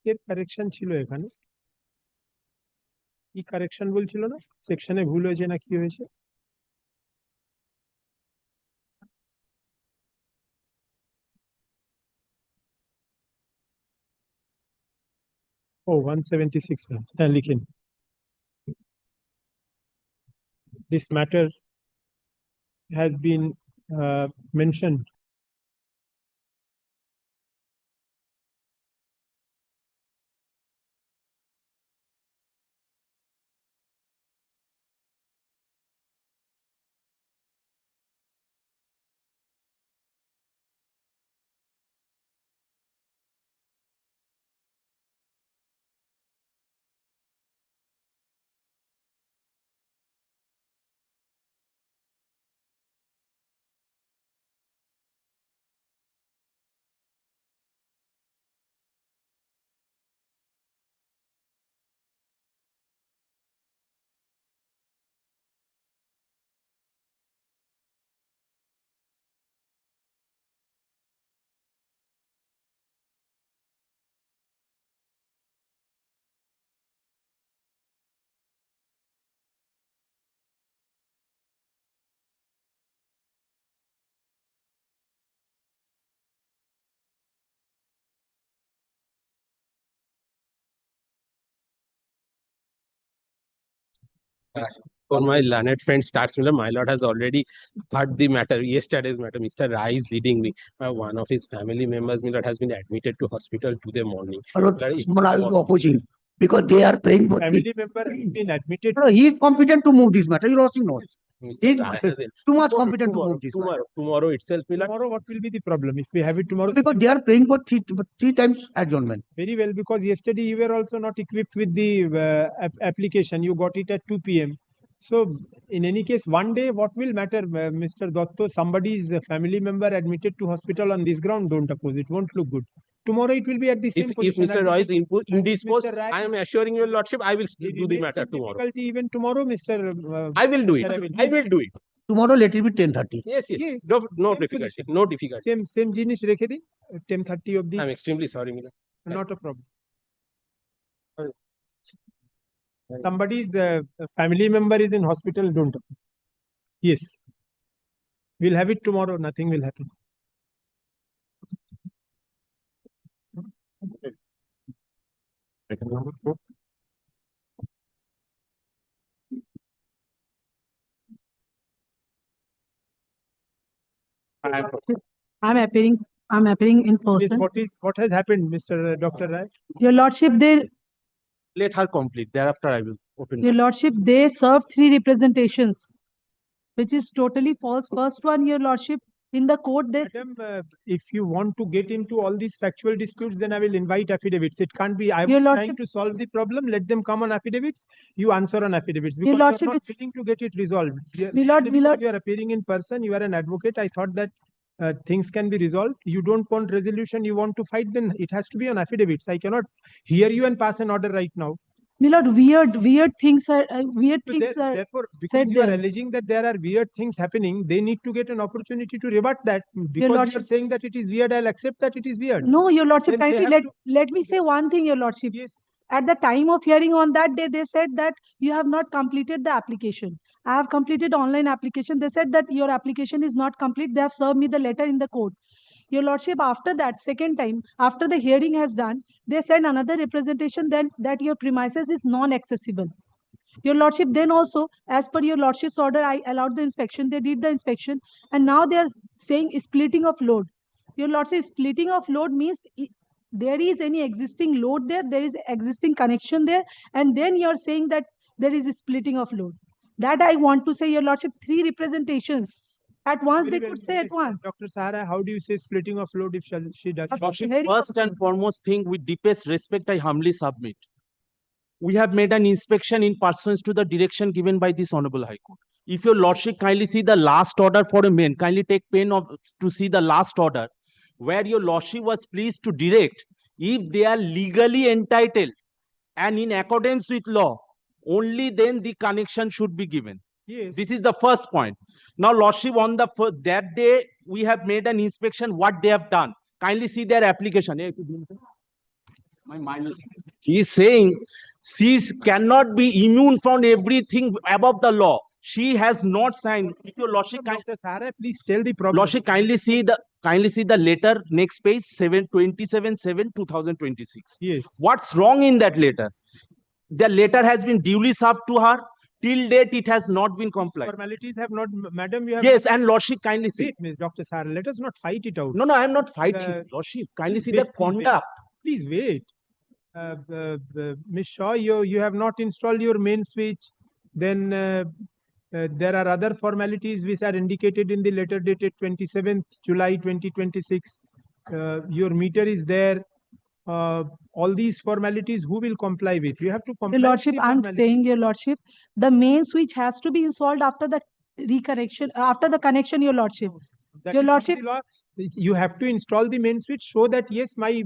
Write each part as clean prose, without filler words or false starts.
এর কারেকশন ছিল এখানে, কি কারেকশন বলছিল না, সেকশনে ভুল হয়েছে না কি হয়েছে? ও 176 হয়েছে, হ্যাঁ লিখেন। This matter has been mentioned For my learned friend starts, my lord has already heard the matter. Yesterday's matter, Mr. Rai is leading me. One of his family members, my lord, has been admitted to hospital today morning. I will be opposing because they are paying for family member has been admitted. No, he is competent to move this matter. You lost not. Mr. He is Rai has it. too much competent to move this matter. Tomorrow itself, my lord. Tomorrow, what will be the problem if we have it tomorrow? Because they are paying for three times adjournment. Very well, because yesterday you were also not equipped with the application. You got it at 2 p.m. So, in any case, one day, what will matter, Mr. Dotto? Somebody's family member admitted to hospital on this ground. Don't oppose it. Won't look good. Tomorrow it will be at the same If position. Mr. Roy is indisposed, Mr. Rai I am assuring your lordship, I will He do the remains matter in tomorrow. difficulty even tomorrow, Mr. I will do it. Mr. I will do it. Tomorrow let it be 10:30. Yes. Yes, No same difficulty. position. No difficulty. Same জিনিস রেখে দিন 10:30 of the. I'm extremely sorry, Mila. Not a problem. Somebody's family member is in hospital, don't oppose. Yes. We'll have it tomorrow, nothing will happen. Item number 4. I'm appearing in Yes, person. what has happened, Mr. Dr. Rai? Your Lordship, Let her complete. Thereafter, I will open. Your Lordship, they served 3 representations, which is totally false. First one, Your Lordship, in the court, they Madam, if you want to get into all these factual disputes, then I will invite affidavits. It can't be. I Your was trying Lordship- to solve the problem. Let them come on affidavits. You answer on affidavits because Your you are Lordship, not it's- willing to get it resolved. Milord, You are appearing in person. You are an advocate. I thought that things can be resolved. You don't want resolution. You want to fight. Then it has to be on affidavits. I cannot hear you and pass an order right now. Milord, weird things are So therefore, because said you are there. alleging that there are weird things happening, they need to get an opportunity to rebut that. Because you are Lordship- saying that it is weird, I'll accept that it is weird. No, Your Lordship, Then they kindly have let me say one thing, Your Lordship. Yes. At the time of hearing on that day, they said that you have not completed the application. I have completed online application. They said that your application is not complete. They have served me the letter in the court. Your Lordship, after that, second time, after the hearing has done, they send another representation then that your premises is non-accessible. Your Lordship, then also, as per your Lordship's order, I allowed the inspection. They did the inspection. And now they are saying splitting of load. Your Lordship, splitting of load means there is any existing load there is existing connection there. And then you're saying that there is a splitting of load. That I want to say, Your Lordship, 3 representations. At once, Very they well. could say at Yes, once. Dr. Sahara, how do you say splitting of load if she does? First and foremost thing, with deepest respect, I humbly submit. We have made an inspection in pursuance to the direction given by this Honorable High Court. If your Lordship kindly see the last order for a man, kindly take pain to see the last order, where your Lordship was pleased to direct, if they are legally entitled and in accordance with law, only then the connection should be given. Yes. This is the first point. Now, Lordship, on that day, we have made an inspection, what they have done. Kindly see their application. He is saying she cannot be immune from everything above the law. She has not signed. If your lordship, Dr. Sara, please tell the problem. lordship, kindly see the letter, next page, 7/27/2026. Yes. What's wrong in that letter? The letter has been duly served to her. Till date, it has not been complied. Formalities have not, madam, you have. Yes, and lordship, kindly see. Wait, Miss Dr. Sara, let us not fight it out. No, I am not fighting. Uh, Lordship, kindly see wait, the please wait. conduct. Please wait. Ms. Shaw, you have not installed your main switch. Then there are other formalities which are indicated in the letter dated 27th July 2026. Your meter is there. All these formalities, who will comply with? You have to comply. Your lordship, with the I'm formalities. saying, your lordship, the main switch has to be installed after the reconnection, after the connection, your lordship. That Your is not lordship- the law. You have to install the main switch, show that yes, my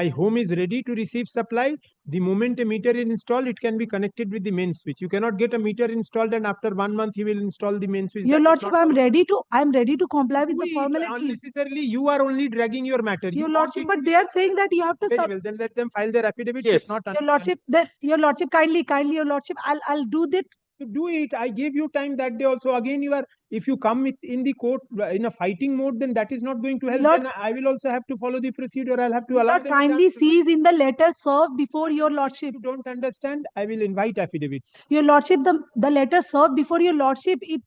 home is ready to receive supply. The moment a meter is installed, it can be connected with the main switch. You cannot get a meter installed and after 1 month he will install the main switch. Your That is lordship, not I'm possible. ready to comply with the Do it formalities. unnecessarily. You are only dragging your matter. Your You lordship, want it to but be they are saying that you have to very well. Then let them file their affidavits. Yes. It's not your lordship, that your lordship, kindly, your lordship, I'll do that. to do it. I gave you time that day also. Again, if you come in the court in a fighting mode, then that is not going to help. Lord- Then I will also have to follow the procedure. I'll have to allow Lord, them. kindly sees in the letter served before your lordship. If you don't understand, I will invite affidavits. Your lordship, the letter served before your lordship, it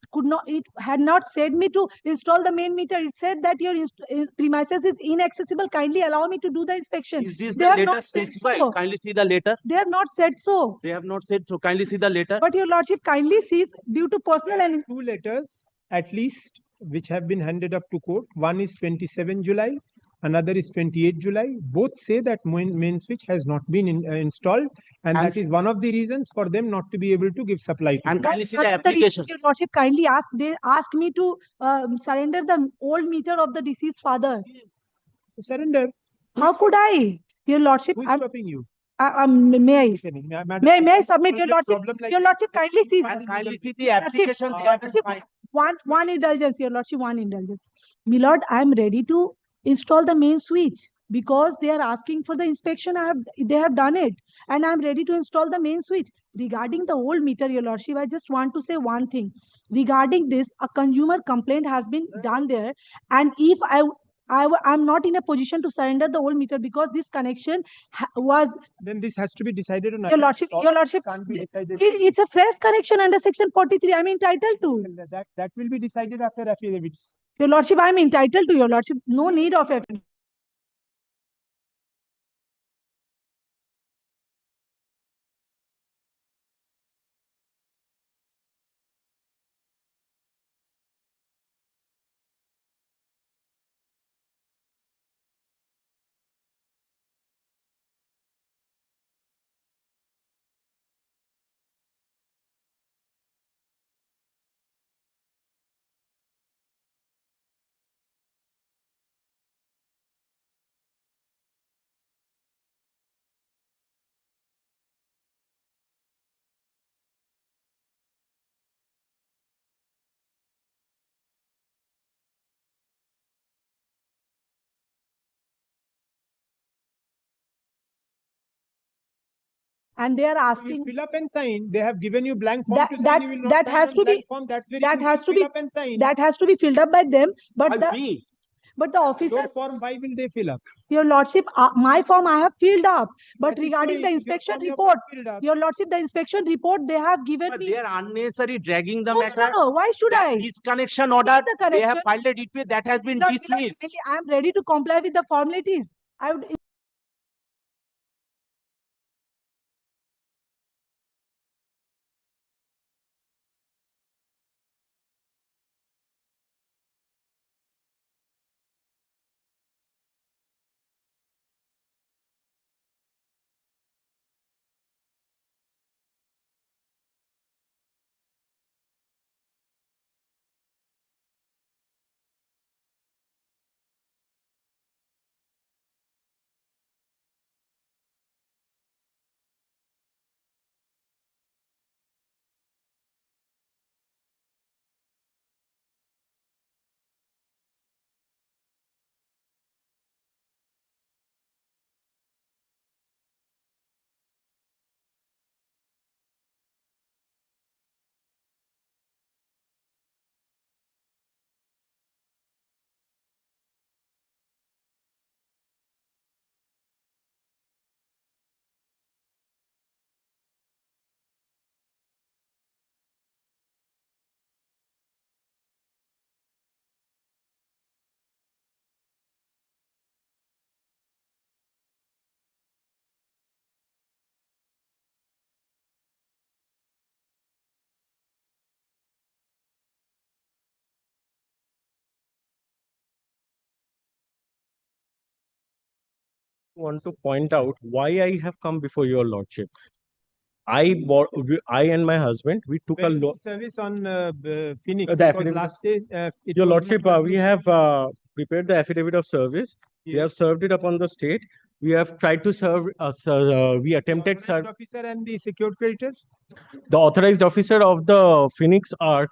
had not said me to install the main meter. It said that your premises is inaccessible. Kindly allow me to do the inspection. Is this They the have letter not said specified? so. Kindly see the letter. They have not said so. They have not said so. Kindly see the letter. But your lordship kindly sees due to personal and Two letters at least which have been handed up to court. One is 27 July, another is 28 July. Both say that main switch has not been installed, and And that is one of the reasons for them not to be able to give supply to And you. kindly see one the of the reasons application. your lordship kindly asked, they asked me to surrender the old meter of the deceased father. To surrender. How could I? Your lordship, Who is I'm, stopping you? may I? Madam, May I submit your lordship? problem like Your lordship kindly sees. And kindly see the Your lordship, application they have lordship, signed. one indulgence, your lordship, one indulgence. My lord, I am ready to install the main switch because they are asking for the inspection. They have done it, and I am ready to install the main switch. Regarding the old meter, your lordship, I just want to say one thing. Regarding this, a consumer complaint has been done there, and if I'm not in a position to surrender the old meter because this connection was then this has to be decided on. your lordship. Your lordship, can't be decided. it's a fresh connection under section 43. I'm entitled to. That will be decided after affidavits. Your lordship, I'm entitled to, your lordship. No need of and they are You asking fill up and sign. They have given you blank form to sign. You will not that sign has on to be blank form. That's very that good. has You to fill be up and sign. that has to be filled up by them, but By me. the officer, Your form, why will they fill up? your lordship, my form I have filled up, but That is regarding showing the your inspection form you have report, not filled up. your lordship, the inspection report they have given But me. they are unnecessary dragging the No, matter. why should That I? disconnection order, The they have connection. filed a DPA that has been Lord, dismissed. I am ready to comply with the formalities. I would want to point out why I have come before your lordship. I and my husband, we took a Where is loan. the service on Phoenix? The Because affidavit last day it Your was lordship, not we published. have prepared the affidavit of service. We Yes. have served it upon the state. We have tried to serve, we attempted The serve. authorized officer and the secured creditor. The authorized officer of the Phoenix Arc,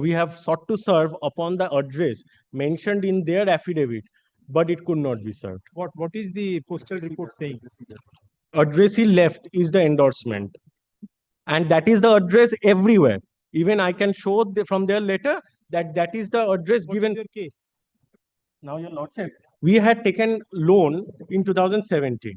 we have sought to serve upon the address mentioned in their affidavit, but it could not be served. What is the postal report saying? Address he left is the endorsement, and that is the address everywhere. Even I can show from their letter that that is the address What given. is your case? Now, your lordship, we had taken loan in 2017.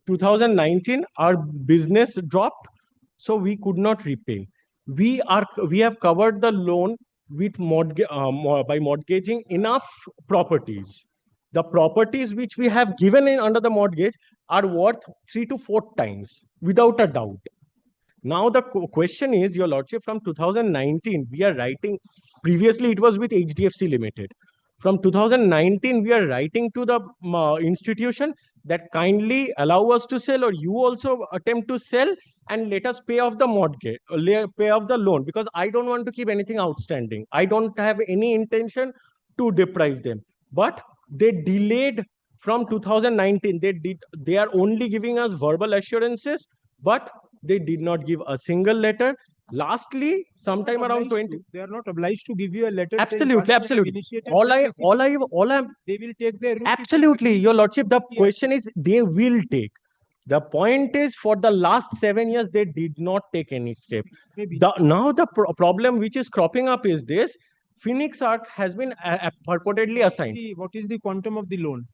2019, our business dropped, so we could not repay. We have covered the loan with by mortgaging enough properties. The properties which we have given in under the mortgage are worth 3 to 4 times, without a doubt. Now the question is, your lordship, from 2019, we are writing, previously it was with HDFC Limited. From 2019, we are writing to the institution that kindly allow us to sell, or you also attempt to sell and let us pay off the mortgage, pay off the loan, because I don't want to keep anything outstanding. I don't have any intention to deprive them. But they delayed from 2019. They are only giving us verbal assurances, but they did not give a single letter. Lastly, sometime around 20. They are not obliged to give you a letter. Absolutely, saying, once you have absolutely. initiated All such I'm they will take their route. absolutely, your lordship. The question is, they will take. The point is, for the last 7 years, they did not take any step. Maybe. Now the problem which is cropping up is this: Phoenix Arc has been purportedly assigned. What is the quantum of the loan?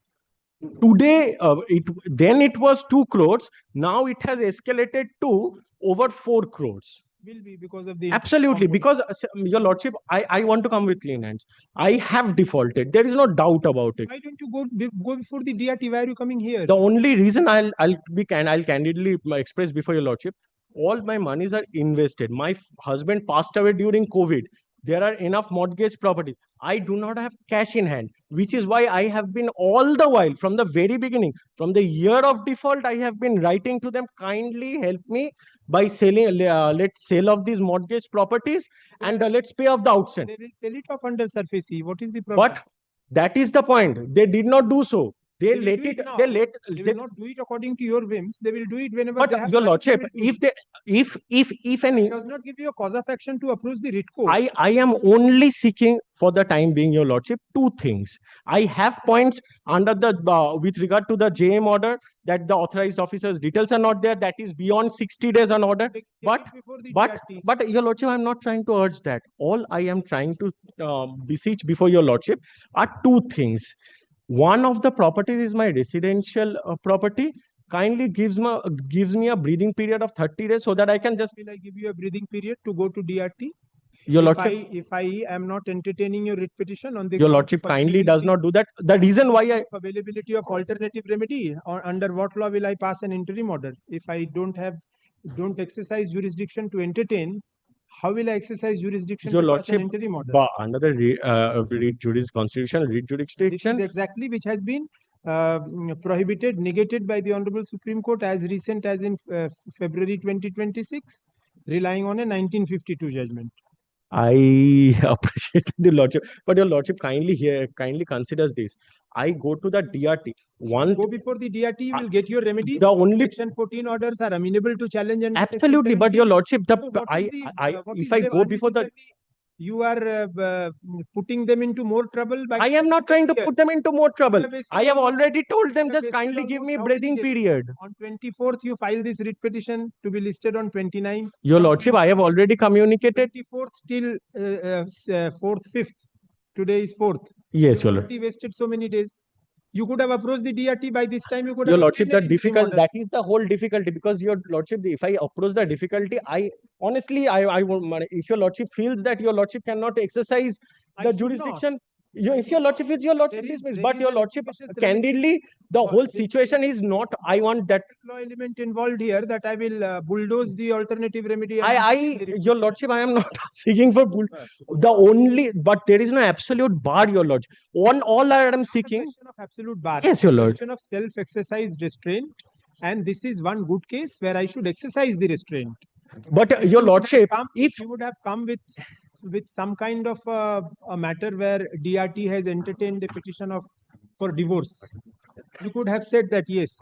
Today, it was 2 crores. Now it has escalated to over 4 crores. Will be because of the Absolutely, because your lordship, I want to come with clean hands. I have defaulted. There is no doubt about it. Why don't you go before the DRT? Why are you coming here? The only reason I'll candidly express before your lordship, all my monies are invested. My husband passed away during COVID. There are enough mortgage properties. I do not have cash in hand, which is why I have been all the while, from the very beginning, from the year of default, I have been writing to them, kindly help me by selling, let's sell off these mortgage properties, and let's pay off the outstanding. They will sell it off under Surface E. What is the problem? But that is the point. They did not do so. They will let do it. it now. They let. They will not do it according to your whims. They will do it whenever they But have your time, lordship, they will do if it. they, if any, It does not give you a cause of action to approach the writ court. I am only seeking, for the time being, your lordship, 2 things. I have points under the with regard to the JM order, that the authorized officer's details are not there. That is beyond 60 days on order. Take But it before the but DRT. but your lordship, I'm not trying to urge that. All I am trying to beseech before your lordship are 2 things. One of the properties is my residential property. Kindly gives me a breathing period of 30 days, so that I can just. Will I give you a breathing period to go to DRT? Your lordship, If I am not entertaining your writ petition on the your lordship kindly does not do that. The reason why I availability of alternative remedy, or under what law will I pass an interim order? If I don't exercise jurisdiction to entertain, how will I exercise jurisdiction your to pass an lordship, interim order? under the constitution, This jurisdiction. is exactly which has been prohibited, negated by the Honorable Supreme Court as recent as in February 2026, relying on a 1952 judgment. I appreciate the lordship, but your lordship kindly considers this. I go to the DRT. Go before the DRT, you will get your remedies. The only Section 14 orders are amenable to challenge under absolutely, Section but your 17. lordship, So what is if I go before the, you are putting them into more trouble by. I am not trying to put them into more trouble. have wasted I have almost- already told them, have just wasted kindly give me a almost how breathing many days? period. On 24th, you file this writ petition to be listed on 29th. Your From lordship, I have already communicated. 24th till 4th, 5th. Today is 4th. Yes, You your lordship. already wasted so many days. You could have approached the DRT by this time. You could Your have lordship, the obtained an interim difficult, order. that is the whole difficulty, because your lordship, if I approach the difficulty, I honestly, I won't, if your lordship feels that your lordship cannot exercise I the should not. jurisdiction, If your lordship is your lordship, There is- dismiss. there But is your an lordship, efficacious remedy. candidly, the But whole there is situation is not, I want that. law element involved here that I will bulldoze the alternative remedy. And Your lordship, I am not seeking for bull. The only, but there is no absolute bar, your lordship. On all I am Not a seeking. question of absolute bar. Yes, your It's a lord. question of self-exercised restraint, and this is one good case where I should exercise the restraint. But If your you would have lordship, come- if you would have come with some kind of a matter where DRT has entertained a petition for divorce, you could have said that yes,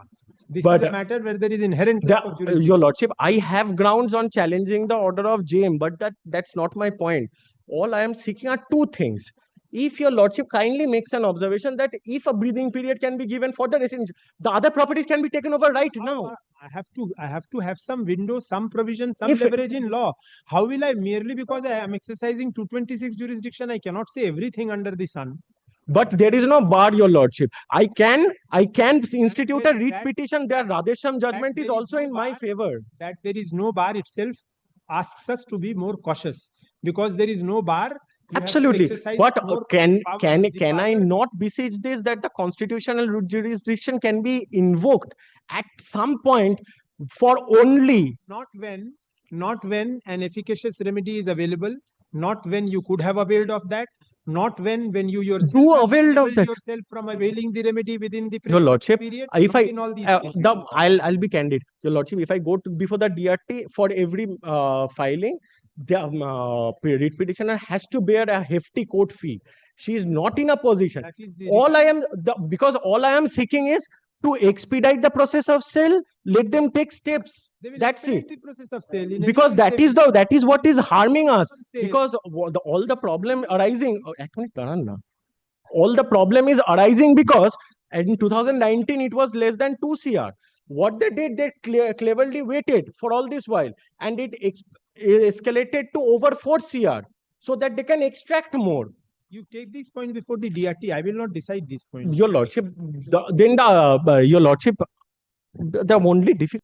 this is But a matter where there is inherent lack of your jurisdiction. lordship, I have grounds on challenging the order of JM, but that's not my point. All I am seeking are two things. If your lordship kindly makes an observation that if a breathing period can be given for the resident, the other properties can be taken over right now. I have to have some window, some provision, some If- leverage in law. How will I, merely because I am exercising 226 jurisdiction, I cannot say everything under the sun. But there is no bar, your lordship. I can institute a writ that- petition. Their Radhesham judgment there is is also no in my bar. favor. That there is no bar itself asks us to be more cautious, because there is no bar. You have to Absolutely. exercise But more can power- can the can I power- not beseech this, that the constitutional jurisdiction can be invoked at some point for only not when an efficacious remedy is available, not when you could have availed of that, not when you yourself Do have availed of disabled that. yourself from availing the remedy within the Your prescribed lordship, period. if not I in all these cases. I'll be candid, your lordship. If I go to before the DRT for every filing, the writ petitioner has to bear a hefty court fee. She is not in a position. That is the All I am because all I am seeking is to expedite the process of sale. Let them take steps. They will That's it. expedite the process of sale. In any Because case, that is what is harming us. on sale. Because all the problem arising. এক minute দাঁড়ান না। All the problem is arising because in 2019 it was less than 2 CR. What they did, they cleverly waited for all this while, and it escalated to over 4 CR so that they can extract more. You take this point before the DRT. I will not decide this point. Your lordship, your lordship, the only difficult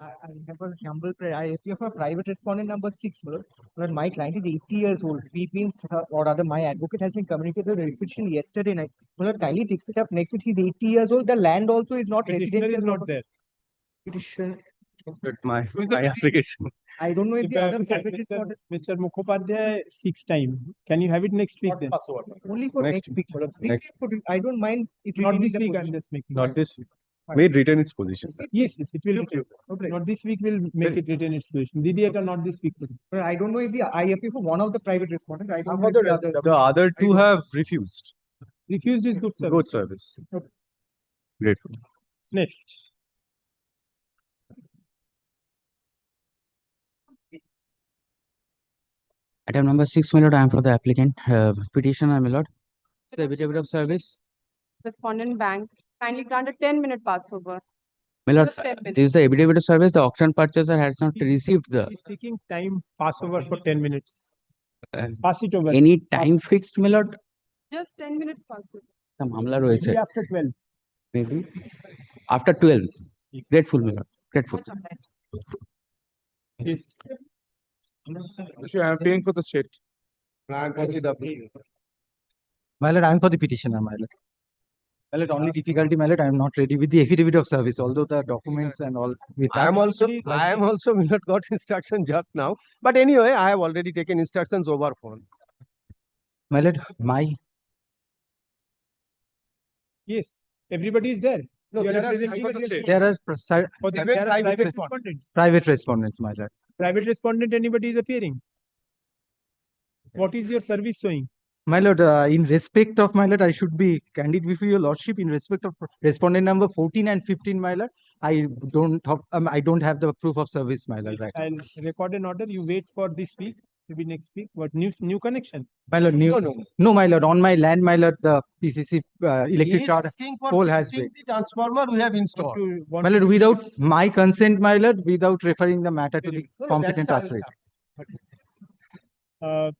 I have a I have a private respondent number 6, but my client is 80 years old. We've been, or rather, my advocate has been communicated with requisition yesterday night. Well, kindly takes it up next week. He's 80 years old. The land also is not Petitioner residential. is not there. Petition. But my application. I don't know if If, the other Mr. private respondent. Mr. Mukhopadhyay, 6 time. Can you have it next week then? Only for Next next week. next- I don't mind it Not retaining this the week, I'm position. just making. Not this week. May it retain its position. Yes, yes, it will. Okay. retain. Not this week will make it retain its position. Didiyata, not this week. But I don't know if I appear for one of the private respondents. I don't know if the others. The other two have refused. Refused is good service. Good service. Grateful. Next. Item number 6, my lord, I am for the applicant. Petitioner, my lord. The affidavit of service. Respondent Bank, kindly grant a 10-minute passover. My lord, Just 10 minutes. this is the affidavit of service. The auction purchaser has not received the He is seeking time passover for 10 minutes. uh, Pass it over. any time fixed, my lord. Just 10 minutes passover. The মামলা রয়েছে Maybe after 12. maybe after 12. Yes. Grateful, my lord. Grateful. Much obliged. Yes. I am paying for the state. My lord, I am for the petitioner, my lord. My lord, only difficulty, my lord, I am not ready with the affidavit of service, although the documents and all with I us. am also not got instruction just now. But anyway, I have already taken instructions over phone. My lord, Yes. Everybody is there. No, You are there are representing private the state. there are Or Private- there are private private respondent. respondent. private respondents, my lord. Private respondent, anybody is appearing. What is your service showing? My lord, in respect of my lord, I should be candid with your lordship in respect of respondent number 14 and 15, my lord. I don't have the proof of service, my lord. Right. I'll record an order. You wait for this week, maybe next week. What new connection? My lord, no, my lord, on my land, my lord, the PCC He electric is tower asking for pole has shifting been. the transformer we have Want installed. to- want My to lord, do- without my consent, my lord, without referring the matter to the No, no, competent that is- authority. Uh,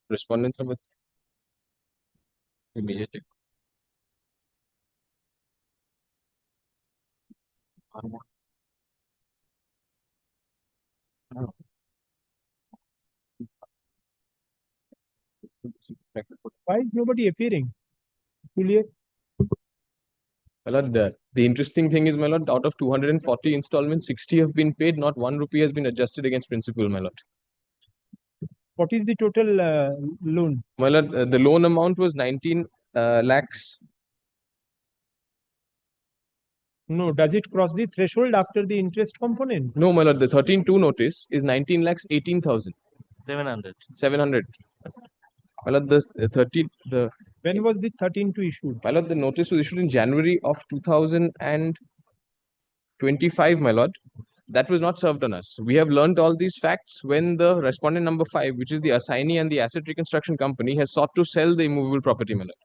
Respondent number immediately. Why is nobody appearing? Juliet? My lord, the interesting thing is, my lord, out of 240 installments, 60 have been paid, not 1 rupee has been adjusted against principal, my lord. What is the total loan? My lord, the loan amount was 19 lakhs. No, does it cross the threshold after the interest component? No, my lord, the 13-2 notice is 19 lakhs 18,000. 700. 700. My lord, When was the 13-2 issued? my lord, the notice was issued in January of 2025, my lord. That was not served on us. We have learned all these facts when the respondent number 5, which is the assignee and the asset reconstruction company, has sought to sell the immovable property, my lord.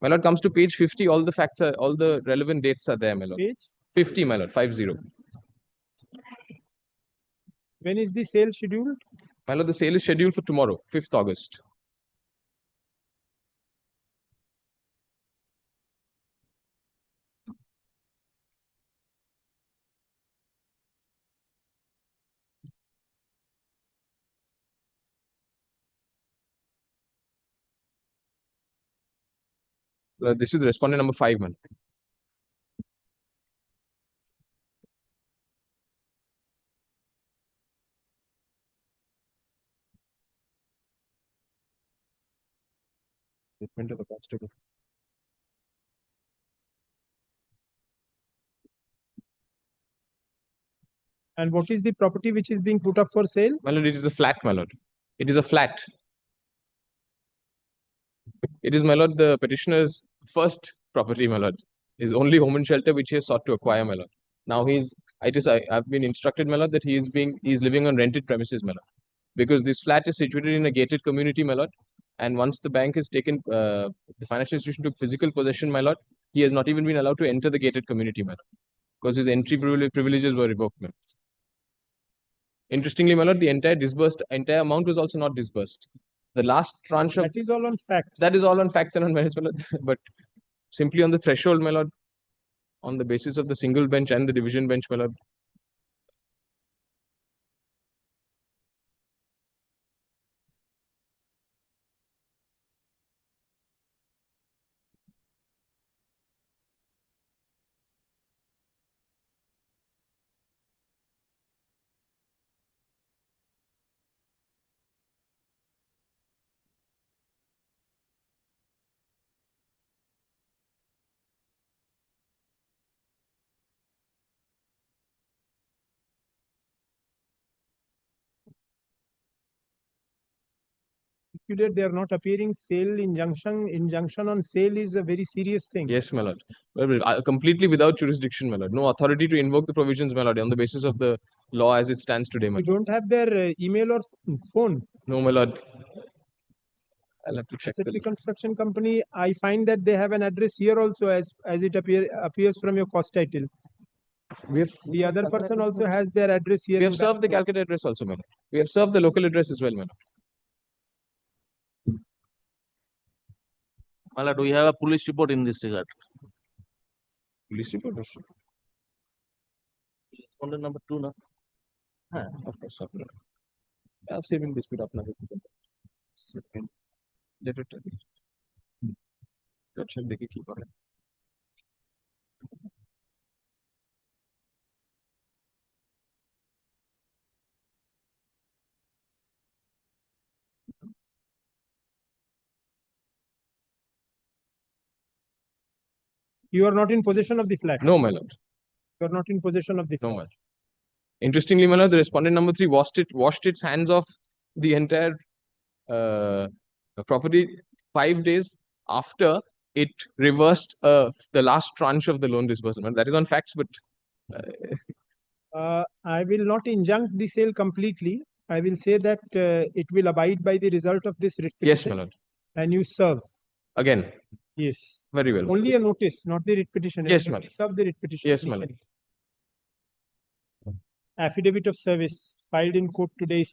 My lord, comes to page 50, all the facts are, all the relevant dates are there, my lord. Page? 50, my lord, 50. When is the sale scheduled? My lord, the sale is scheduled for tomorrow, 5th August. This is respondent number 5, man. Statement of the constable. And what is the property which is being put up for sale? My lord, it is a flat, my lord. It is a flat. It is, my lord, the petitioner's first property, my lord. His only home and shelter which he has sought to acquire, my lord. Now I've been instructed, my lord, that he is living on rented premises, my lord. Because this flat is situated in a gated community, my lord. And once the bank has taken, the financial institution took physical possession, my lord, he has not even been allowed to enter the gated community, my lord. Because his entry privileges were revoked, my lord. Interestingly, my lord, the entire amount was also not disbursed. The last tranche of That is all on facts. that is all on facts and on merits, my lord. But simply on the threshold, my lord, on the basis of the single bench and the division bench, my lord. They are not appearing. Sale injunction on sale is a very serious thing. Yes, my lord. Completely without jurisdiction, my lord. No authority to invoke the provisions, my lord, on the basis of the law as it stands today, my You lord. don't have their email or phone. No, my lord. I'll have to check. Asset reconstruction company, I find that they have an address here also as it appears from your cost title. The other person also has their address here. We have served the Calcutta address also, my lord. We have served the local address as well, my lord. My lord, we have a police report in this regard. Police report. Respondent number 2, na? Of course, sir. I have saving dispute apna second. Let it. That should देखिए की करे. You are not in possession of the flat. No, my lord. You are not in possession of the flat. No, my lord. Interestingly, my lord, the respondent number 3 washed its hands off the entire property 5 days after it reversed the last tranche of the loan disbursement. That is on facts, but I will not injunct the sale completely. I will say that it will abide by the result of this writ yes, petition. my lord. And you serve. Again. Yes. Very well. Only a notice, not the writ petition. Yes, my lord. Serve the writ petition. Yes, my lord. Affidavit of service filed in court today.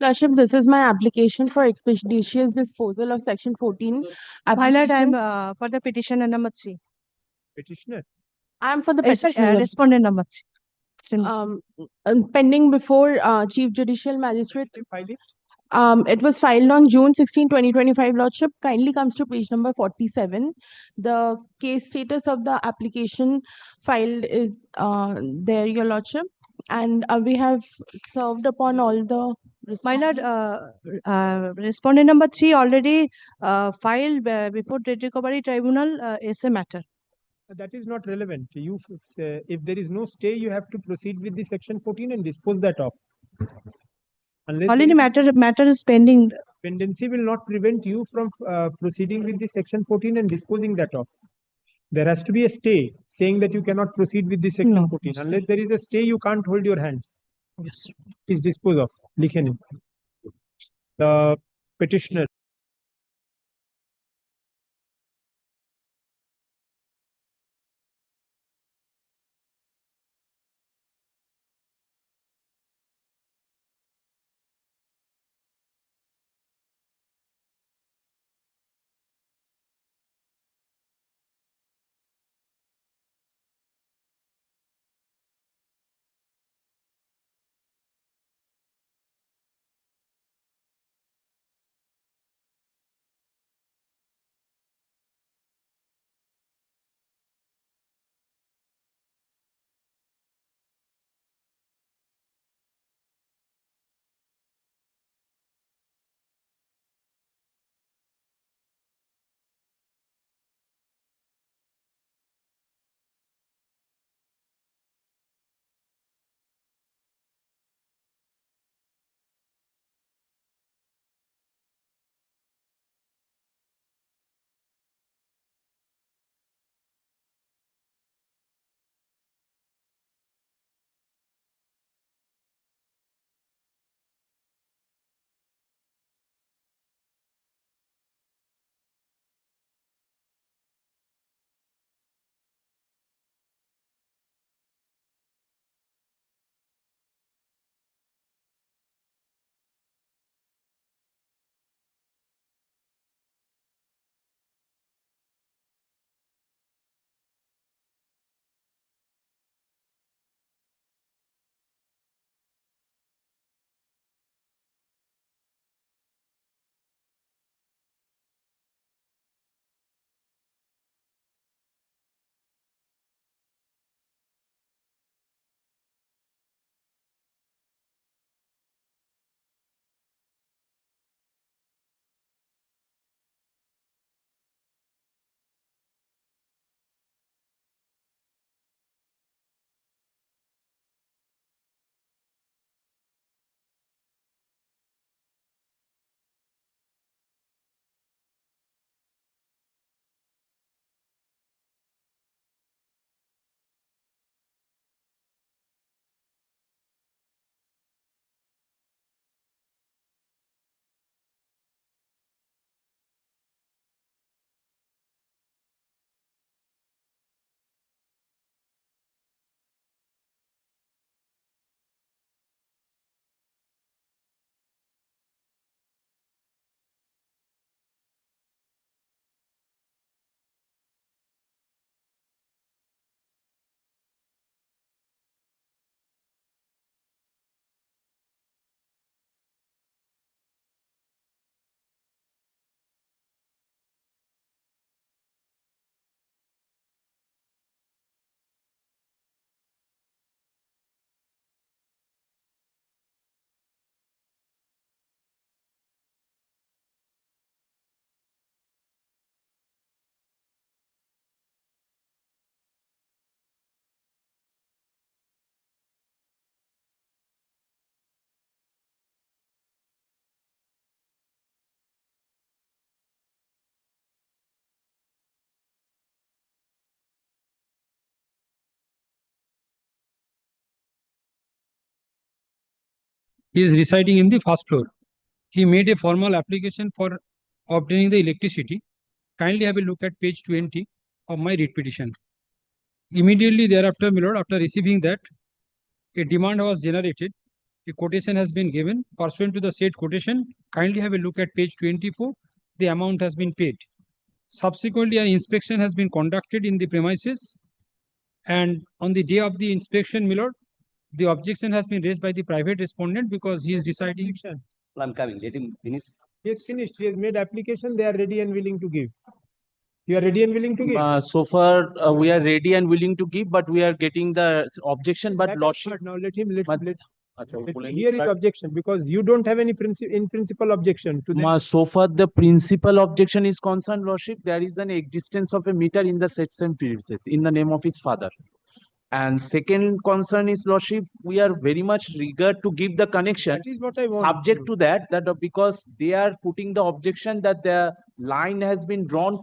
Lordship, this is my application for expeditious disposal of Section 14. My lord, I am application. for the petitioner number 3. Petitioner. I am for the Sorry, petitioner. respondent number 3. Pending before Chief Judicial Magistrate. File it. It was filed on June 16, 2025, Lordship. Kindly comes to page number 47. The case status of the application filed is there, Your Lordship. And we have served upon all the My lord, respondent number 3 already filed before Trade Recovery Tribunal is a matter. That is not relevant. You, if there is no stay, you have to proceed with the section 14 and dispose that off. Unless Already matter is pending. pendency will not prevent you from proceeding with the section 14 and disposing that off. There has to be a stay saying that you cannot proceed with the section No. 14. Unless there is a stay, you can't hold your hands. Yes. Please dispose of. Likhe nahi. The petitioner. He is residing in the first floor. He made a formal application for obtaining the electricity. Kindly have a look at page 20 of my writ petition. Immediately thereafter, my lord, after receiving that, a demand was generated a quotation has been given. Pursuant to the said quotation, kindly have a look at page 24. The amount has been paid. Subsequently, an inspection has been conducted in the premises, and on the day of the inspection, my lord, the objection has been raised by the private respondent because he is deciding. Objection. I'm coming. Let him finish. He has finished. He has made application. They are ready and willing to give. You are ready and willing to give. So far, we are ready and willing to give, but we are getting the objection. But That lordship, part, now let him let okay, hear his objection, because you don't have any in principle objection to that. so far the principal objection is concerned, lordship, there is an existence of a meter in the same premises in the name of his father. And second concern is, lordship, we are very much eager to give the connection. That is what I want. Subject to that, because they are putting the objection that the line has been drawn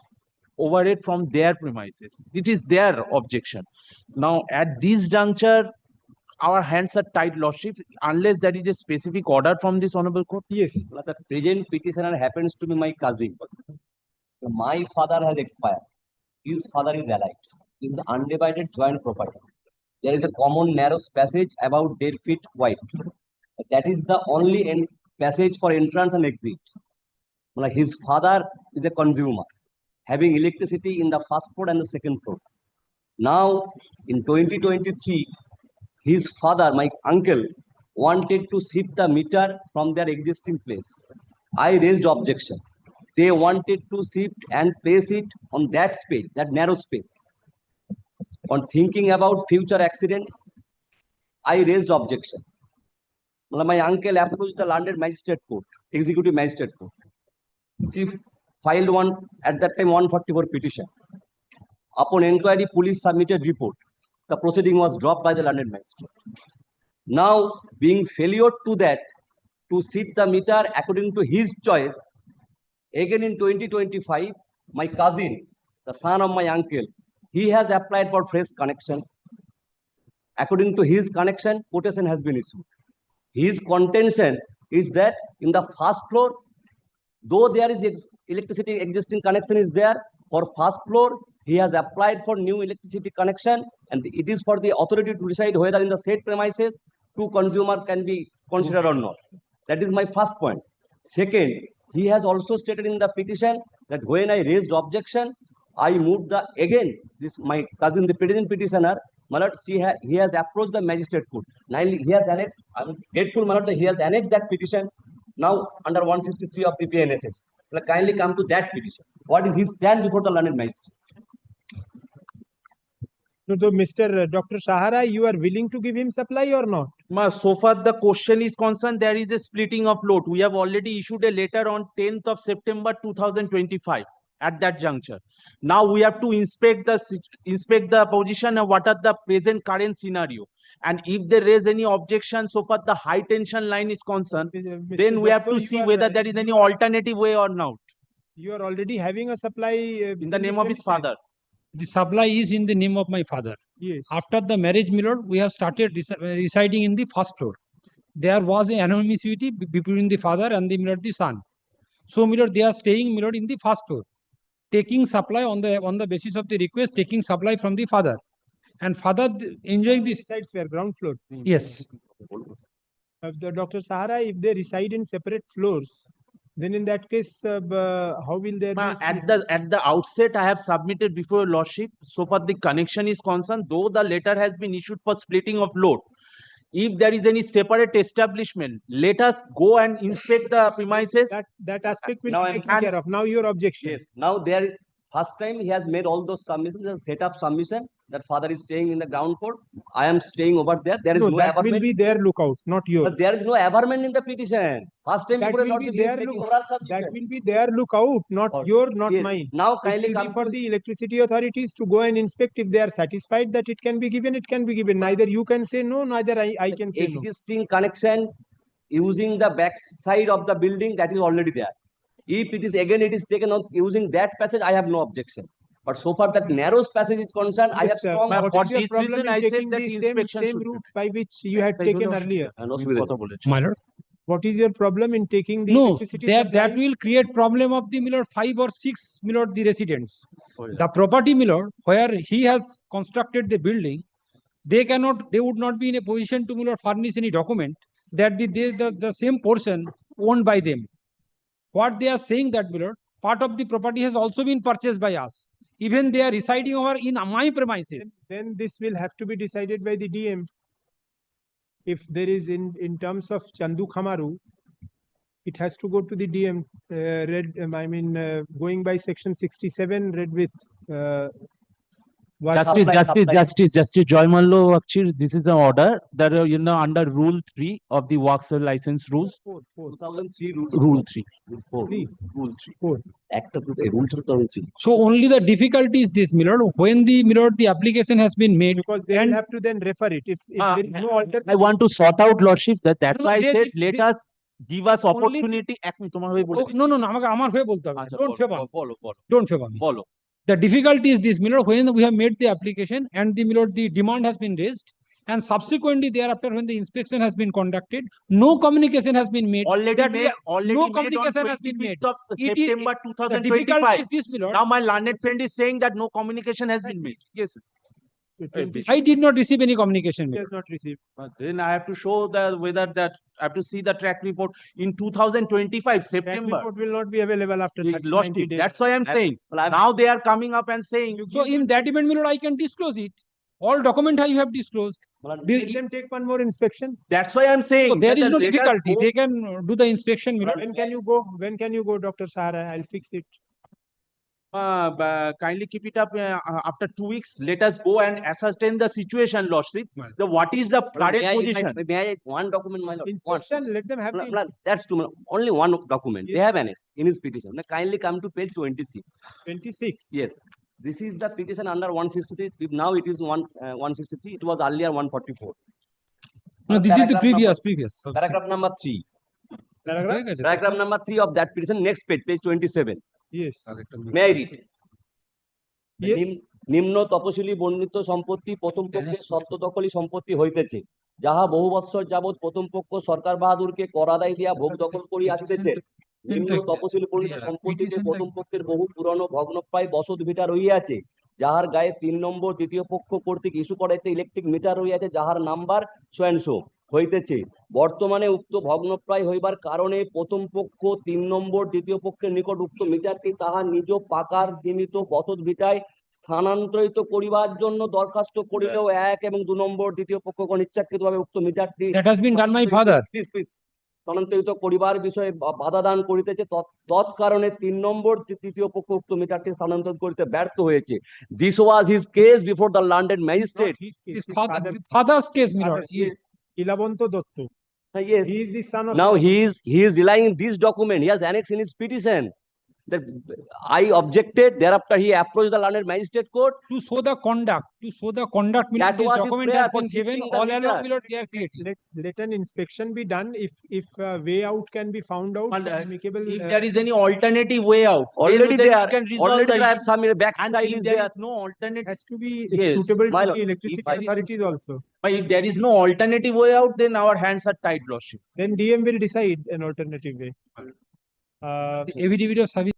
over it from their premises. It is their objection. Now, at this juncture, our hands are tied, lordship, unless there is a specific order from this honorable court. Yes. The present petitioner happens to be my cousin. My father has expired. His father is alive. This is undivided joint property. There is a common narrow passage about 8 feet wide. That is the only passage for entrance and exit. Like his father is a consumer, having electricity in the first floor and the second floor. Now, in 2023, his father, my uncle, wanted to shift the meter from their existing place. I raised objection. They wanted to shift and place it on that space, that narrow space. On thinking about future accident, I raised objection. My uncle approached the London Magistrate Court, Executive Magistrate Court. She filed one, at that time, 144 petition. Upon inquiry, police submitted report. The proceeding was dropped by the London Magistrate. Now, being failure to that, to shift the meter according to his choice, again in 2025, my cousin, the son of my uncle, he has applied for fresh connection. According to his connection, quotation has been issued. His contention is that in the first floor, though there is electricity existing connection is there, for first floor, he has applied for new electricity connection, and it is for the authority to decide whether in the said premises, two consumer can be considered or not. That is my first point. Second, he has also stated in the petition that when I raised objection, I moved my cousin, the present petitioner, Malad, he has approached the magistrate court. Now he has annexed, I'm grateful, Malad, that he has annexed that petition now under 163 of the PNSS. Kindly come to that petition. What is his stand before the London magistrate? So, Mr. Dr. Sahara, you are willing to give him supply or not? So far the question is concerned, there is a splitting of load. We have already issued a letter on 10th of September 2025 at that juncture. Now we have to inspect the position and what are the present current scenario. And if they raise any objection, so far the high tension line is concerned, then we have to see whether there is any alternative way or not. You are already having a supply in the name of his father. The supply is in the name of my father. Yes. After the marriage, my lord, we have started residing in the first floor. There was an anonymity between the father and the son. So, my lord, they are staying, my lord, in the first floor, taking supply on the basis of the request, taking supply from the father, and father enjoying this. Resides where? Ground floor. Yes. The Dr. Sahara, if they reside in separate floors, then in that case, how will there be? At the outset, I have submitted before your lordship. So far the connection is concerned, though the letter has been issued for splitting of load. If there is any separate establishment, let us go and inspect the premises. That aspect will be taken care of. Now your objection. Yes. Now first time he has made all those submissions, a set up submission that father is staying in the ground floor. I am staying over there. There is no that averment. will be their lookout, not yours. But there is no averment in the petition. First time that will be their lookout, not your, not mine. Now kindly come for the electricity authorities to go and inspect. If they are satisfied that it can be given, it can be given. Neither you can say no, neither I can say no. Existing connection using the back side of the building, that is already there. If it is taken out using that passage, I have no objection. But so far that narrow passage is concerned, I have strong. For this reason, I said that the same route by which you had taken earlier. My lord. What is your problem in taking the electricity? That will create problem of the 5 or 6 the residents. The property where he has constructed the building, they would not be in a position to furnish any document that the same portion owned by them. What they are saying that, my lord, part of the property has also been purchased by us. Even they are residing over in my premises. Then this will have to be decided by the DM. If there is in terms of Chandu Khamaru, it has to go to the DM. Going by section 67, read with. Justice Joymallo, actually, this is an order that, under Rule 3 of the Works License Rules. 2003 Rule 3. Rule 3. Act of Rule 3. So only the difficulty is this, my lord, when the application has been made. Because they will have to then refer it. If there is no alternative. I want to sort out, Lordship, that's why I said, let us give us Only- opportunity. No, আমাকে আমার হয়ে বলতে হবে। Don't favor me. বলো Don't favor me. The difficulty is this, my lord, when we have made the application and my lord, the demand has been raised, and subsequently thereafter, when the inspection has been conducted, no communication has been made. No communication has been made. Of It is- September The difficulty 2025. is this, my lord. Now my learned friend is saying that no communication has been made. Yes. I did not receive any communication. my He lord. has not received. But then I have to show whether that I have to see the track report in 2025 That September. report will not be available after It 30, lost 90 it. days. That's why I'm saying. Now they are coming up and saying. So in that event, my lord, I can disclose it. All document I have disclosed. Let them take one more inspection. That's why I'm saying. So there is that no let us difficulty. go- They can do the inspection, my lord. When can you go? When can you go, Dr. Sahara? I'll fix it. Kindly keep it up after 2 weeks. Let us go and ascertain the situation, Lordship. What is the current position? May I one document, my lord? One. Inspection, let them have the That's too much. Only one document. They Yes. have annexed in his petition. Now kindly come to page 26. 26. Yes. This is the petition under 163. Now it is 163. It was earlier 144. No, this is the Paragraph previous. Paragraph number 3. Paragraph? Paragraph number 3 of that petition. Next page, page 27. Yes. May I read? Yes. নিম্ন তপশিলি বর্ণিত সম্পত্তি প্রথম পক্ষের সত্ত্ব দখলী সম্পত্তি হইতেছে, যাহা বহু বৎসর যাবৎ প্রথম পক্ষ সরকার বাহাদুরকে কর আদায় দিয়া ভোগ দখল করি আসিতেছে। নিম্ন তপশিলি বর্ণিত সম্পত্তিতে প্রথম পক্ষের বহু পুরনো ভগ্নপ্রায় বসত ভিটা রহিয়াছে, যাহার গায়ে 3 নম্বর দ্বিতীয় পক্ষ কর্তৃক ইস্যু করা একটি ইলেকট্রিক মিটার রহিয়াছে, যাহার নাম্বার সোয়ানসো হইতেছে। বর্তমানে উক্ত ভগ্নপ্রায় হইবার কারণে প্রথম পক্ষ 3 নম্বর দ্বিতীয় পক্ষের নিকট উক্ত মিটারটি তাহার নিজ পাকার সীমিত বসত ভিটায় স্থানান্তরিত করিবার জন্য দরখাস্ত করিলেও 1 এবং 2 নম্বর দ্বিতীয় পক্ষগণ ইচ্ছাকৃতভাবে উক্ত মিটারটি That has been done by father. স্থানান্তরিত করিবার বিষয়ে বাধা দান করিতেছে, তৎকারণে 3 নম্বর তৃতীয় পক্ষ উক্ত মিটারটি স্থানান্তরিত করিতে ব্যর্থ হয়েছে। This was his case before the landed magistrate. His case. His His father's case, my lord. father's case. Ilabanto Dotto. Yes. He is the son of. Now he is relying on this document. He has annexed in his petition. That I objected. Thereafter, he approached the landed magistrate court. To show the conduct, my That lord, this was his document prayer has for been given shifting the all along, meter. my lord, they are creating. Let an inspection be done. If way out can be found out, And, amicable. If there is any alternative way out, Already then there. we can resolve Already the there have issue. some back And side if is there there. is no alternative, has to be Yes, suitable my to lord. the electricity If there is- authorities also. but if there is no alternative way out, then our hands are tied, Lordship. Then DM will decide an alternative way. The affidavit of service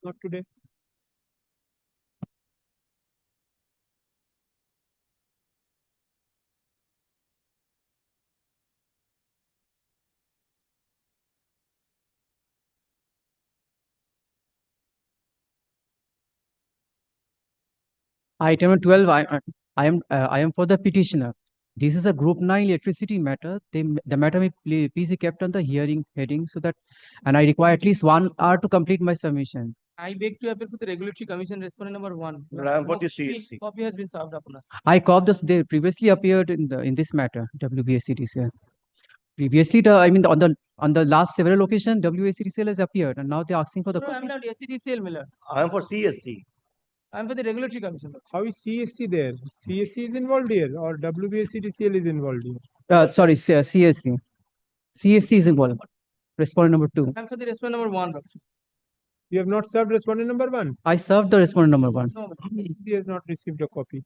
Not today. Item 12, I am for the petitioner. This is a group 9 electricity matter. The matter may please be kept on the hearing heading so that, and I require at least 1 hour to complete my submission. I beg to appeal for the regulatory commission respondent number 1. Copy has been served upon us. I copy this, they previously appeared in this matter, WBSCTCL. Previously, on the last several occasions, WACDCL has appeared, and now they're asking for the No, copy. I'm not SCDCL, Miller. I am for CSC. I'm for the regulatory commission. How is CSC there? CSC is involved here, or WBSCTCL is involved here? Sorry, CSC. CSC is involved. Respondent number 2. I'm for the respondent number 1. You have not served respondent number 1. I served the respondent number 1. No, He has not received a copy.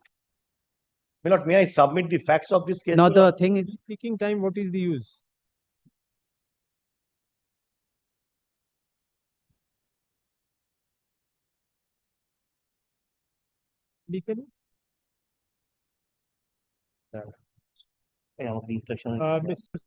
My lord, may I submit the facts of this case? Now my the lord? thing is, Seeking time, what is the use? Legally? Mr.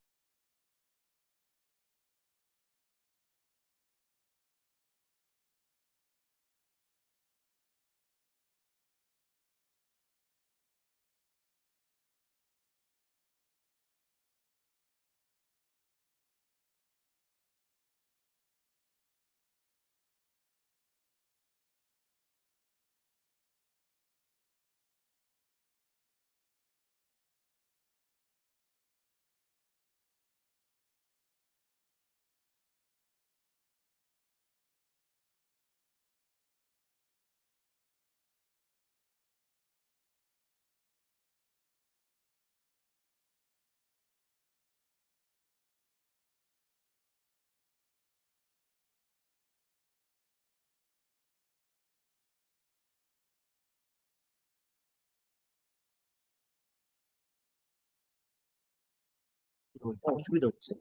অসুবিধা হচ্ছে।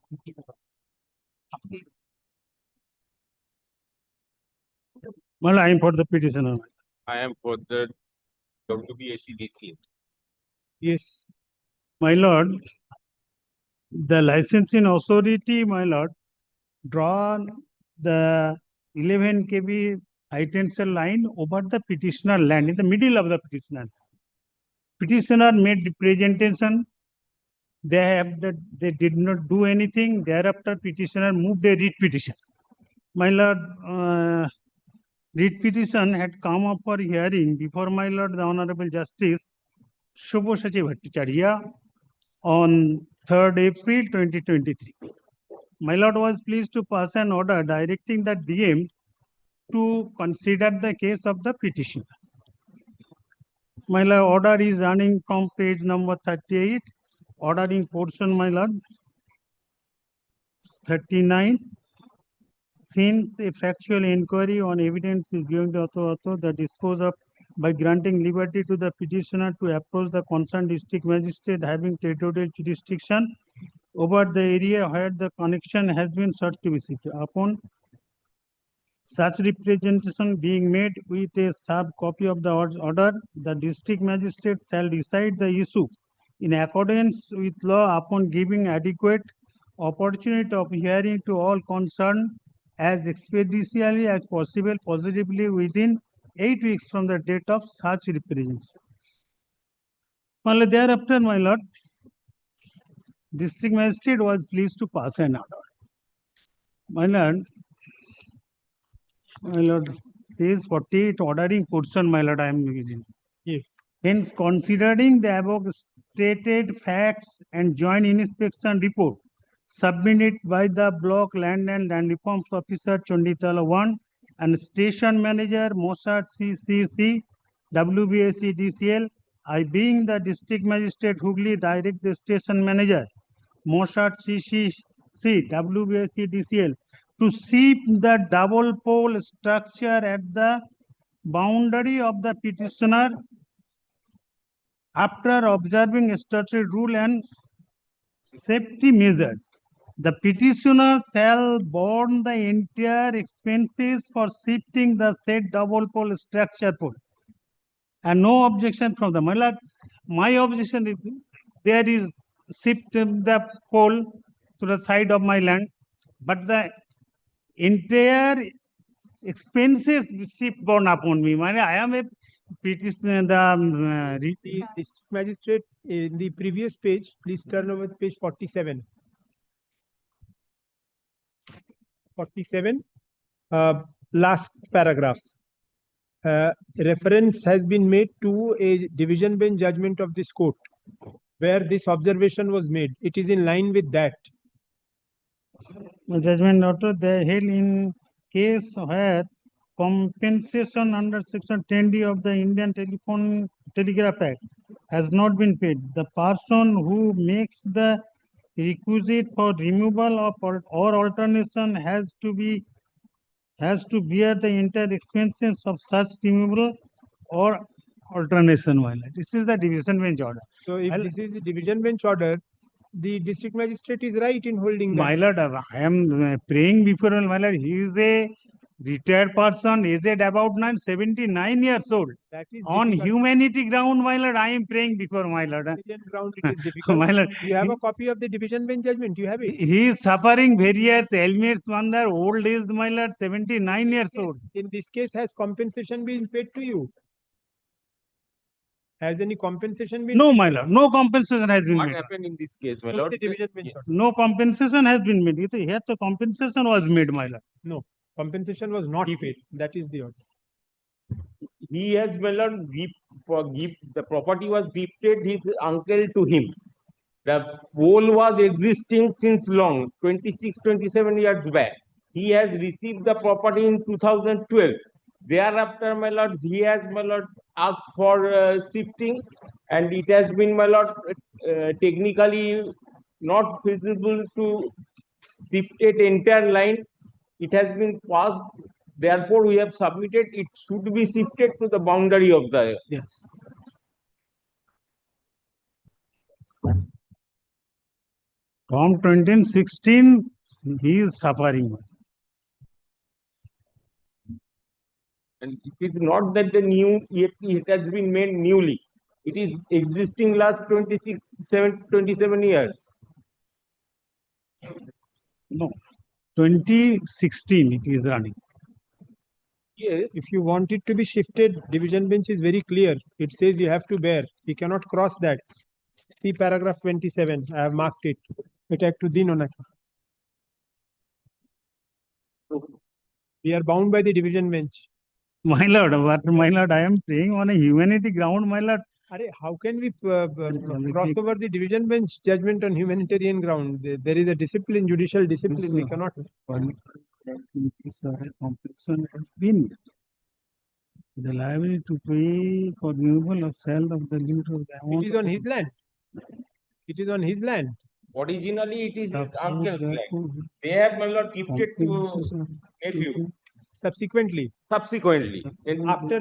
Well, I am for the petitioner. I am for the WBACDCL. Yes. My lord, the licensing authority, my lord, drawn the 11 kV high tensile line over the petitioner land, in the middle of the petitioner. Petitioner made representation. They did not do anything. Thereafter, petitioner moved a writ petition. My lord, writ petition had come up for hearing before my lord, the Honorable Justice Shubhosachi Bhattacharya on 3rd April 2023. My lord was pleased to pass an order directing the DM to consider the case of the petitioner. My lord, order is running from page number 38, ordering portion, my lord, 39. Since a factual inquiry on evidence is given to author, the dispose of by granting liberty to the petitioner to approach the concerned district magistrate having territorial jurisdiction over the area where the connection has been sought to be seated. Upon such representation being made with a served copy of the order, the district magistrate shall decide the issue in accordance with law upon giving adequate opportunity of hearing to all concerned as expeditiously as possible, positively within 8 weeks from the date of such representation. Only thereafter, my lord, district magistrate was pleased to pass an order. My lord, page 48, ordering portion, my lord, I am reading. Yes. Hence, considering the above stated facts and joint inspection report submitted by the block land and land reforms officer Chanditala 1 and station manager Mossad CCC WBACDCL, I being the district magistrate Hooghly direct the station manager Mossad CCC WBACDCL to sweep the double pole structure at the boundary of the petitioner after observing statutory rule and safety measures. The petitioner shall borne the entire expenses for shifting the said double pole structure pole. And no objection from the Malad. My objection is there is shift the pole to the side of my land, but the entire expenses shift borne upon me. I am a petitioner. The district magistrate in the previous page, please turn over to page 47. 47, last paragraph. Reference has been made to a division bench judgment of this court where this observation was made. It is in line with that. Judgment order, they held in case where compensation under section 10D of the Indian Telegraph Act has not been paid. The person who makes the requisite for removal of or alternation has to bear the entire expenses of such removal or alternation. This is the division bench order. So if this is the division bench order, the district magistrate is right in holding that. My lord, I am praying before my lord. He is a retired person, aged about 79 years old. That is On difficult. humanity ground, my lord, I am praying before my lord. Division ground, it is difficult. My lord, You have a copy of the division bench judgment. You have it. he is suffering various ailments, under old age, my lord, 79 years old. In this case, has compensation been paid to you? Has any compensation been? No, my lord, no compensation has been What made. happened in this case, my From lord? the division bench order. No compensation has been made. Here the compensation was made, my lord. No, compensation was not paid. That is the order. He has, my lord, the property was gifted his uncle to him. The pole was existing since long, 26, 27 years back. He has received the property in 2012. Thereafter, my lord, he has, my lord, asked for shifting, and it has been, my lord, technically not feasible to shift it entire line. It has been passed. Therefore, we have submitted. It should be shifted to the boundary of the. Yes. From 2016, he is suffering. And it is not that the new, it has been made newly. It is existing last 27 years. No, 2016 it is running. Yes. If you want it to be shifted, division bench is very clear. It says you have to bear. You cannot cross that. See paragraph 27. I have marked it. We are bound by the division bench. My lord, I am praying on a humanity ground, my lord. How can we cross over the division bench judgment on humanitarian ground? There is a discipline, judicial discipline. We cannot. Compensation has been the liability to pay for removal of sale of the limit of the amount. It is on his land. It is on his land. Originally, it is his uncle's land. They have, my lord, gifted to nephew. Subsequently. After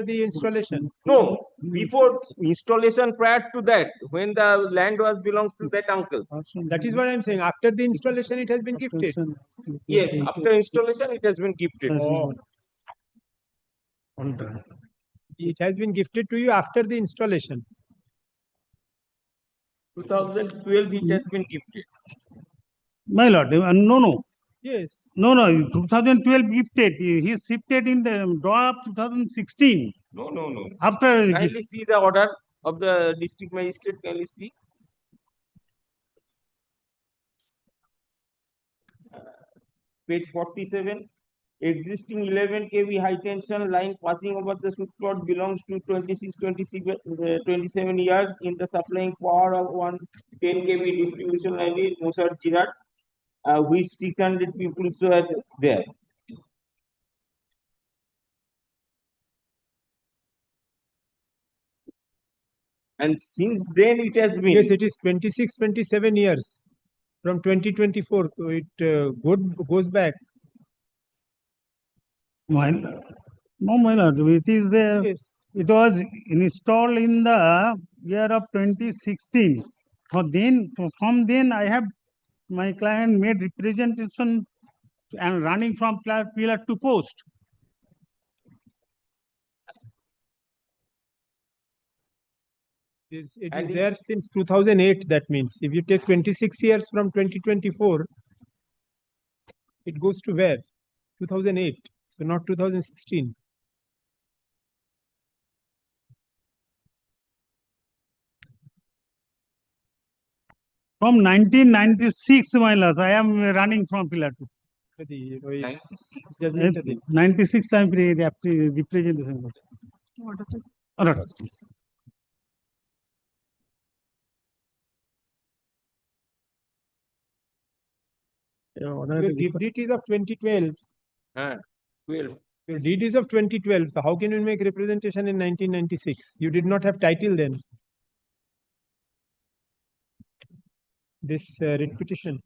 the installation. No, before installation, prior to that, when the land was belongs to that uncle. That is what I am saying. After the installation, it has been gifted. Yes, after installation, it has been gifted. Oh. It has been gifted to you after the installation. 2012, it has been gifted. My lord, no. Yes. No, 2012 gifted. He shifted in the draw of 2016. No. After Kindly see the order of the district magistrate. Kindly see. Page 47. Existing 11 kV high tension line passing over the shoot plot belongs to 27 years in the supplying power of 110 kV distribution line in Musar Jirat, which 600 people were there. And since then it has been. Yes, it is 26, 27 years from 2024. So it goes back. My lord, it is there. Yes. It was installed in the year of 2016. From then I have my client made representation and running from pillar to post. It And is there since 2008. That means if you take 26 years from 2024, it goes to where? 2008. So not 2016. From 1996, my lords, I am running from pillar 2. 96 time representation. Order. Your gift deed is of 2012. 12. Your deed is of 2012. So how can you make representation in 1996? You did not have title then. This writ petition.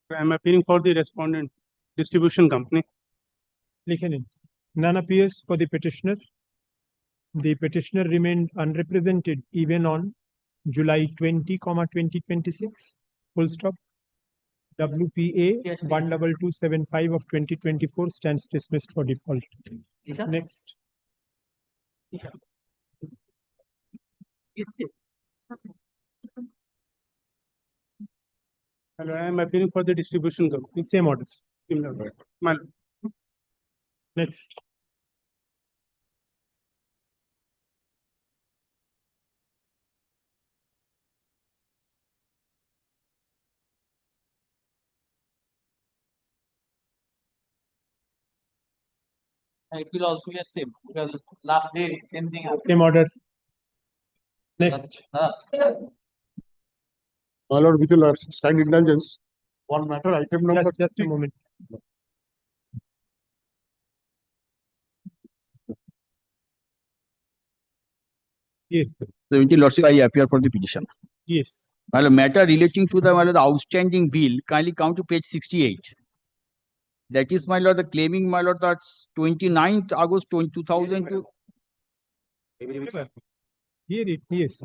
I am appearing for the respondent distribution company. None appears for the petitioner. The petitioner remained unrepresented even on July 20, 2026. Full stop. WPA 12275 of 2024 stands dismissed for default. Next. Hello, I am appearing for the distribution company. Same order. Similar order. My lord. Next. It will also be a same because last day same thing happened. Same order. Next. My lord, with your kind indulgence, one matter, item number. Just a moment. Yes. 17 Lordship, I appear for the petition. Yes. Well, matter relating to the outstanding bill, kindly come to page 68. That is, my lord, the claiming, my lord, that's 29th August 2002. Here it is.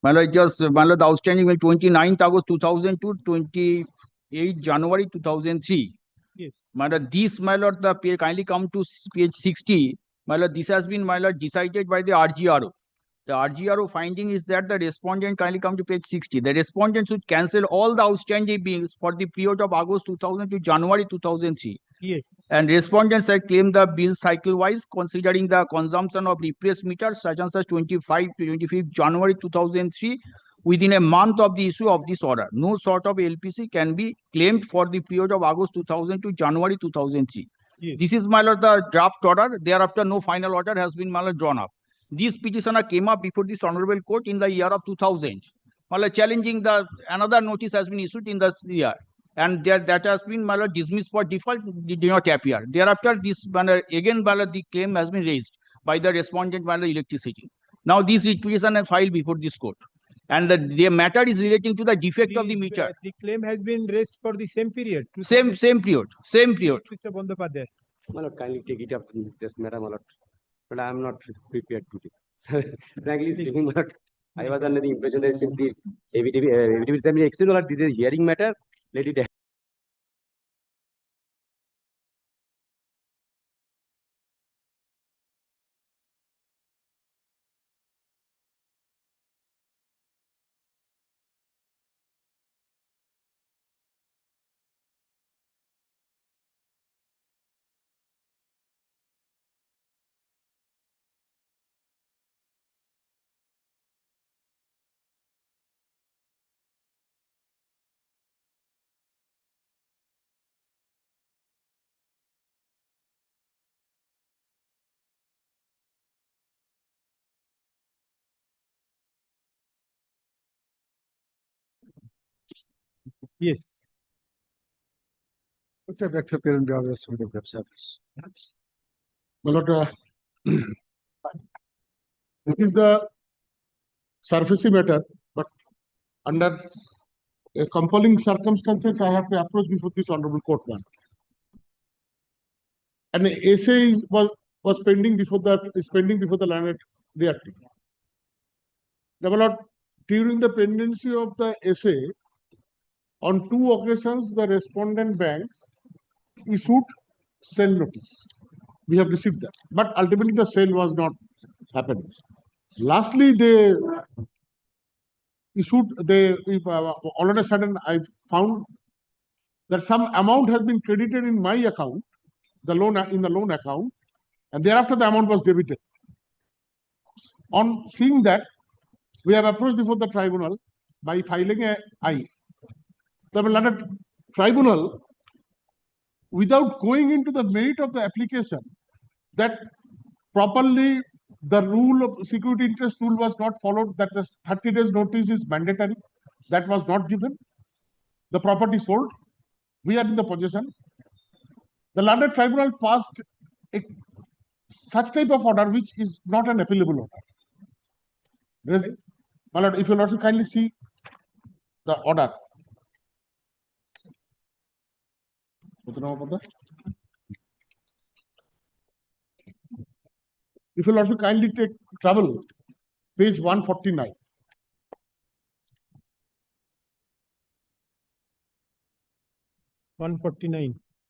My lord, just, my lord, the outstanding bill 29th August 2002, 28 January 2003. Yes. My lord, this, my lord, the kindly come to page 60. My lord, this has been, my lord, decided by the RGRO. The RGRO finding is that the respondent, kindly come to page 60. The respondent should cancel all the outstanding bills for the period of August 2000 to January 2003. Yes. And respondents have claimed the bill cycle wise, considering the consumption of repressed meters such and such 25 to 25 January 2003 within a month of the issue of this order. No sort of LPC can be claimed for the period of August 2000 to January 2003. Yes. This is, my lord, the draft order. Thereafter, no final order has been, my lord, drawn up. This petitioner came up before this honorable court in the year of 2000. My lord, challenging the another notice has been issued in this year, and that has been, my lord, dismissed for default. Did not appear. Thereafter, this, my lord, again, my lord, the claim has been raised by the respondent, my lord, electricity. Now this petition is filed before this court, and the matter is relating to the defect of the meter. The claim has been raised for the same period. Same period. Mr. Bandopadhyay. My lord, kindly take it up in this matter, my lord. But I am not prepared today. Frankly speaking, my lord, I was under the impression that since the evidence has been extended, this is a hearing matter. Let it. Yes. Okay, back to parent service. My lord, this is the surfacey matter, but under compelling circumstances, I have to approach before this honorable court one. And the essay was pending before that, is pending before the landed reacting. Now, my lord, during the pendency of the essay, on 2 occasions, the respondent banks issued sale notice. We have received that, but ultimately the sale was not happened. Lastly, they issued, all of a sudden I found that some amount has been credited in my account, in the loan account, and thereafter the amount was debited. On seeing that, we have approached before the tribunal by filing a I. The landed tribunal, without going into the merit of the application, that properly the rule of security interest rule was not followed, that the 30 days notice is mandatory. That was not given. The property sold. We are in the possession. The landed tribunal passed such type of order which is not an appealable order. My lord, if you will also kindly see the order. If you'll also kindly take trouble, page 149.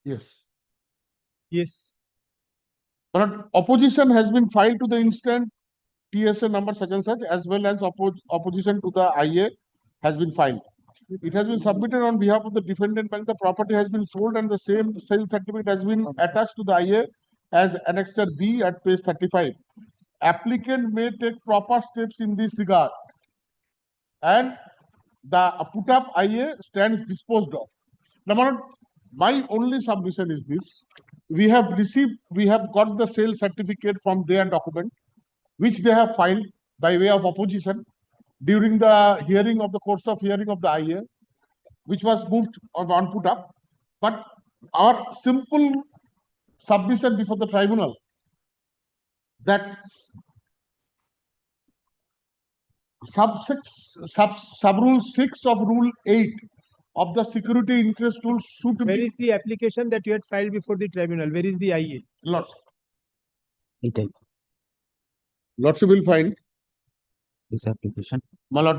Yes. Yes. But opposition has been filed to the instant TSA number such and such, as well as opposition to the IA has been filed. It has been submitted on behalf of the defendant bank. The property has been sold and the same sale certificate has been attached to the IA as Annexure B at page 35. Applicant may take proper steps in this regard, and the put up IA stands disposed of. Now, my only submission is this: we have got the sale certificate from their document, which they have filed by way of opposition during the hearing of the course of hearing of the IA, which was moved on put up. But our simple submission before the tribunal that sub-rule 6 of rule 8 of the security interest rule should be. Where is the application that you had filed before the tribunal? Where is the IA? Lordship will find This application. My lord,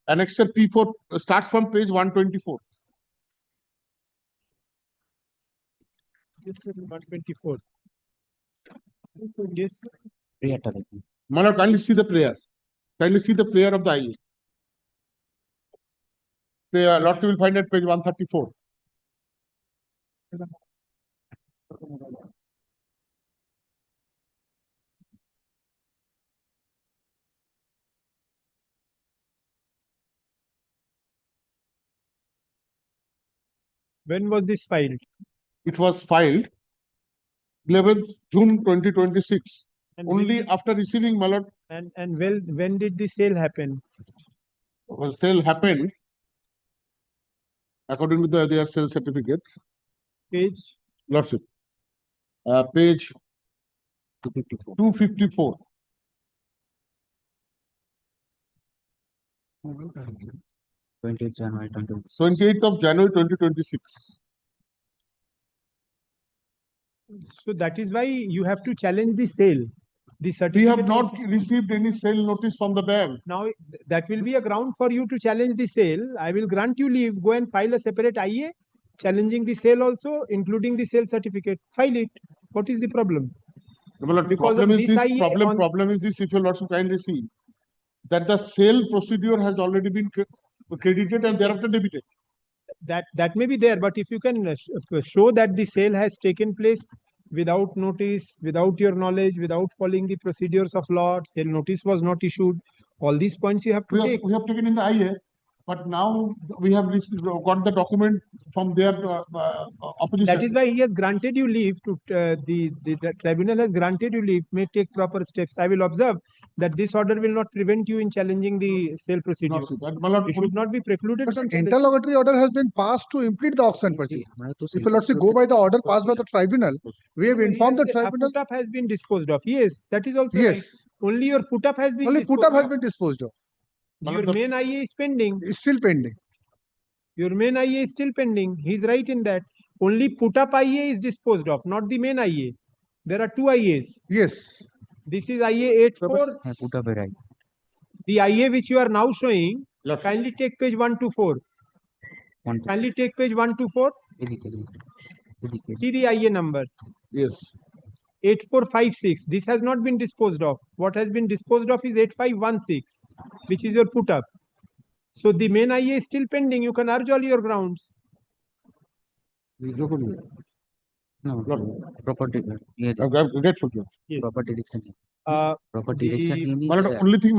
Annexure P4 starts from page 124. Yes, sir, 124. Yes. My lord, kindly see the prayer. Kindly see the prayer of the IA. The Lord will find at page 134. When was this filed? It was filed 11th June 2026. And Only after receiving, my lord. And when did the sale happen? Well, sale happened according to their sale certificate. Page? Lordship. Page 254. 28th January 2026. 28th of January 2026. So that is why you have to challenge the sale. The We certificate. have not received any sale notice from the bank. Now that will be a ground for you to challenge the sale. I will grant you leave. Go and file a separate IA challenging the sale also, including the sale certificate. File it. What is the problem? Problem is this, if your lordship kindly see, that the sale procedure has already been credited and thereafter debited. That may be there, but if you can show that the sale has taken place without notice, without your knowledge, without following the procedures of law, sale notice was not issued, all these points you have to take. We have taken in the IA, but now we have got the document from their opposition. That is why he has granted you leave to the tribunal has granted you leave, may take proper steps. I will observe that this order will not prevent you in challenging the sale procedure. You should not be precluded from challenging. Interlocutory order has been passed to implement the auction purchase. If you let's say go by the order passed by the tribunal, we have informed the tribunal. Put up has been disposed of. Yes, that is also Yes. right. Only your put up has been Only disposed put up has of. been disposed of. Your main IA is pending. It's still pending. Your main IA is still pending. He's right in that. Only put up IA is disposed of, not the main IA. There are two IAs. Yes. This is IA 84. Put up a right. The IA which you are now showing, kindly take page 124. Kindly take page 124. See the IA number. Yes. 8456. This has not been disposed of. What has been disposed of is 8516, which is your put up. So the main IA is still pending. You can urge all your grounds. No, property. Yes. Property direction. Property The direction. Only thing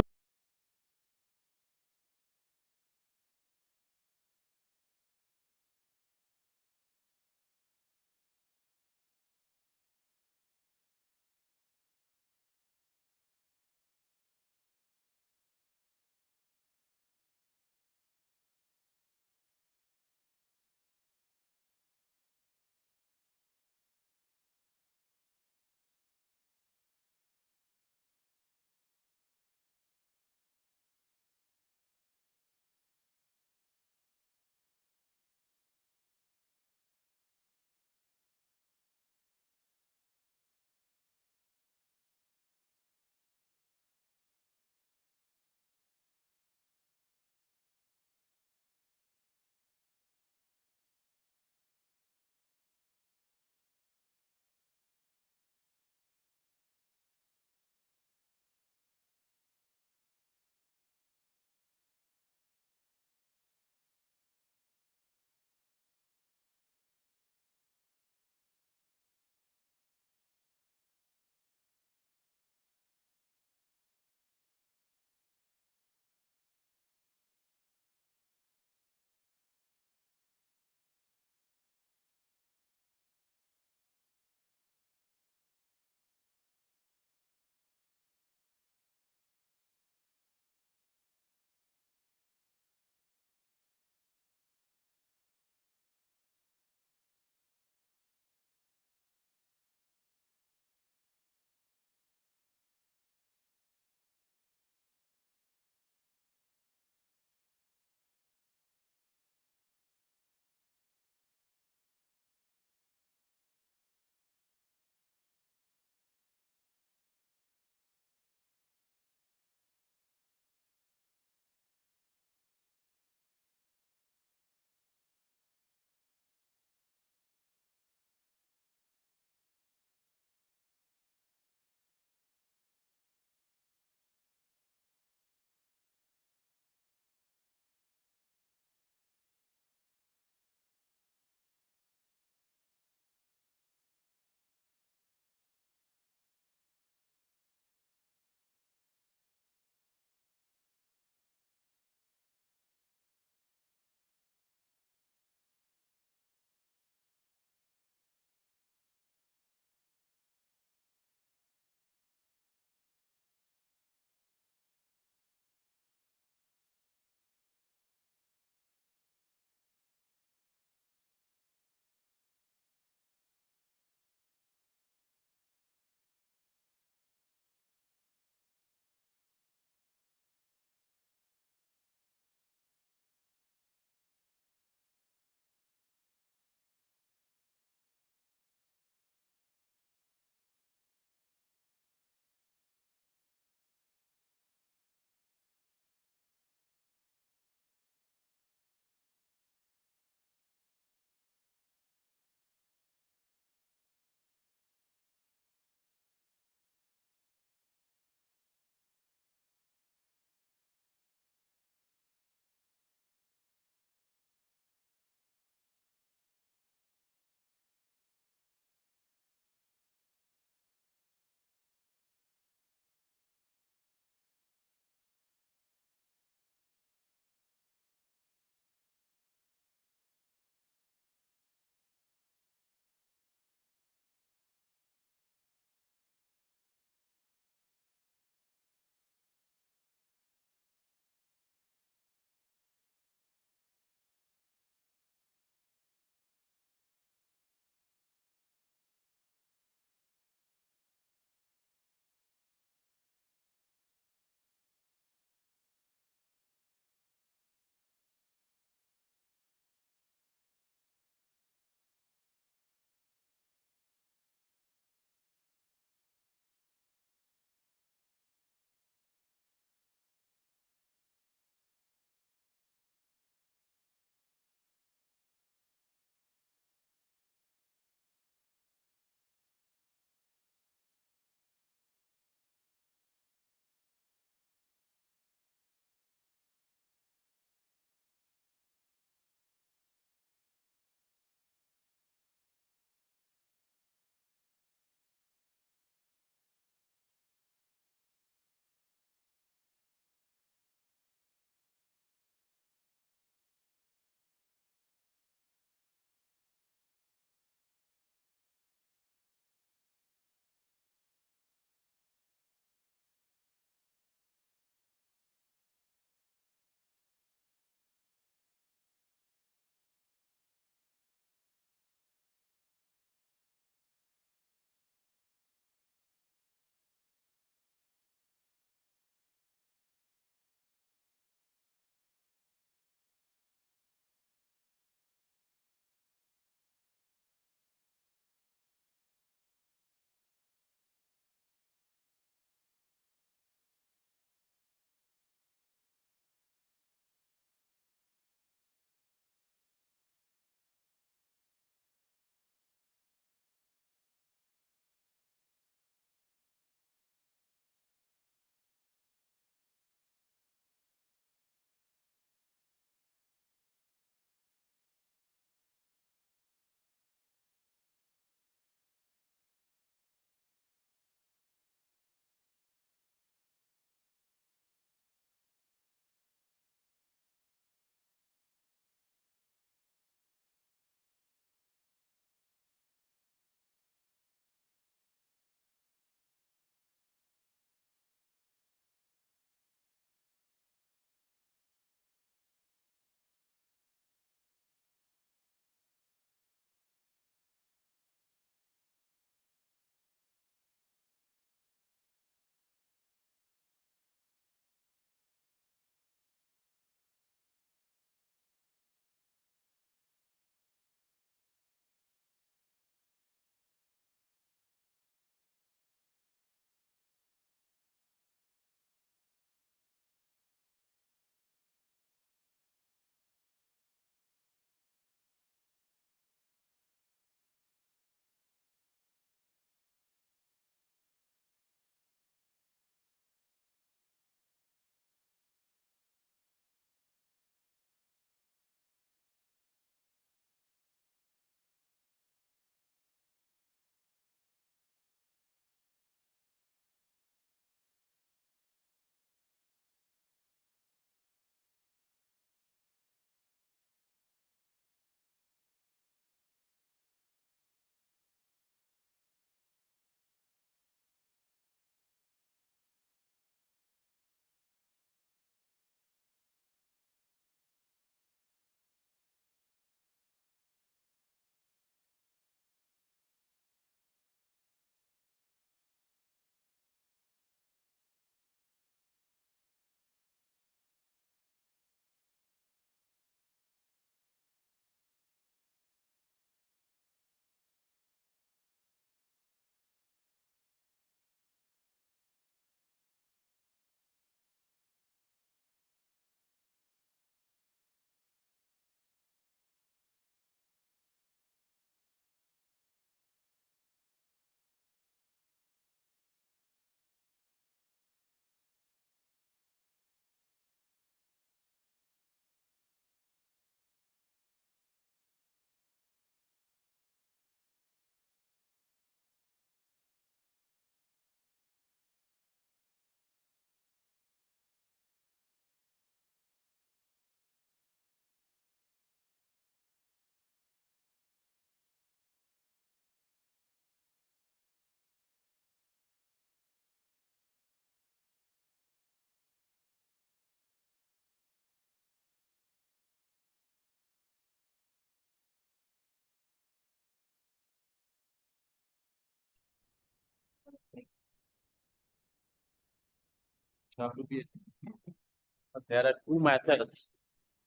There are two matters,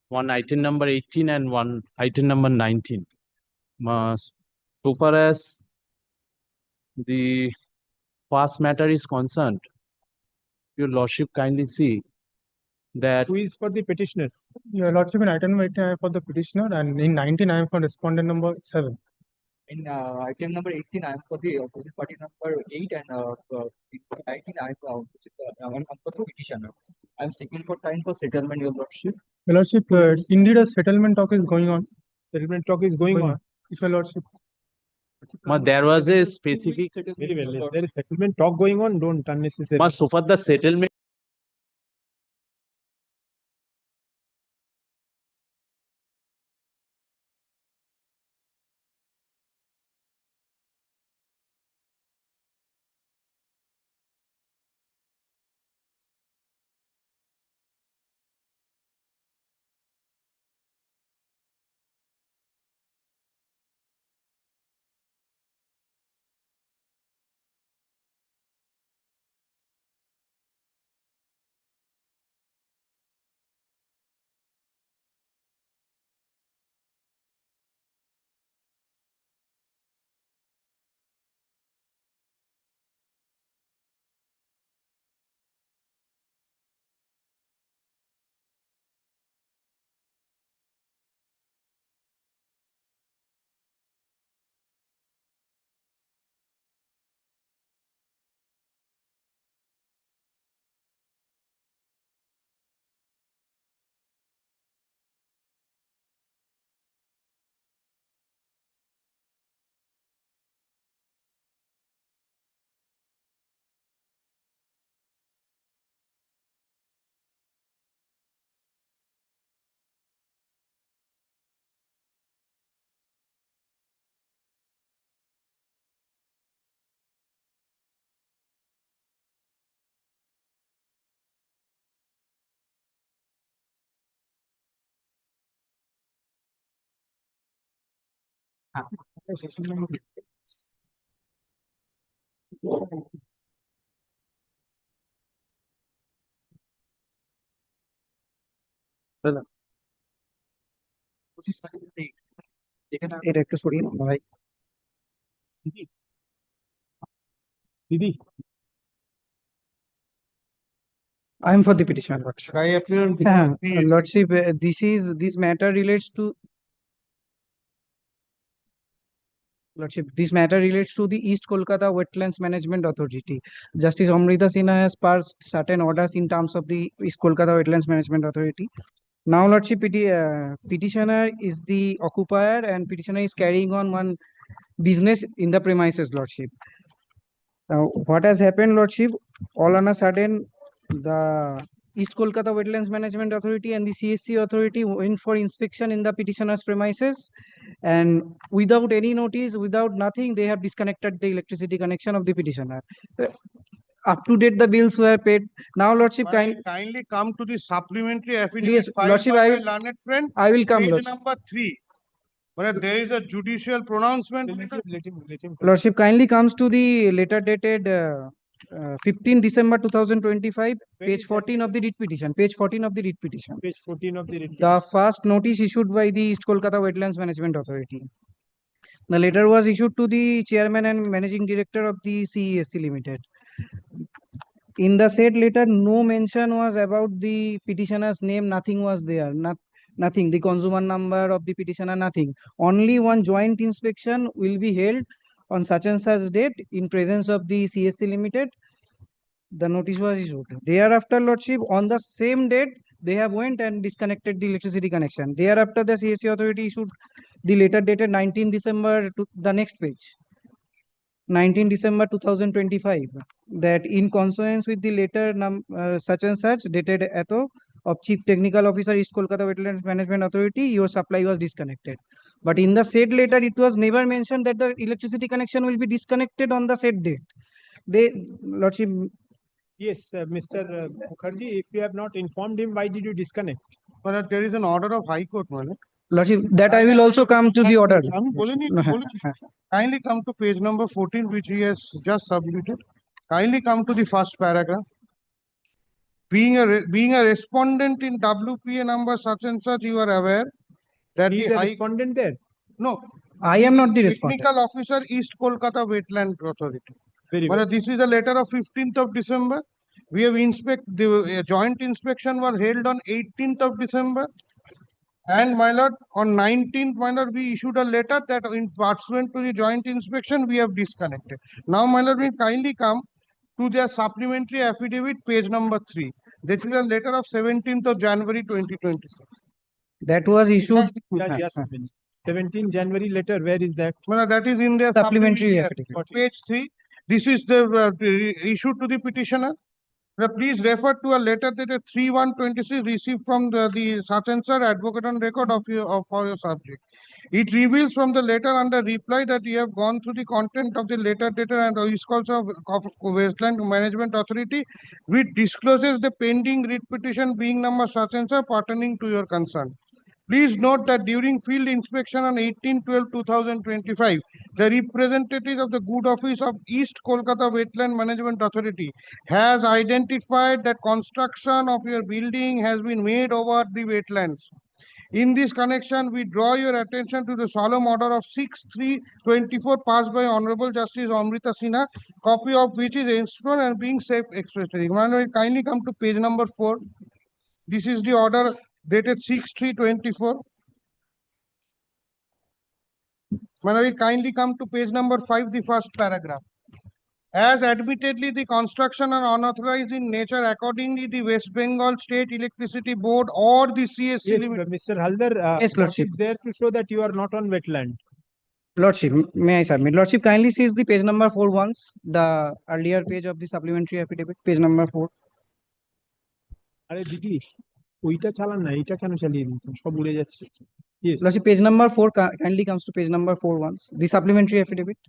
one item number 18 and one item number 19. So far as the first matter is concerned, your lordship kindly see that Who is for the petitioner? Your lordship, in item number 18, I am for the petitioner, and in 19, I am for respondent number 7. In item number 18, I am for the opposite party number 8, and in 19, I am for the petitioner. I am seeking for time for settlement, your lordship. Your lordship, indeed a settlement talk is going on. Settlement talk is going on. If your lordship. there was a specific. Very well. If there is settlement talk going on, don't unnecessarily. So far the settlement. এটা একটু সরিয়ে নাও ভাই। Didi. I am for the petition, lordship. I appear on Lordship, this matter relates to. Lordship, this matter relates to the East Kolkata Wetlands Management Authority. Justice Amrita Sinha has passed certain orders in terms of the East Kolkata Wetlands Management Authority. Now, lordship, petitioner is the occupier and petitioner is carrying on one business in the premises, lordship. Now, what has happened, lordship? All on a sudden, the East Kolkata Wetlands Management Authority and the CSC authority went for inspection in the petitioner's premises, and without any notice, without nothing, they have disconnected the electricity connection of the petitioner. Up to date, the bills were paid. Now, lordship, kindly come to the supplementary affidavit Yes, filed lordship, by I my will- learned friend. I will come, Page lordship. number 3. Where there is a judicial pronouncement. Let him. Lordship, kindly comes to the letter dated 15 December 2025, page 14 of the writ petition. Page 14 of the writ petition. Page 14 of the writ. The first notice issued by the East Kolkata Wetlands Management Authority. The letter was issued to the chairman and managing director of the CESC Limited. In the said letter, no mention was about the petitioner's name, nothing was there, nothing, the consumer number of the petitioner, nothing. Only one joint inspection will be held on such and such date in presence of the CSC Limited. The notice was issued. Thereafter, lordship, on the same date, they have went and disconnected the electricity connection. Thereafter, the CSC authority issued the letter dated 19 December to the next page. 19 December 2025, that in consonance with the letter such and such dated Ato of Chief Technical Officer East Kolkata Wetlands Management Authority, your supply was disconnected. But in the said letter, it was never mentioned that the electricity connection will be disconnected on the said date. They, lordship. Yes, Mr. Mukherjee, if you have not informed him, why did you disconnect? But there is an order of High Court, man. Lordship, that I will also come to the order. Kindly come to page number 14, which he has just submitted. Kindly come to the first paragraph. being a respondent in WPA number such and such, you are aware that He is a respondent there. No, I am not the respondent. Technical Officer, East Kolkata Wetland Authority. Very Well, well. this is a letter of 15th of December. We have the joint inspection was held on 18th of December. And my lord, on 19th, my lord, we issued a letter that in pursuant to the joint inspection, we have disconnected. Now, my lord, we kindly come to their supplementary affidavit, page number 3. This is a letter of 17th of January 2026. That was issued. Yeah, yes. 17 January letter, where is that? Well, that is in their Supplementary affidavit. Page 3. This is the issued to the petitioner. Now, please refer to a letter dated 3/1/26 received from the such and such advocate on record for your subject. It reveals from the letter under reply that you have gone through the content of the letter dated and is also of Westland Management Authority, which discloses the pending writ petition being number such and such pertaining to your concern. Please note that during field inspection on 18/12/2025, the representative of the Good Office of East Kolkata Wetland Management Authority has identified that construction of your building has been made over the wetlands. In this connection, we draw your attention to the solemn order of 6/3/24 passed by Honorable Justice Amrita Sinha, copy of which is installed and being safe expressly. Kindly come to page number 4. This is the order dated 6/3/24. We kindly come to page number 5, the first paragraph. As admittedly the construction are unauthorized in nature, accordingly the West Bengal State Electricity Board or the CSC Yes, Limited. Mr. Haldar, Yes, what Lordship. is there to show that you are not on wetland? Lordship, may I submit? Lordship, kindly sees the page number 4 once, the earlier page of the supplementary affidavit, page number 4. আরে দিদি ওইটা চালান না, এটা কেন চালিয়ে দিয়েছেন? সব উড়ে যাচ্ছে। Yes. Lordship, page number 4 kindly comes to page number 4 once, the supplementary affidavit.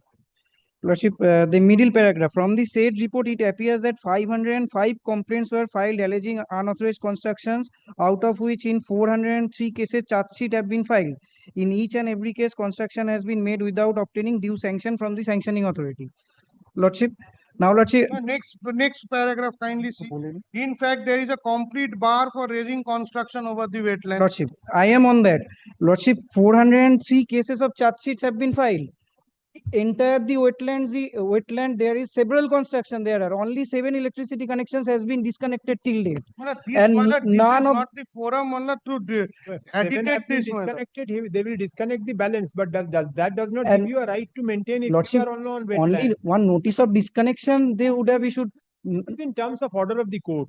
Lordship, the middle paragraph, from the said report, it appears that 505 complaints were filed alleging unauthorized constructions, out of which in 403 cases charge sheet have been filed. In each and every case, construction has been made without obtaining due sanction from the sanctioning authority. Lordship, now Lordship. Next paragraph, kindly see. In fact, there is a complete bar for raising construction over the wetland. Lordship, I am on that. Lordship, 403 cases of charge sheets have been filed. Entire the wetland, there is several construction. There are only 7 electricity connections has been disconnected till date. And none is of not the forum to Seven have agitate been this matter. disconnected. They will disconnect the balance, but does not And give you a right to maintain if Lordship, you are on wetland. only one notice of disconnection they would have issued. In terms of order of the court.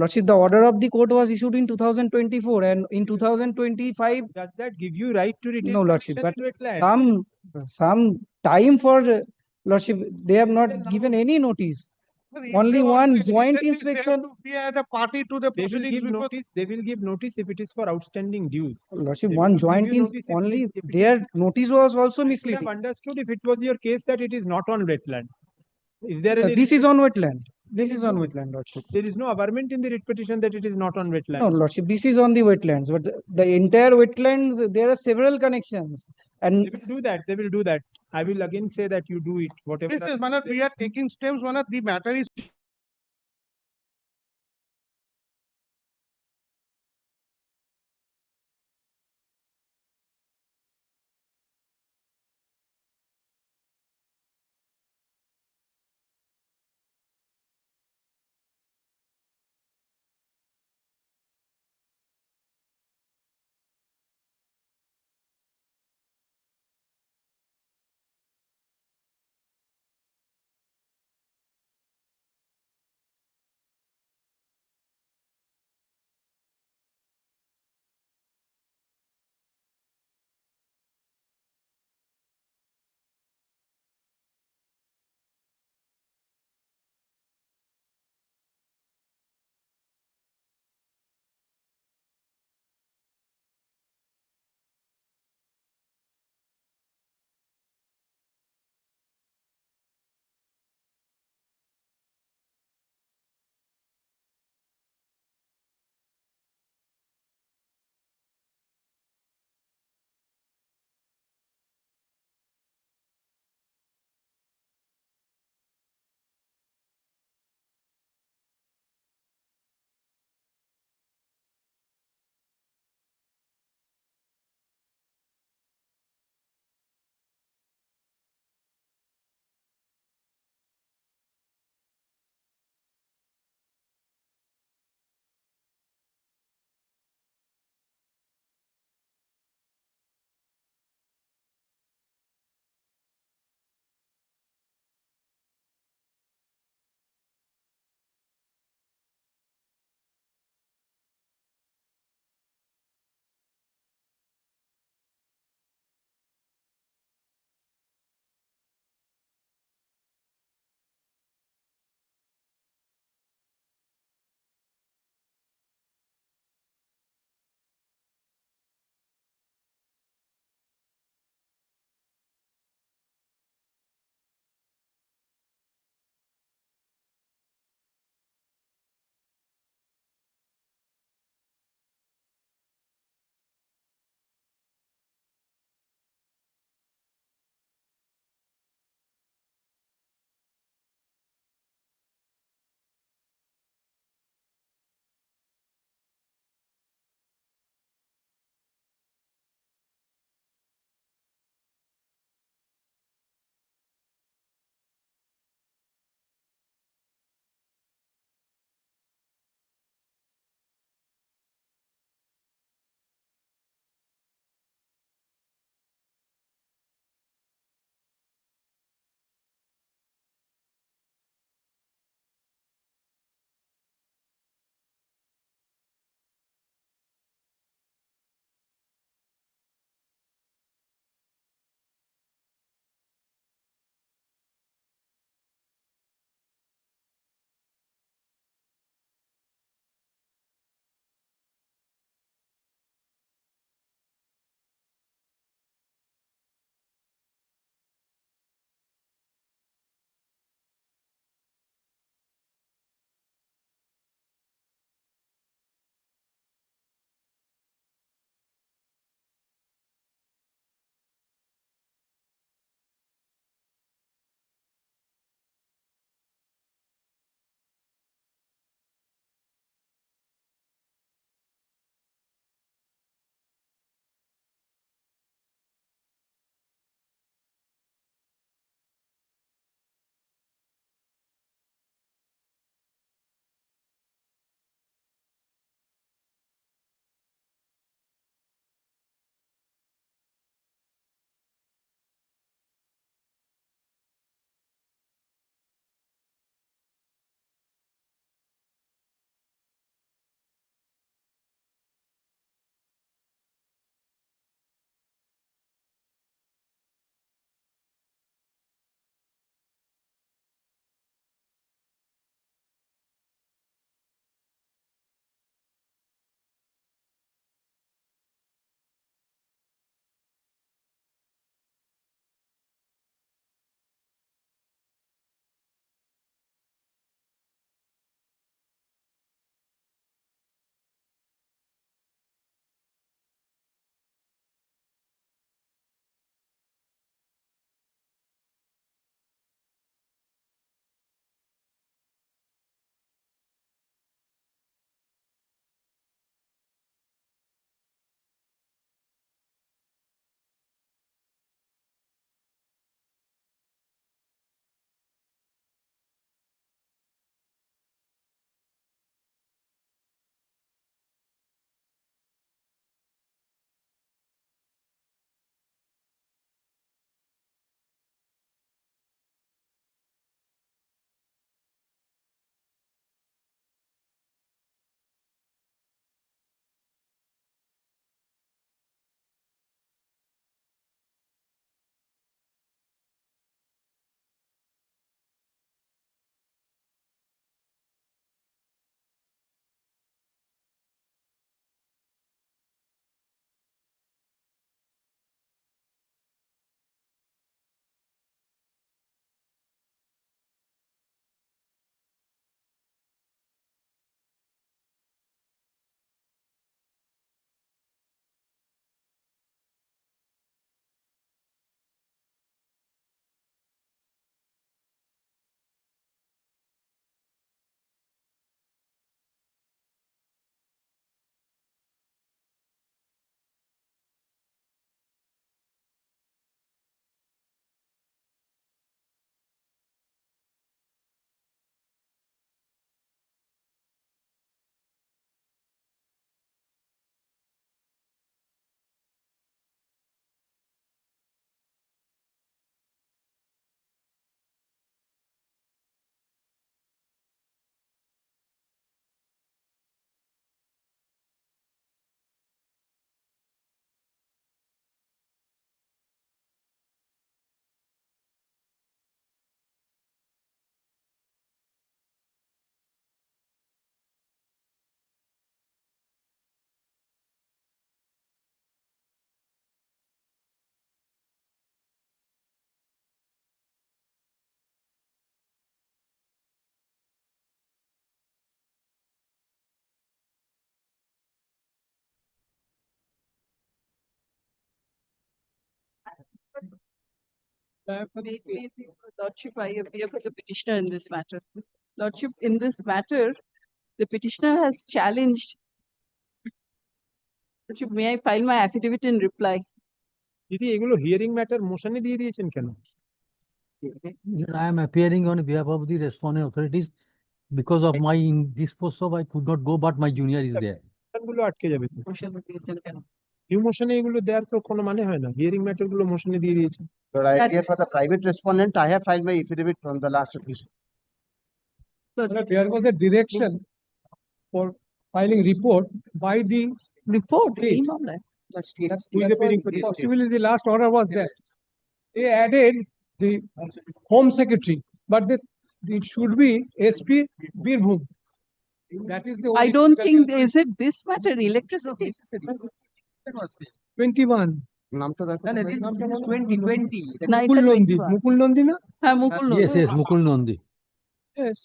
Lordship, the order of the court was issued in 2024 and in 2025. Does that give you right to retain No, Lordship, connection but in wetland? some time for Lordship, they have not given any notice. Only one joint inspection. Be the party to the They will proceedings give before- notice. They will give notice if it is for outstanding dues. Lordship, They one will give joint you ins notice if only if it their is- notice was also I would misleading. have understood if it was your case that it is not on wetland. Is there any? This is on wetland. This is on wetland, Lordship. There is no averment in the writ petition that it is not on wetland. No, Lordship, this is on the wetlands, but the entire wetlands, there are several connections. And They will do that. They will do that. I will again say that you do it. Whatever. This is, Manoj, we are taking steps. Manoj, the matter is Lordship, I appear for the petitioner in this matter. Lordship, in this matter, the petitioner has challenged. Lordship, may I file my affidavit in reply? দিদি এগুলো hearing matter মোশনে দিয়ে দিয়েছেন কেন? I am appearing on behalf of the responding authorities. Because of my indisposed of, I could not go, but my junior is there. গুলো আটকে যাবে তো। New মোশনে এগুলো দেওয়ার তো কোনো মানে হয় না। হিয়ারিং ম্যাটার গুলো মোশনে দিয়ে দিয়েছেন। So I appear for the private respondent. I have filed my affidavit from the last petition. There was a direction for filing report by the report. Possibly the last order was that they added the Home Secretary, but it should be SP Birbhum. That is the. I don't think, is it this matter, electricity? 21. Namta No, it is 2020. Mukul Nandi na? Mukul Nandi. Yes, Mukul Nandi. Yes,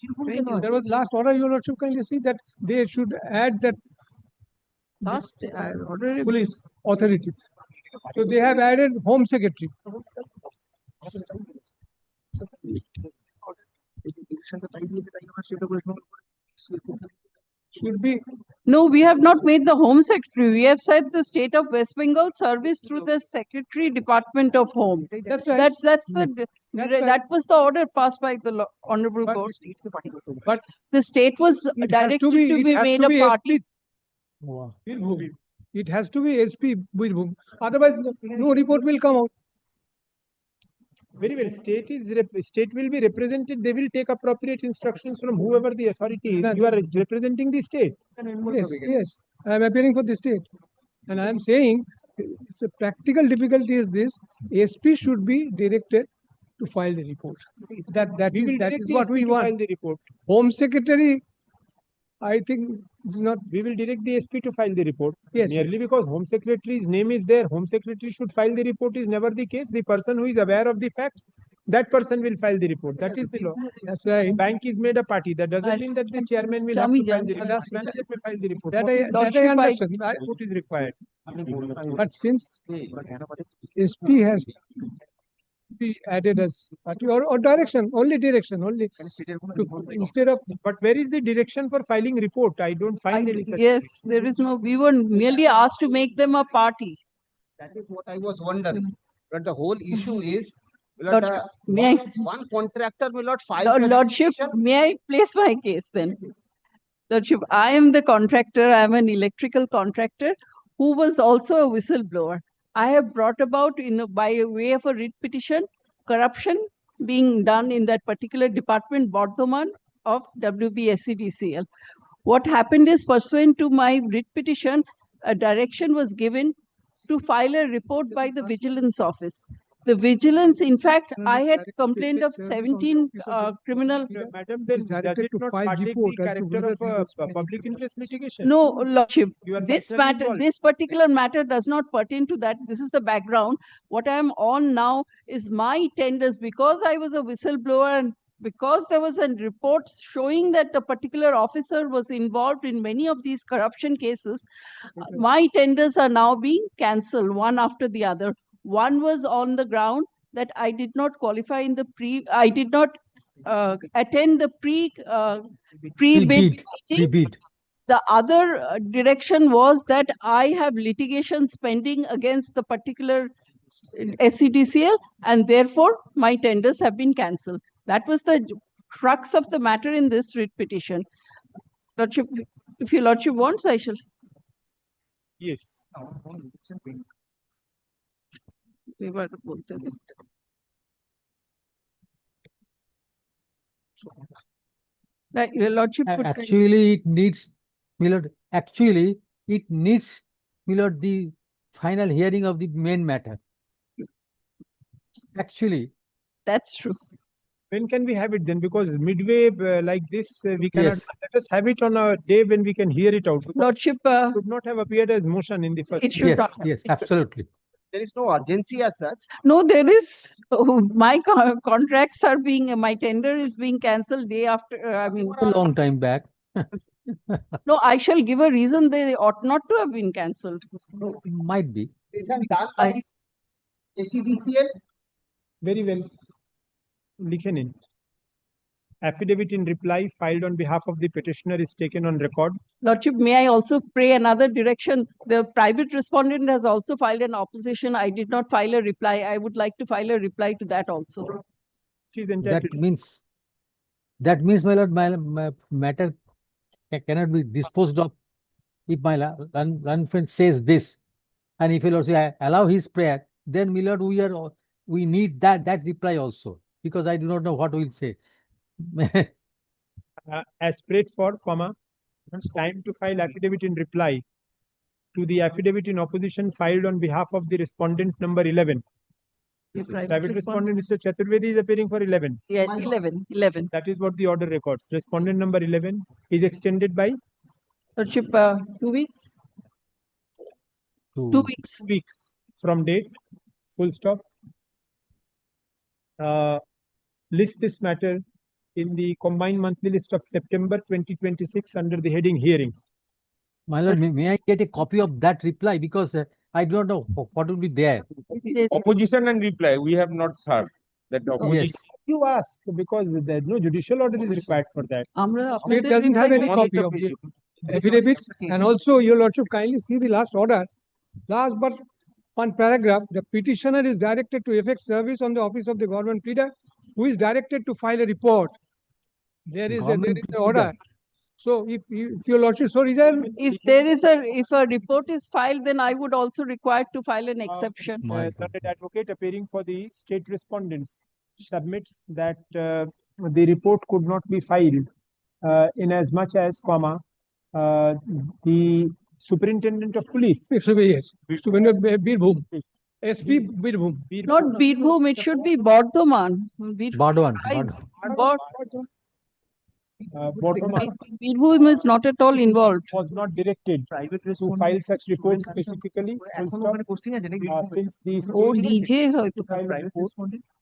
there was last order. Your Lordship, kindly see that they should add that last order police authority. So they have added Home Secretary. Should be. No, we have not made the Home Secretary. We have said the state of West Bengal service through the Secretary Department of Home. That's right. That was the order passed by the Honorable Court. But the state was directed to be made a party. It has to be SP Birbhum. Otherwise, no report will come out. Very well. State will be represented. They will take appropriate instructions from whoever the authority is. You are representing the state. Yes. I am appearing for the state, and I am saying, the practical difficulty is this: SP should be directed to file the report. That is what we want. File the report. Home Secretary, I think it's not. We will direct the SP to file the report. Yes. Merely because Home Secretary's name is there, Home Secretary should file the report is never the case. The person who is aware of the facts, that person will file the report. That is the law. That's right. Bank is made a party. That doesn't mean that the chairman will have to file the report. Manager will file the report. That I understand. Report is required. But since SP has be added as party or direction, only instead of. But where is the direction for filing report? I don't find any such. Yes, there is no. We were merely asked to make them a party. That is what I was wondering. But the whole issue is, one contractor will not file. Lordship, may I place my case then? Lordship, I am the contractor. I am an electrical contractor who was also a whistleblower. I have brought about, by way of a writ petition, corruption being done in that particular department, Bardhaman of WBSCDCL. What happened is, pursuant to my writ petition, a direction was given to file a report by the Vigilance Office. The vigilance, in fact, I had complained of 17 criminal. Madam, then does it not partake the character of public interest litigation? No, Lordship, this particular matter does not pertain to that. This is the background. What I am on now is my tenders, because I was a whistleblower and because there was a report showing that a particular officer was involved in many of these corruption cases, my tenders are now being cancelled one after the other. One was on the ground that I did not qualify in the I did not attend the pre-bid meeting. The other direction was that I have litigation pending against the particular SCDCL, and therefore my tenders have been cancelled. That was the crux of the matter in this writ petition. Lordship, if your Lordship wants, I shall. Yes. Your Lordship, actually, it needs, Milord, actually, it needs, Milord, the final hearing of the main matter. Actually. That's true. When can we have it then? Because midway like this, we cannot. Yes. Let us have it on a day when we can hear it out. Lordship should not have appeared as motion in the first. Yes, absolutely. There is no urgency as such. No, there is. My contracts are being, my tender is being cancelled day after. I mean, a long time back. No, I shall give a reason they ought not to have been cancelled. Might be. Is that done by SCDCL? Very well. লিখে নিন। Affidavit in reply filed on behalf of the petitioner is taken on record. Lordship, may I also pray another direction? The private respondent has also filed an opposition. I did not file a reply. I would like to file a reply to that also. She's That entitled. means, my lord, my matter cannot be disposed of if my learned friend says this, and if he also allow his prayer, then my lord, we need that reply also, because I do not know what we'll say. As prayed for, comma, time to file affidavit in reply to the affidavit in opposition filed on behalf of the respondent number 11. Private respondent Mr. Chaturvedi is appearing for 11. Yeah, 11. That is what the order records. Respondent number 11 is extended by Lordship, 2 weeks. 2 weeks. 2 weeks from date, full stop. List this matter in the combined monthly list of September 2026 under the heading hearing. My lord, may I get a copy of that reply, because I do not know what will be there. Opposition and reply, we have not served that opposition. You ask, because there's no judicial order is required for that. State doesn't have any copy of the affidavits. And also, your lordship, kindly see the last order. Last but one paragraph, the petitioner is directed to effect service on the office of the government pleader, who is directed to file a report. There is the order. So if your lordship so reserve, If a report is filed, then I would also require to file an exception. The advocate appearing for the state respondents submits that the report could not be filed in as much as, comma, the superintendent of police. yes, Birbhum, SP Birbhum. Not Birbhum, it should be Bardhaman. Bardhaman. Birbhum is not at all involved. Was not directed to file such report specifically. Since the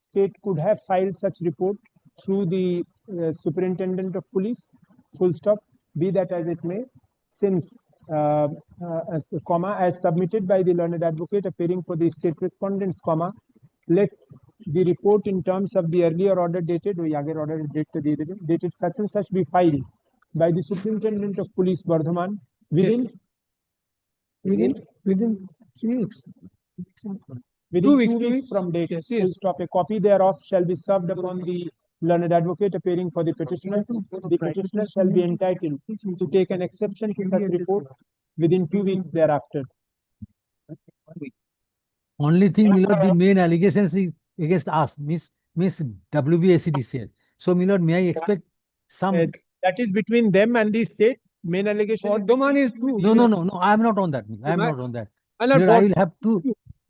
state could have filed such report through the superintendent of police, full stop, be that as it may, since as submitted by the learned advocate appearing for the state respondents, comma, let the report in terms of the earlier order dated such and such be filed by the superintendent of police Bardhaman within 3 weeks. Within 2 weeks from date. Full stop. A copy thereof shall be served upon the learned advocate appearing for the petitioner. The petitioner shall be entitled to take an exception to that report within 2 weeks thereafter. Only thing, my lord, the main allegations is against us, Miss WBACDCL. So, my lord, may I expect some? That is between them and the state. Main allegation. Bardhaman is true. No, I am not on that. I am not on that. My lord, I will have to.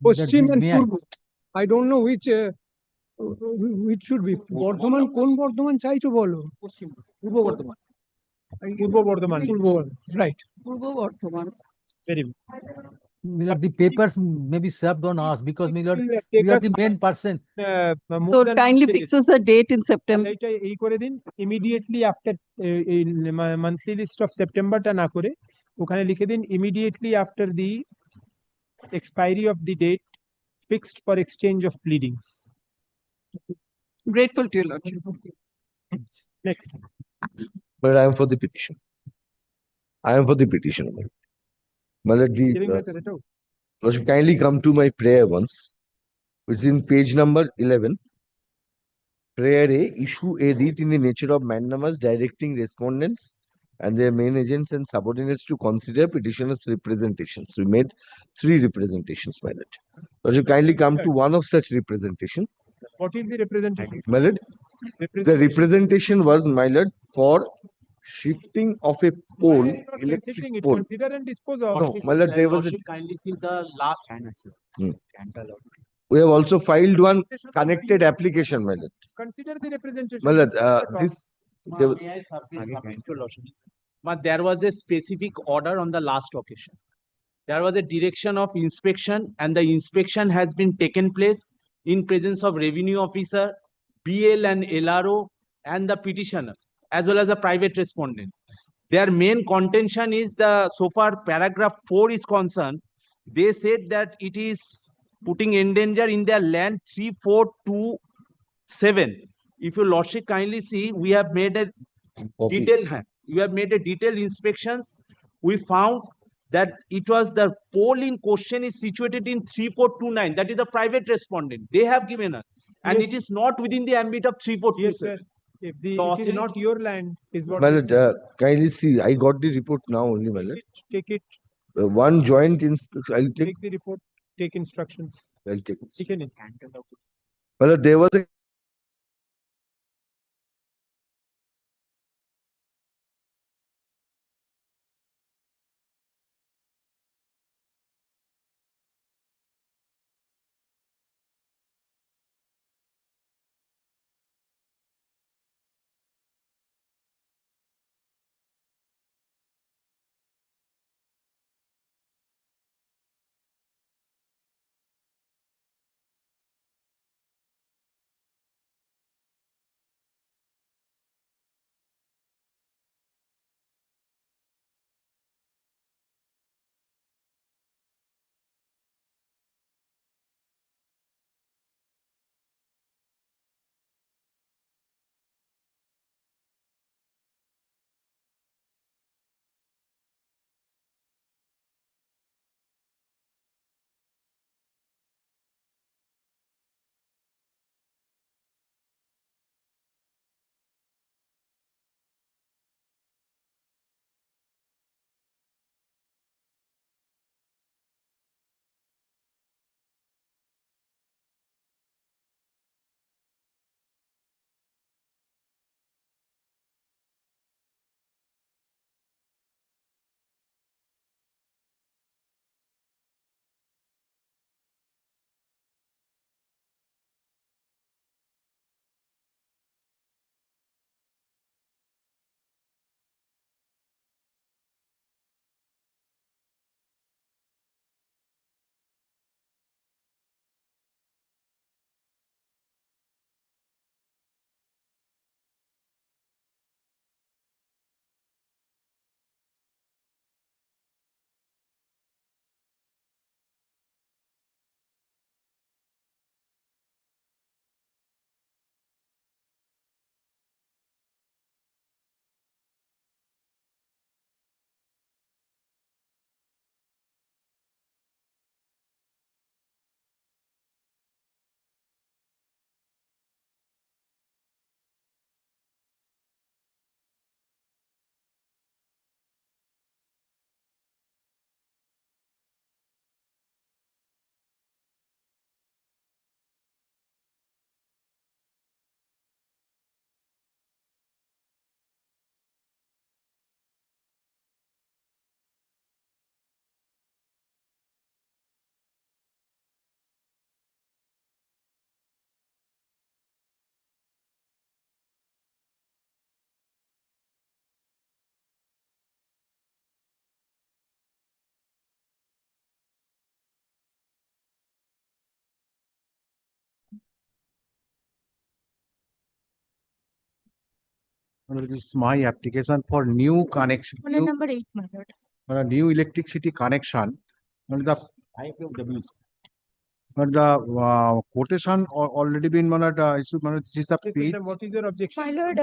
Paschim and Purbo. I don't know which should be. Bardhaman, কোন বর্ধমান চাইছো বলো? Purbo Bardhaman. Right. Purbo Bardhaman. Very good. My lord, the papers may be served on us, because, my lord, you are the main person. So kindly fix us a date in September. Immediately after monthly list of September ta na kore okhane likhe din immediately after the expiry of the date fixed for exchange of pleadings. Grateful to you, lordship. Next. But I am for the petition. My lord, lordship, kindly come to my prayer once, which is in page number 11. Prayer A, issue a writ in the nature of mandamus directing respondents and their main agents and subordinates to consider petitioners' representations. We made 3 representations, my lord. Lordship, kindly come to one of such representation. What is the representation? My lord, the representation was, my lord, for shifting of a pole, electric pole. Consider and dispose of. No, my lord, there was a. Kindly see the last We have also filed one connected application, my lord. Consider the representation. My lord, But there was a specific order on the last occasion. There was a direction of inspection, and the inspection has been taken place in presence of revenue officer, BL and LRO, and the petitioner, as well as the private respondent. Their main contention is so far paragraph 4 is concerned, they said that it is putting in danger in their land 3427. If your lordship kindly see, we have made a detailed inspections. We found that it was the pole in question is situated in 3429. That is the private respondent. They have given us. And it is not within the ambit of 3427. Yes, sir. If it is not your land, is what My we lord, said. kindly see, I got the report now only, my lord. Take it. One joint inspection, I'll take. Take the report. Take instructions. I'll take it. ठीक है नहीं? My lord, there was a This is my application for new connection. Number 8, my lord. New electricity connection. The quotation already been issued. This is the page. What is your objection? My lord,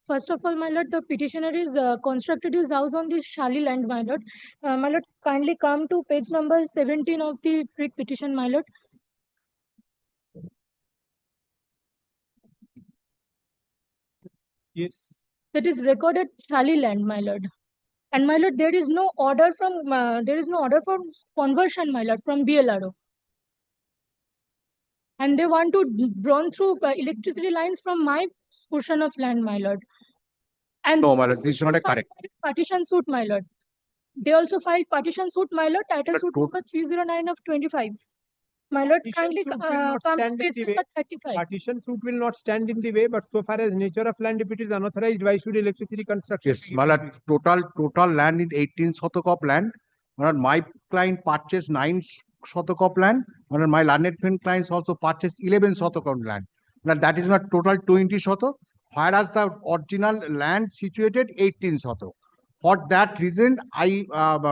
first of all, my lord, the petitioner is constructed his house on the Shali land, my lord. My lord, kindly come to page number 17 of the writ petition, my lord. Yes. That is recorded Shali land, my lord. And my lord, there is no order for conversion, my lord, from BLRO. And they want to drawn through electricity lines from my portion of land, my lord. And No, my lord, this is not correct. Partition suit, my lord. They also filed partition suit, my lord, title suit number 309 of 25. My lord, kindly come to page number 35. Partition suit will not stand in the way, but so far as nature of land, if it is unauthorized, why should electricity construction? Yes, my lord, total land in 18 sotak of land. My client purchased 9 sotak of land. My landed friend clients also purchased 11 sotak of land. Now that is not total 20 sotak, whereas the original land situated 18 sotak. For that reason, I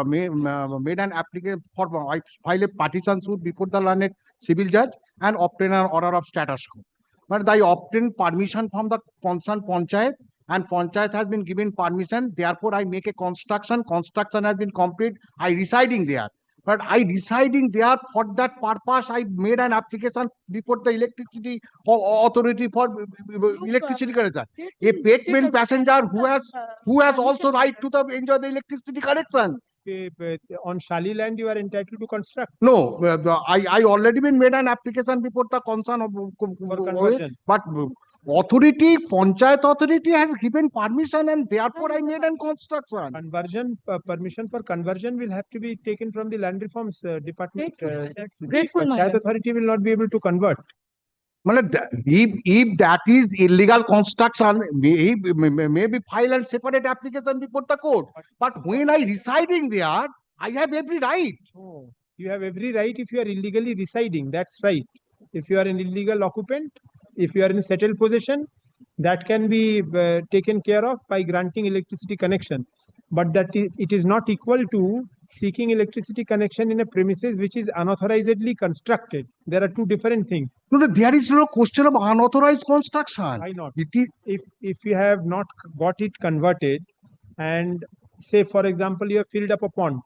made an application for, I filed a partition suit before the learned civil judge and obtained an order of status quo. But I obtained permission from the concerned panchayat, and panchayat has been given permission. Therefore, I make a construction. Construction has been complete. I residing there. But I residing there for that purpose. I made an application before the electricity authority for electricity connection. A payment passenger who has also right to the enjoy the electricity connection. Okay, but on Shali land, you are entitled to construct. No, I already been made an application before the concern of conversion. but authority, panchayat authority has given permission, and therefore I made an construction. Conversion permission for conversion will have to be taken from the land reforms department. Grateful, my Panchayat lord. authority will not be able to convert. If that is illegal construction, maybe file and separate application before the court. But when I residing there, I have every right. Oh, you have every right if you are illegally residing. That's right. If you are an illegal occupant, if you are in settled possession, that can be taken care of by granting electricity connection. But it is not equal to seeking electricity connection in a premises which is unauthorizedly constructed. There are two different things. No, there is no question of unauthorized construction. Why not? It is if you have not got it converted, and say for example you have filled up a pond,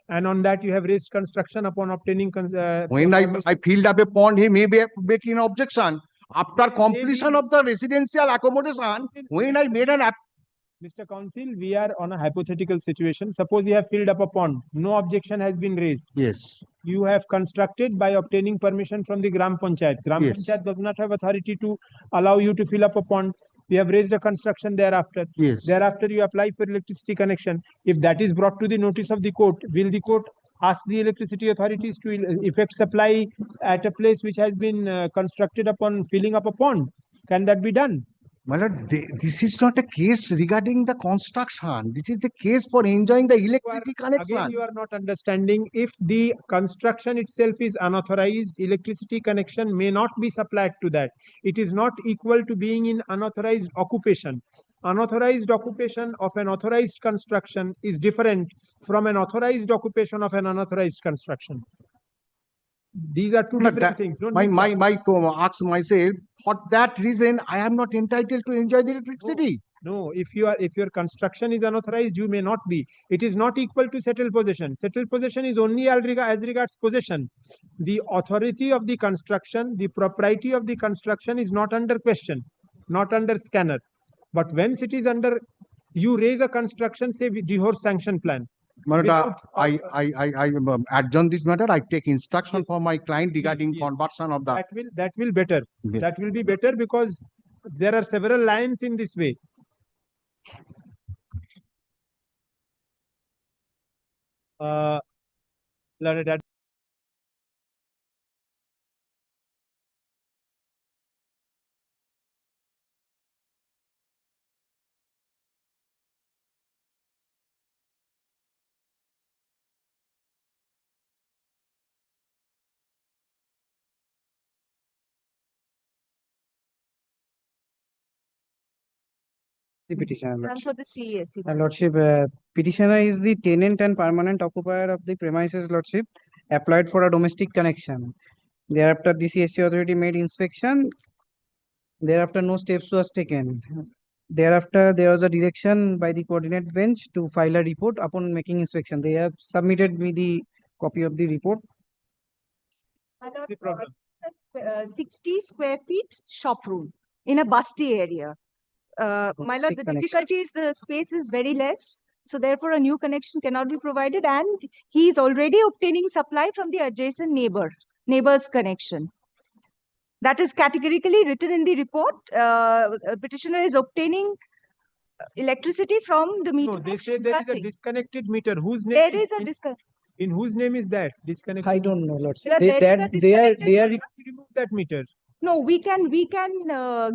and on that you have raised construction upon obtaining. When I filled up a pond, he may be making an objection. After completion of the residential accommodation, when I made an Mr. Council, we are on a hypothetical situation. Suppose you have filled up a pond. No objection has been raised. Yes. You have constructed by obtaining permission from the Gram Panchayat. Gram Yes. Panchayat does not have authority to allow you to fill up a pond. You have raised a construction thereafter. Yes. Thereafter, you apply for electricity connection. If that is brought to the notice of the court, will the court ask the electricity authorities to effect supply at a place which has been constructed upon filling up a pond? Can that be done? My lord, this is not a case regarding the construction. This is the case for enjoying the electricity connection. Again, you are not understanding. If the construction itself is unauthorized, electricity connection may not be supplied to that. It is not equal to being in unauthorized occupation. Unauthorized occupation of an authorized construction is different from an authorized occupation of an unauthorized construction. These are two different things. Don't mix up. Ask myself, for that reason, I am not entitled to enjoy the electricity. No, if your construction is unauthorized, you may not be. It is not equal to settled possession. Settled possession is only as regards possession. The authority of the construction, the propriety of the construction is not under question, not under scanner. But once it is under, you raise a construction, say with DHOR sanction plan. I adjourn this matter. I take instruction from my client regarding conversion of the. That will better. Yes. That will be better because there are several lines in this way. Learned The petitioner, And Lordship. for the CESC. Lordship, petitioner is the tenant and permanent occupier of the premises, Lordship, applied for a domestic connection. Thereafter, the CSC authority made inspection. Thereafter, no steps was taken. Thereafter, there was a direction by the coordinate bench to file a report upon making inspection. They have submitted me the copy of the report. the problem. 60 square feet shop room in a busty area. My lord, the difficulty is the space is very less. So therefore, a new connection cannot be provided, and he is already obtaining supply from the adjacent neighbor's connection. That is categorically written in the report. Petitioner is obtaining electricity from the meter. No, they say there is a disconnected meter. Whose name? There is a disconnect. In whose name is that disconnected? I don't know, Lordship. Yeah, They are remove that meter. No, we can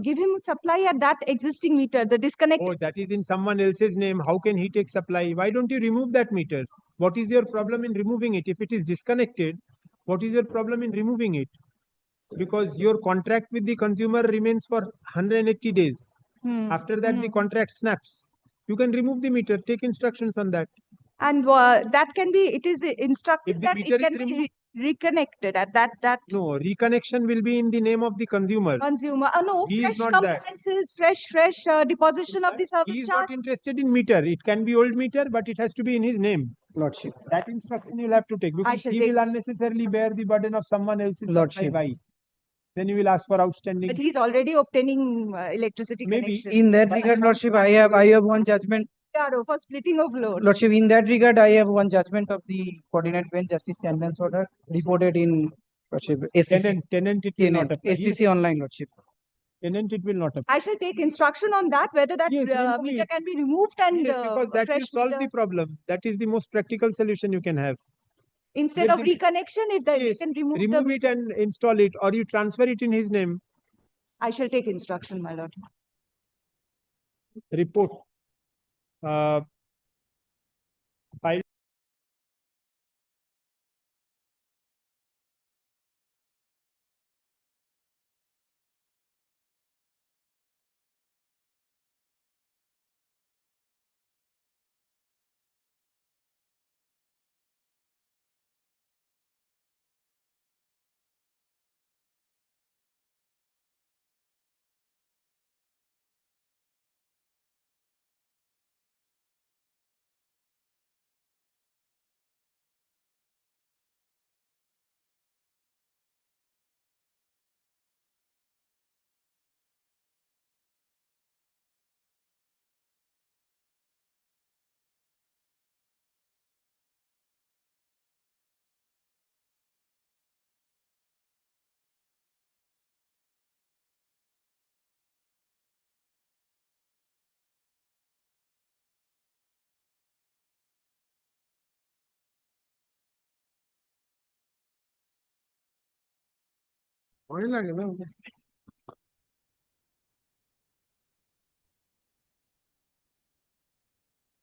give him supply at that existing meter. The disconnect. Oh, that is in someone else's name. How can he take supply? Why don't you remove that meter? What is your problem in removing it? If it is disconnected, what is your problem in removing it? Because your contract with the consumer remains for 180 days. After that, the contract snaps. You can remove the meter, take instructions on that. And that can be, it is instructed If the that meter it is can be removed, reconnected at that no, reconnection will be in the name of the consumer. consumer. No, He is fresh not that. compliances, fresh deposition of the He service is charge. not interested in meter. It can be old meter, but it has to be in his name. Lordship. That instruction you'll have to take because shall he take- will unnecessarily bear the burden of someone else's supply Lordship. by. Then you will ask for outstanding. But he's already obtaining electricity Maybe. connection. In that regard, Lordship, I have one judgment. PRO for splitting of load. Lordship, in that regard, I have one judgment of the coordinate bench, Justice Chandan's order, reported in Lordship, SCC. Tenant it will not apply. SCC Yes. online, Lordship. Tenant it will not apply. I shall take instruction on that, whether that Yes, remove meter it. can be removed and Yes, because that will fresh solve meter. the problem. That is the most practical solution you can have. Instead Let of the- reconnection, if they Yes, can remove it and install it, or you transfer it in his name. I shall take instruction, my lord. Report. File.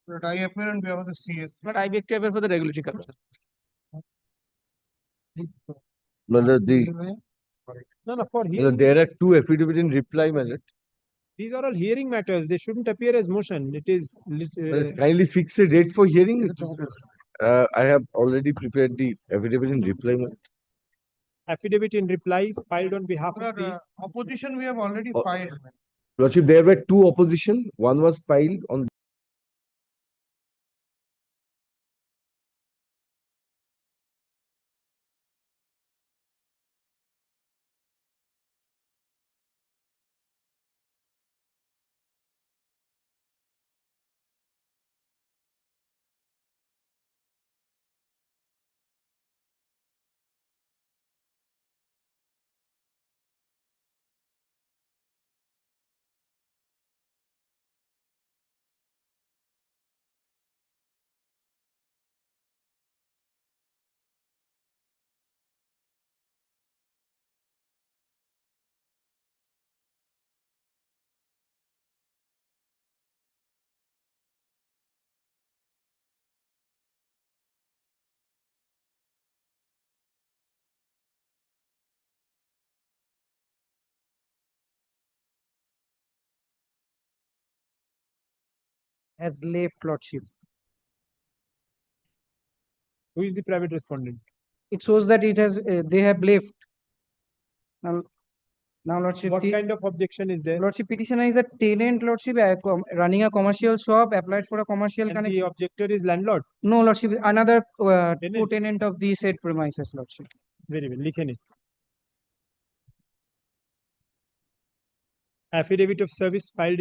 But I appear on behalf of the CS. But I beg to appear for the regulatory commission. No, for Well, hearing. there are two affidavit in reply, my lord. These are all hearing matters. They shouldn't appear as motion. It is. Kindly fix a date for hearing. I have already prepared the affidavit in reply, my lord. Affidavit in reply filed on behalf of the. Opposition, we have already Oh. filed. Lordship, there were two opposition. One was filed on Has left, Lordship. Who is the private respondent? It shows that it has, they have left. Now, Lordship. What kind of objection is there? Lordship, petitioner is a tenant, Lordship, running a commercial shop, applied for a commercial And connection. the objector is landlord. No, Lordship, another Tenant. co-tenant of the said premises, Lordship. Very well. लिखे नहीं. Affidavit of service filed.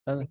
Uh,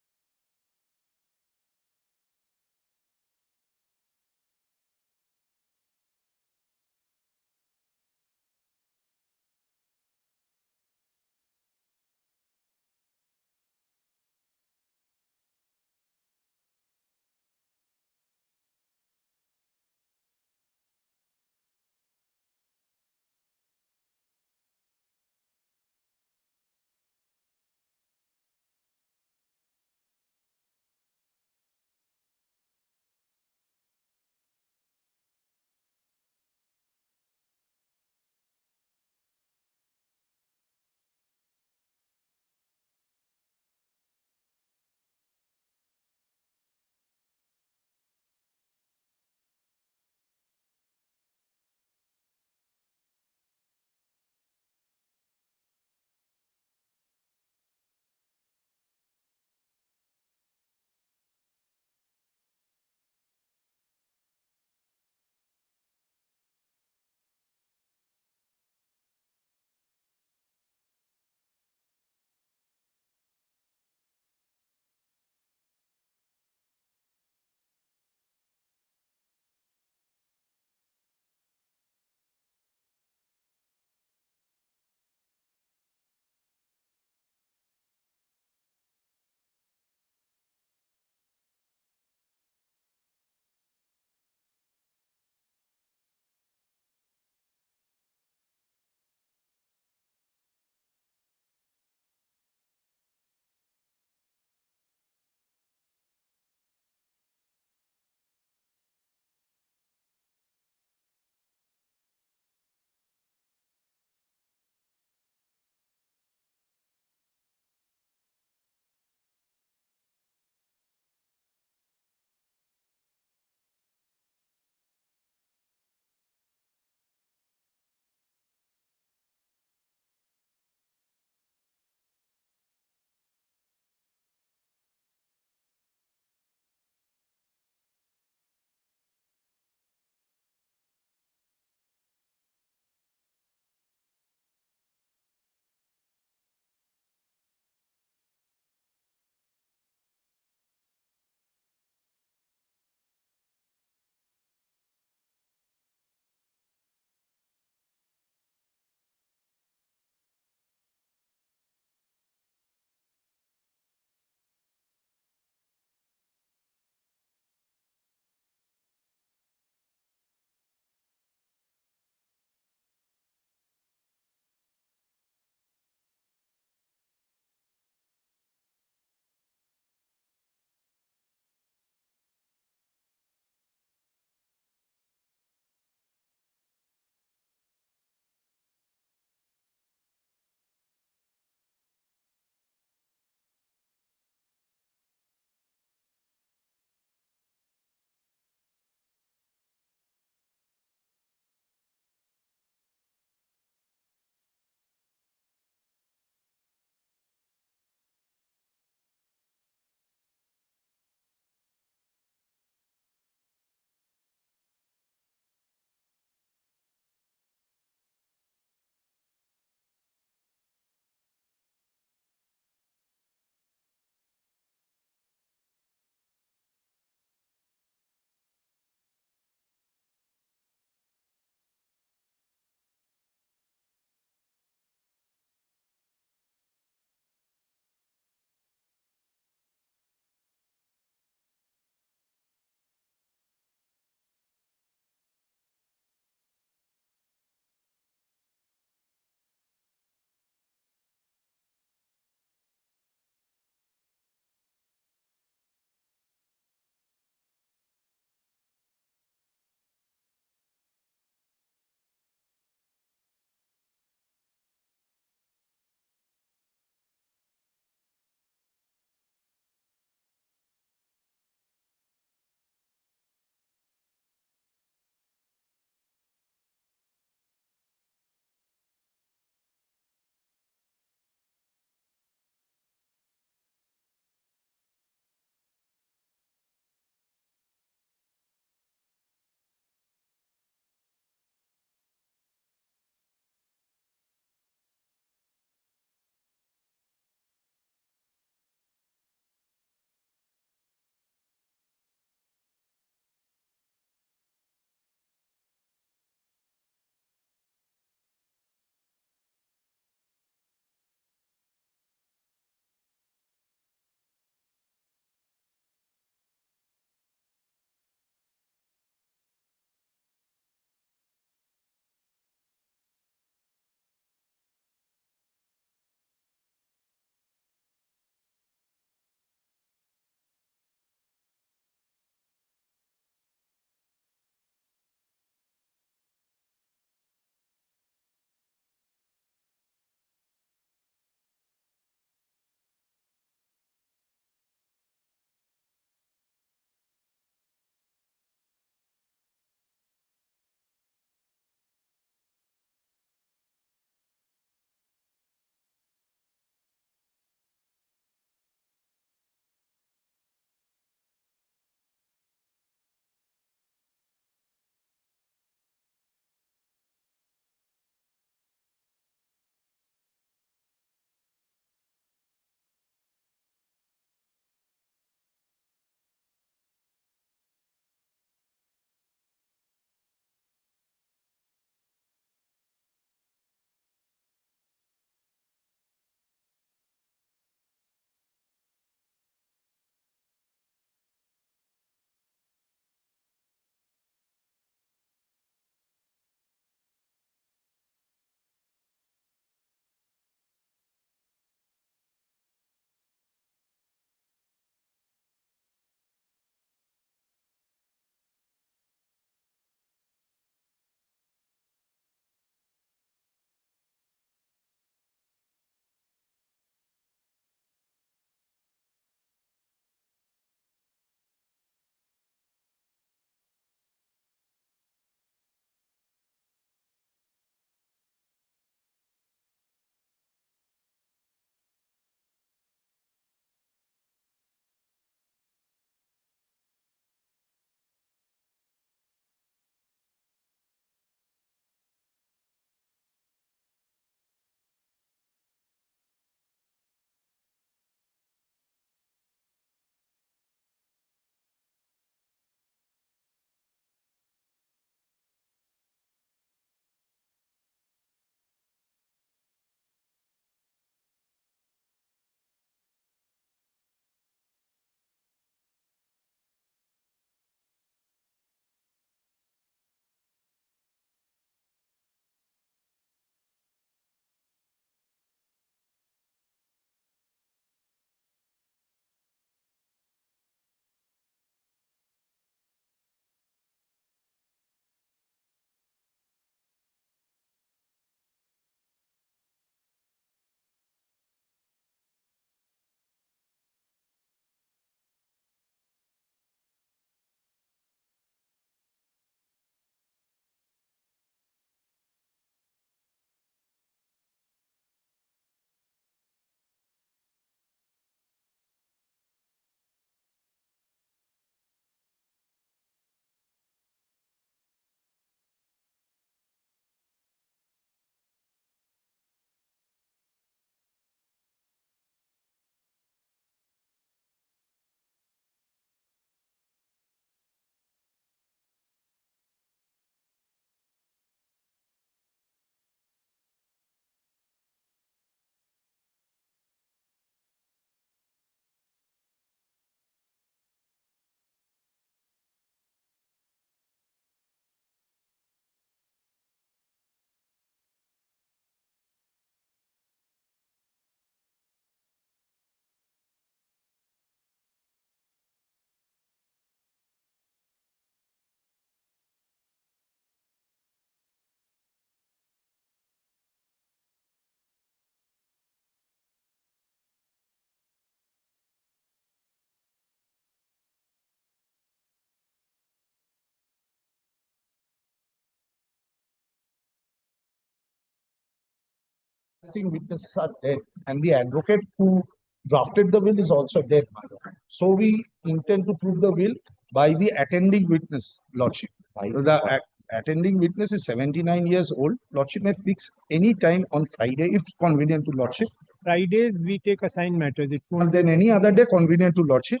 Witnesses are dead, and the advocate who drafted the will is also dead, my lord. So we intend to prove the will by the attending witness, lordship. The attending witness is 79 years old. Lordship may fix any time on Friday if convenient to lordship. Fridays we take assigned matters. It won't And then any other day convenient to lordship.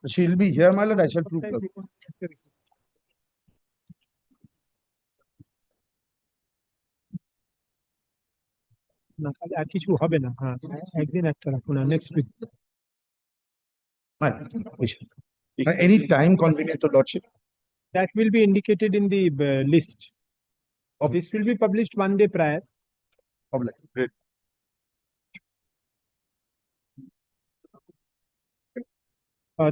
She will be here, my lord. I shall prove the will. না তাহলে আর কিছু হবে না হ্যাঁ একদিন একটা রাখুন না next week Any time convenient to lordship. that will be indicated in the list. This will be published one day prior. Great.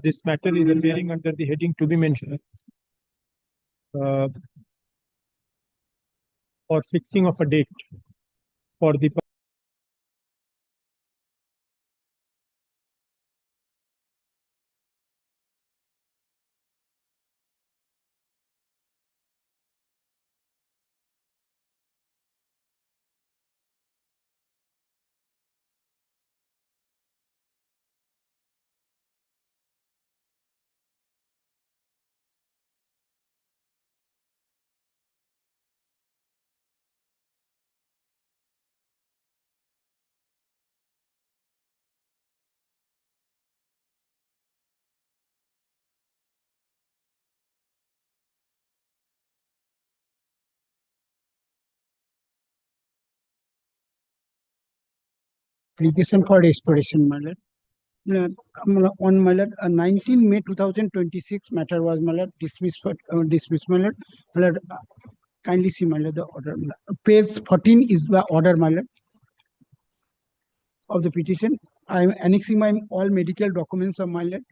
This matter is appearing under the heading to be mentioned for fixing of a date for the application for restoration, my lord. On my lord, 19 May 2026 matter was my lord dismissed for dismissed, my lord. My lord, kindly see, my lord, the order. Page 14 is the order, my lord, of the petition. I am annexing my all medical documents of my lord.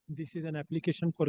this is an application for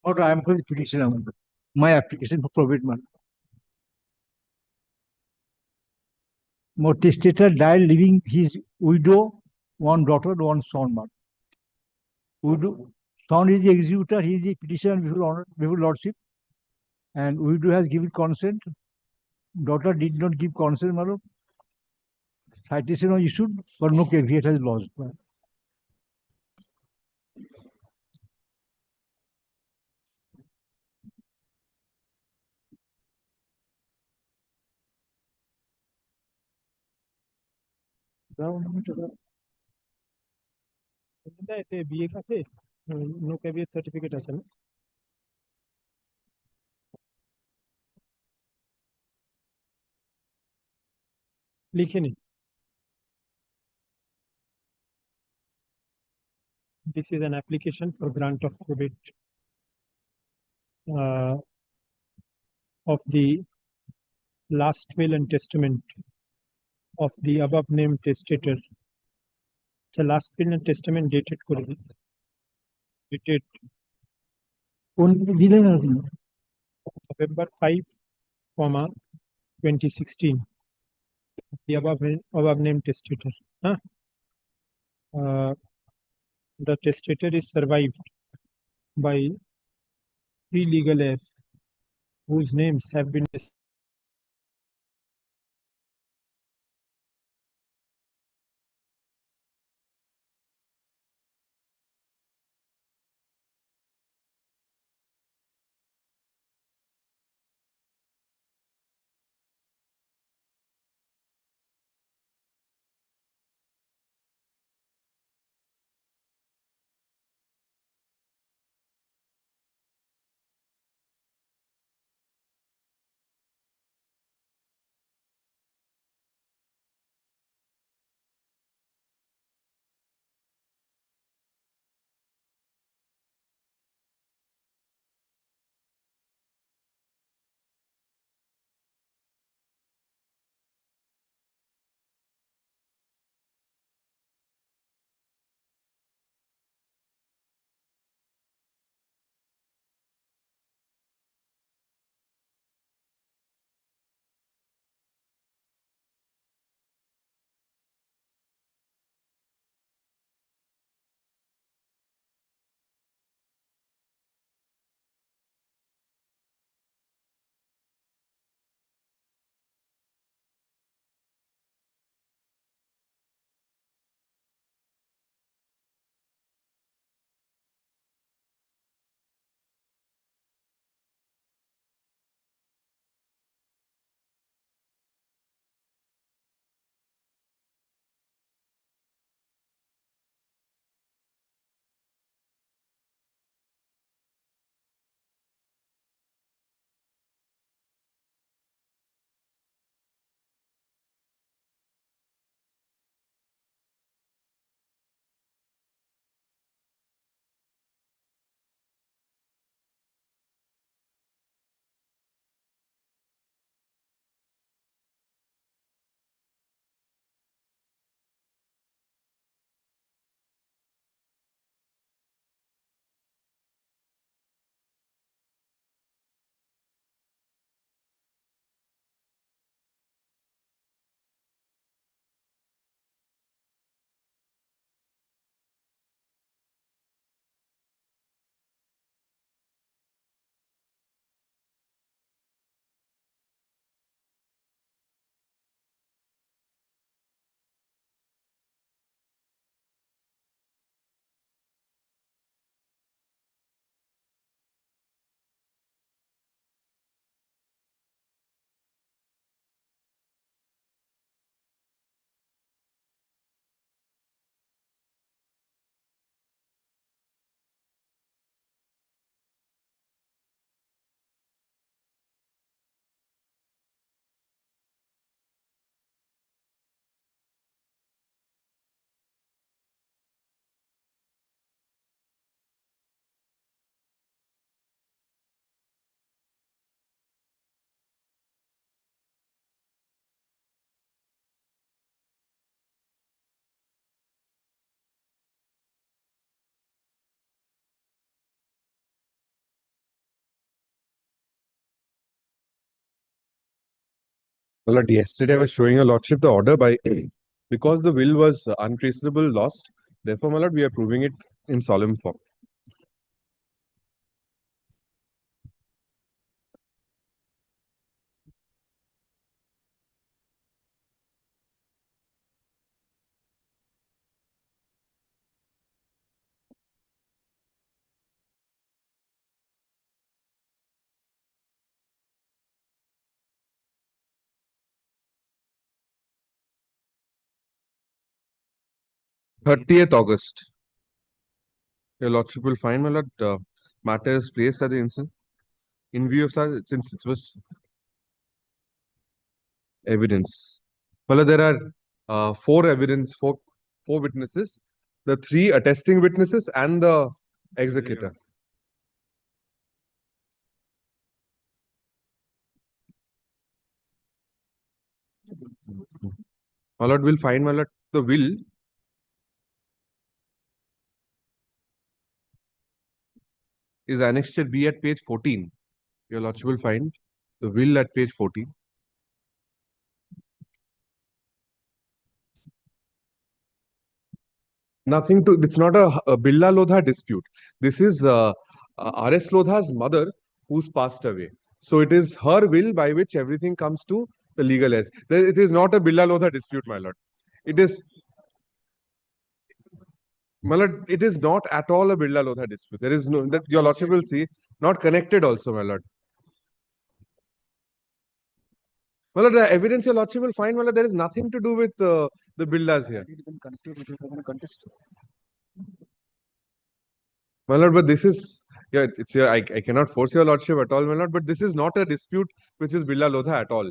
Or I am for the petitioner. My application for probate matter. My testator died leaving his widow, one daughter, one son. Widow, son is the executor, he is the petitioner before lordship, and widow has given consent. Daughter did not give consent, madam. Citation was issued, but no caveat has lost. এতে বিয়ে কাছে no caveat certificate আছে না লিখে নি This is an application for grant of probate of the last will and testament of the above named testator. The last will and testament dated dated November 5, 2016. The above named testator. The testator is survived by 3 legal heirs whose names have been Well, yesterday I was showing your lordship the order by because the will was untraceable, lost. Therefore, my lord, we are proving it in solemn form. August 30th. Your lordship will find, my lord, matter is placed at the instant. In view of that, since it was evidence. Well, there are four witnesses the 3 attesting witnesses and the executor. My lord will find, my lord, the will is annexed B at page 14. Your lordship will find the will at page 14. Nothing to, it's not a Billa Lodha dispute. This is R.S. Lodha's mother who's passed away. So it is her will by which everything comes to the legal heirs. It is not a Billa Lodha dispute, my lord. It is, my lord, it is not at all a Billa Lodha dispute. There is no, that your lordship will see, not connected also, my lord. Well, the evidence your lordship will find, well, there is nothing to do with the Billas here. My lord, but this is, yeah, it's here. I cannot force your lordship at all, my lord, but this is not a dispute which is Billa Lodha at all.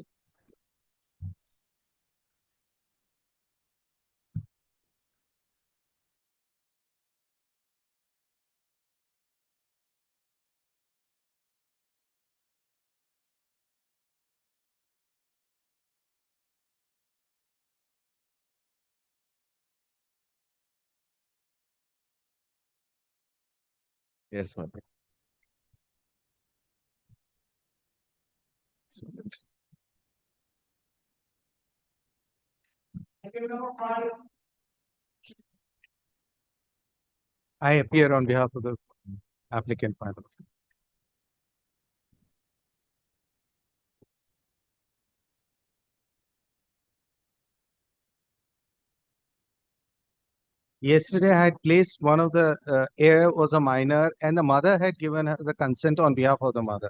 Yes, my lord. I appear on behalf of the applicant, my lord. Yesterday, I had placed one of the heir was a minor, and the mother had given her the consent on behalf of the mother.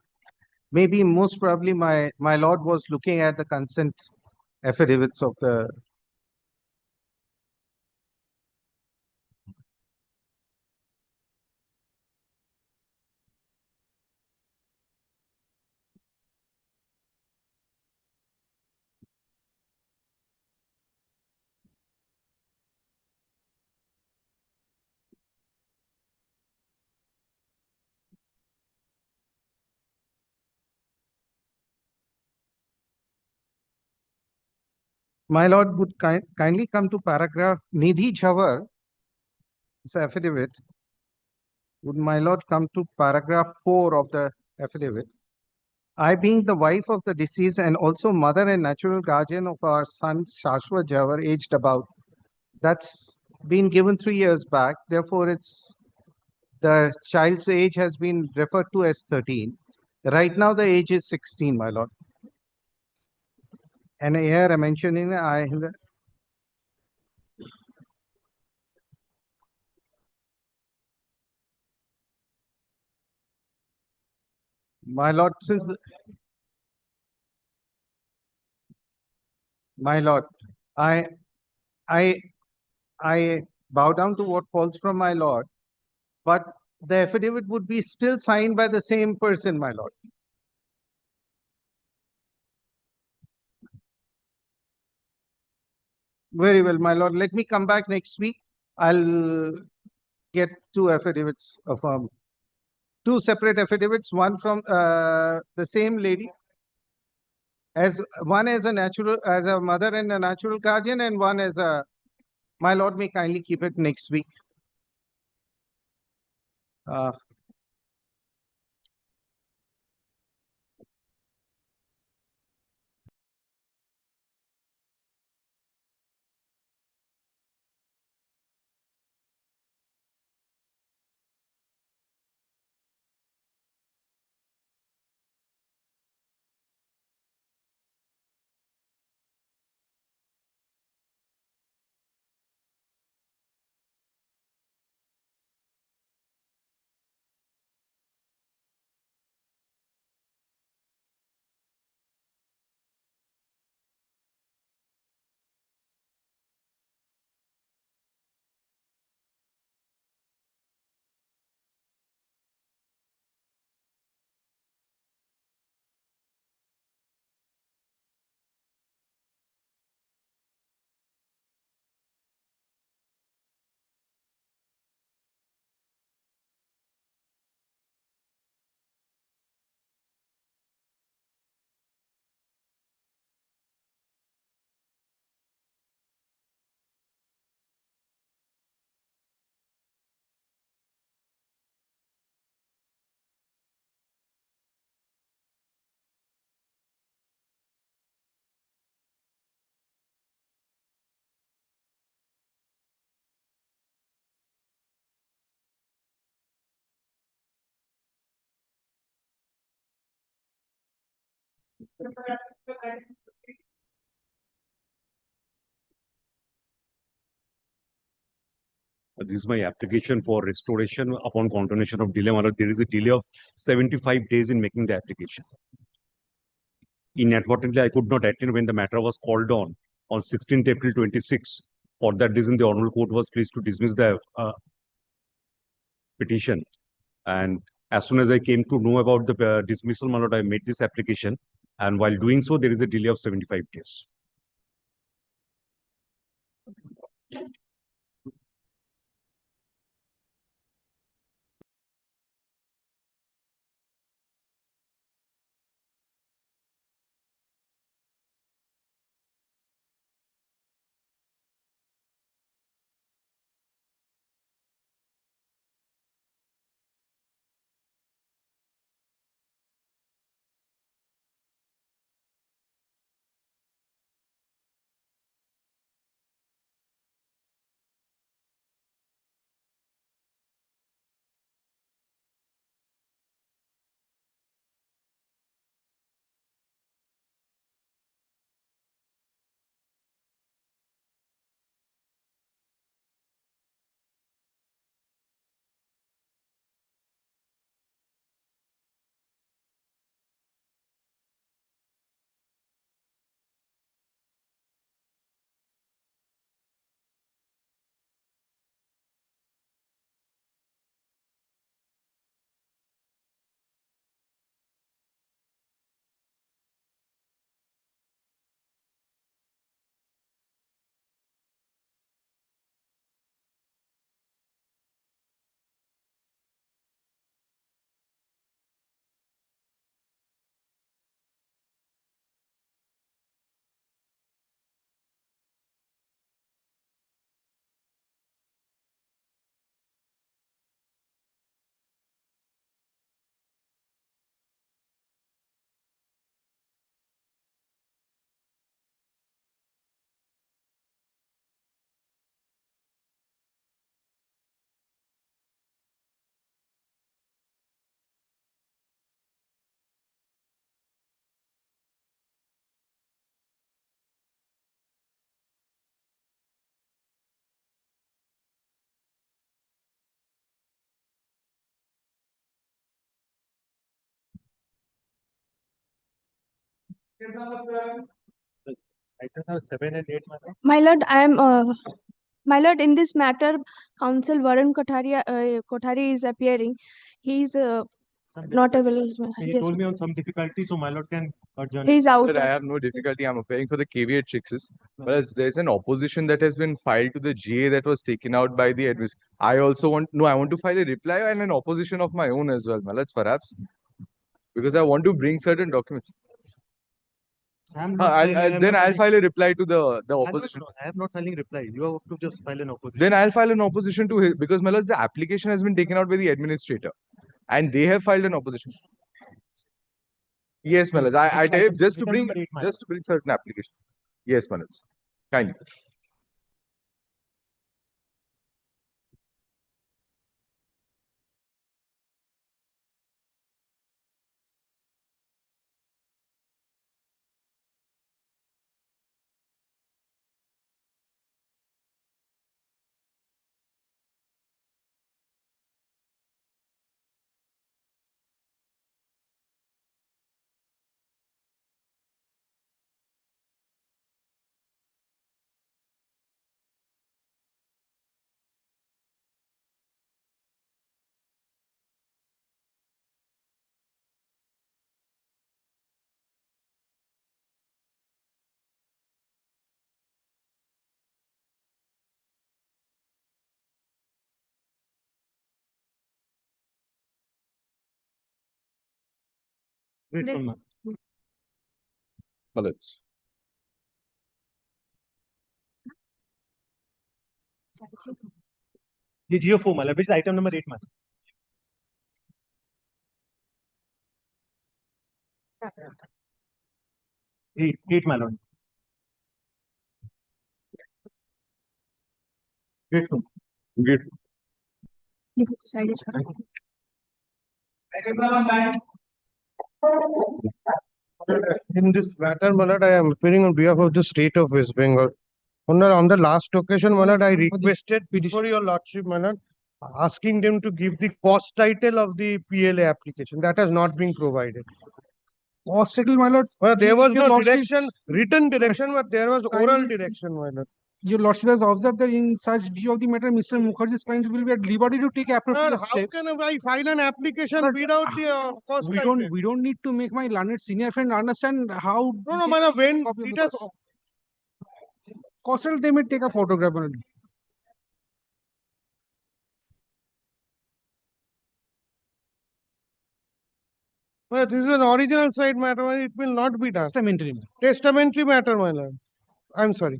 Maybe most probably my lord was looking at the consent affidavits of the. My lord would kindly come to paragraph Nidhi Jhawar, this affidavit. Would my lord come to paragraph 4 of the affidavit? I, being the wife of the deceased and also mother and natural guardian of our son Shashwat Jhawar, aged about, that's been given 3 years back. Therefore, it's the child's age has been referred to as 13. Right now, the age is 16, my lord. And here I'm mentioning my lord, since my lord, I bow down to what falls from my lord, but the affidavit would be still signed by the same person, my lord. Very well, my lord. Let me come back next week. I'll get 2 affidavits affirmed. 2 separate affidavits, one from the same lady, as one as a mother and a natural guardian, and one as a. My lord may kindly keep it next week. This is my application for restoration upon continuation of delay. There is a delay of 75 days in making the application. Inadvertently, I could not attend when the matter was called on 16th April 26. For that reason, the Honorable Court was pleased to dismiss the petition. And as soon as I came to know about the dismissal, my lord, I made this application. And while doing so, there is a delay of 75 days. Item 7 and 8, My lord, my lord, in this matter, Counsel Varun Kothari is appearing. He is not available. He Yes, told me on some difficulty, so my lord can adjourn. he is out. Sir, I have no difficulty. I'm appearing for the caveat 6s. But as there's an opposition that has been filed to the GA that was taken out by the administration. I also want to file a reply and an opposition of my own as well, Malats, perhaps. Because I want to bring certain documents. I'll file a reply to the opposition. I am not filing reply. You have to just file an opposition. Then I'll file an opposition to his, because Malas, the application has been taken out by the administrator and they have filed an opposition. Yes, Malas. I tell you, just to bring certain application. Yes, Malas. Kindly. Wait for me. Malas. The GO4, my lord, which is item number 8, my lord. 8, my lord. Grateful. Grateful. In this matter, my lord, I am appearing on behalf of the state of West Bengal. On the last occasion, my lord, I requested before your lordship, my lord, asking them to give the cost title of the PLA application. That has not been provided. Cost title, my lord. Well, there was Your no lordship- direction, written direction, but there was oral Kindly- direction, my lord. Your lordship has observed that in such view of the matter, Mr. Mukherjee's client will be at liberty to take Sir, appropriate how steps. can I file an application But, without the cost We title? don't need to make my learned senior friend understand how. No, my lord, when Copy of it the has cost title, they may take a photograph. My lord. Well, this is an original side matter, my lord, it will not be done. Testamentary. Testamentary matter, my lord. I'm sorry.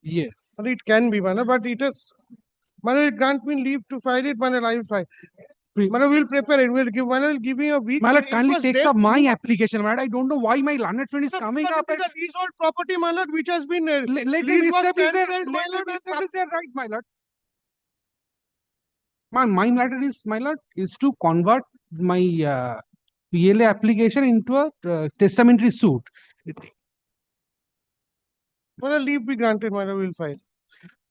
Yes. Well, it can be, my lord, but it is. My lord, grant me leave to file it, my lord, I will file. My lord, we'll prepare it. My lord, will give me a week. My lord, It kindly was takes there up my through- application, my lord. I don't know why my learned friend is coming Because up. it is a leasehold property, my lord, which has been Let them lease was establish their, cancelled, my lord, and establish their right, my lord. My matter is, my lord, is to convert my PLA application into a testamentary suit. my lord, leave be granted, my lord, we'll file.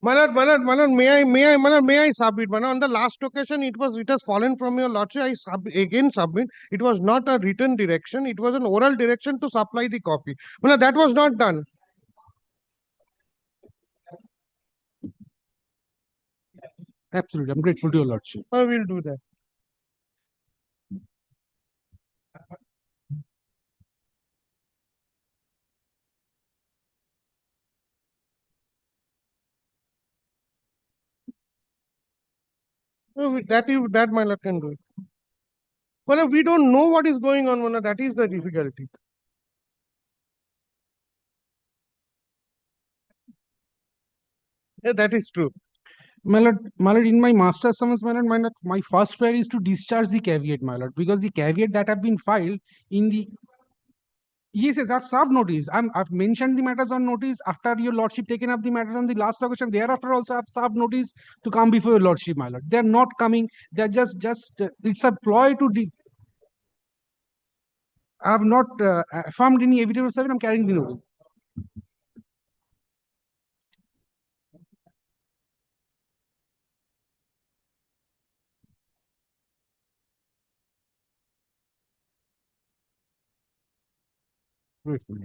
My lord, may I submit, my lord, on the last occasion, it has fallen from your lordship, again submit. It was not a written direction, it was an oral direction to supply the copy. My lord, that was not done. Absolutely, I'm grateful to your lordship. I will do that. That my lord can do it. Well, we don't know what is going on, Mana. That is the difficulty. Yeah, that is true. My lord, in my master's summons, my lord, my first prayer is to discharge the caveat, my lord, because the caveat that have been filed in the. Yes, I've served notice. I've mentioned the matters on notice after your lordship taken up the matter on the last occasion. Thereafter also I've served notice to come before your lordship, my lord. They're not coming. They're just it's a ploy to. I have not affirmed any evidence of it. I'm carrying the notice. Grateful.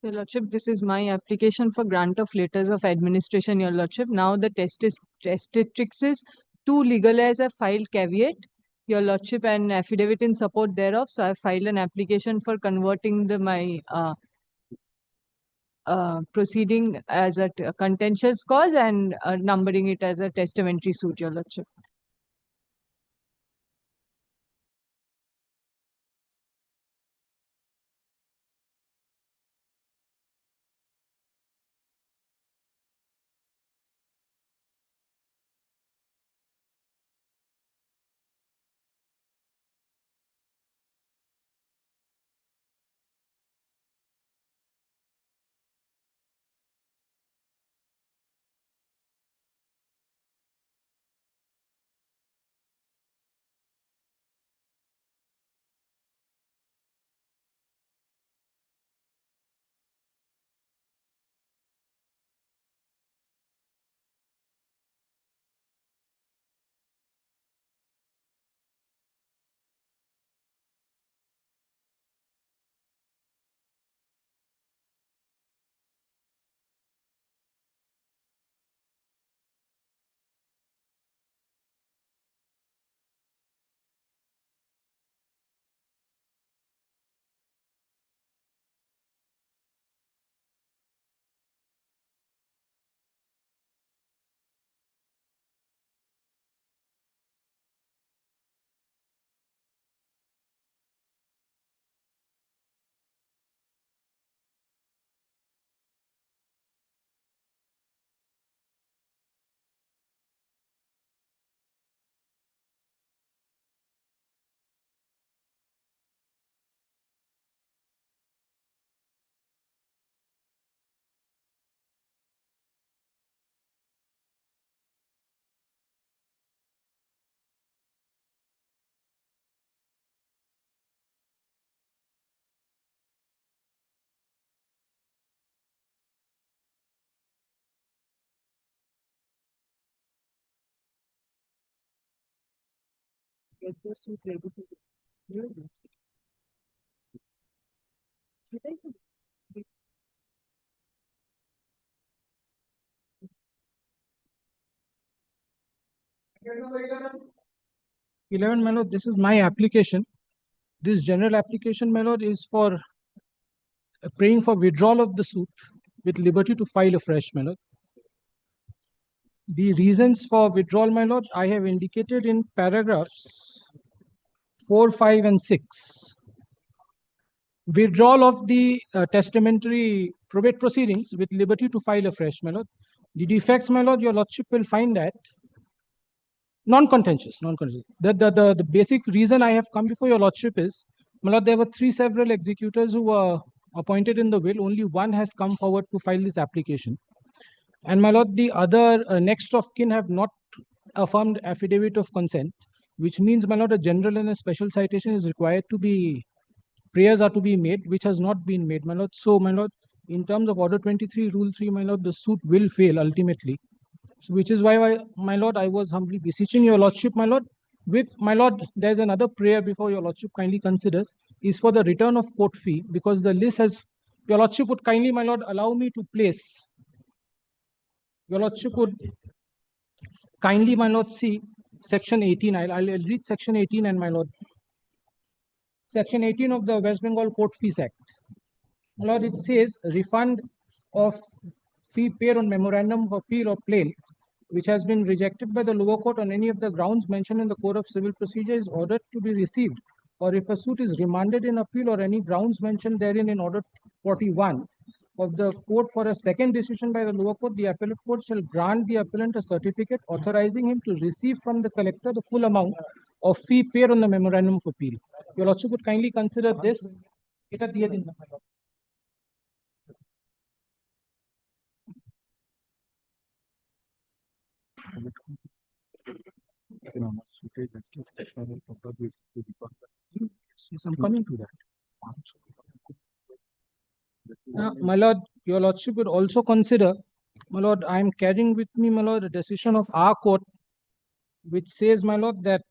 Your Lordship, this is my application for grant of letters of administration, Your Lordship. Now the testatrixes to legalize a filed caveat, Your Lordship, and affidavit in support thereof. So I filed an application for converting my proceeding as a contentious cause and numbering it as a testamentary suit, Your Lordship. get the suit ready to do. 11, my lord, this is my application. This general application, my lord, is for praying for withdrawal of the suit with liberty to file afresh, my lord. The reasons for withdrawal, my lord, I have indicated in paragraphs 4, 5, and 6. Withdrawal of the testamentary probate proceedings with liberty to file afresh, my lord. The defects, my lord, your lordship will find that non-contentious. The basic reason I have come before your lordship is, my lord, there were 3 several executors who were appointed in the will. Only one has come forward to file this application. And my lord, the other next of kin have not affirmed affidavit of consent, which means, my lord, a general and a special citation is required to be, prayers are to be made, which has not been made, my lord. So, my lord, in terms of Order 23, Rule 3, my lord, the suit will fail ultimately. So, which is why, my lord, I was humbly beseeching your lordship, my lord. With, my lord, there's another prayer before your lordship kindly considers, is for the return of court fee, because the list has, your lordship would kindly, my lord, allow me to place, your lordship would kindly, my lord, see section 18. I'll read section 18, and my lord, section 18 of the West Bengal Court Fees Act. My lord, it says refund of fee paid on memorandum of appeal or plaint which has been rejected by the lower court on any of the grounds mentioned in the Code of Civil Procedure is ordered to be received, or if a suit is remanded in appeal or any grounds mentioned therein in Order 41 of the court for a second decision by the lower court, the appellate court shall grant the appellant a certificate authorizing him to receive from the collector the full amount of fee paid on the memorandum of appeal. Your lordship would kindly consider this. Eta diye din na, my lord. Yes, I'm coming to that. My lord, your lordship would also consider, my lord, I am carrying with me, my lord, a decision of our court, which says, my lord, that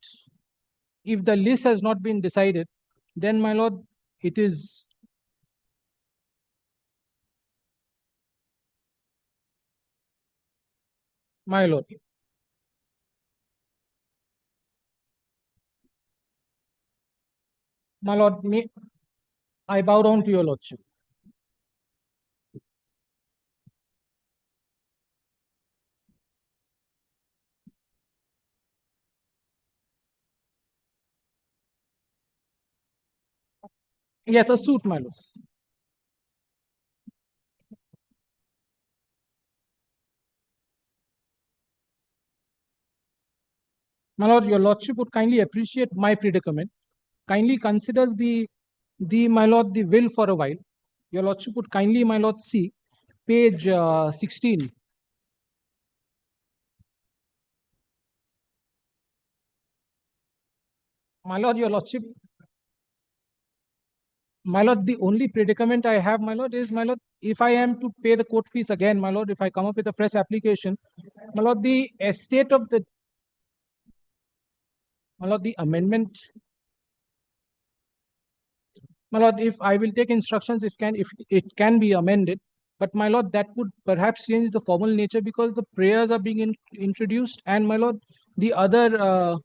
if the list has not been decided, then, my lord, it is my lord. My lord, I bow down to your lordship. Yes, a suit, my lord. My lord, your lordship would kindly appreciate my predicament. Kindly considers my lord, the will for a while. Your lordship would kindly, my lord, see page 16. My lord, your lordship, my lord, the only predicament I have, my lord, is, my lord, if I am to pay the court fees again, my lord, if I come up with a fresh application, my lord, the estate of the, my lord, the amendment, my lord, if I will take instructions, if it can be amended, but my lord, that would perhaps change the formal nature because the prayers are being introduced, and my lord, the other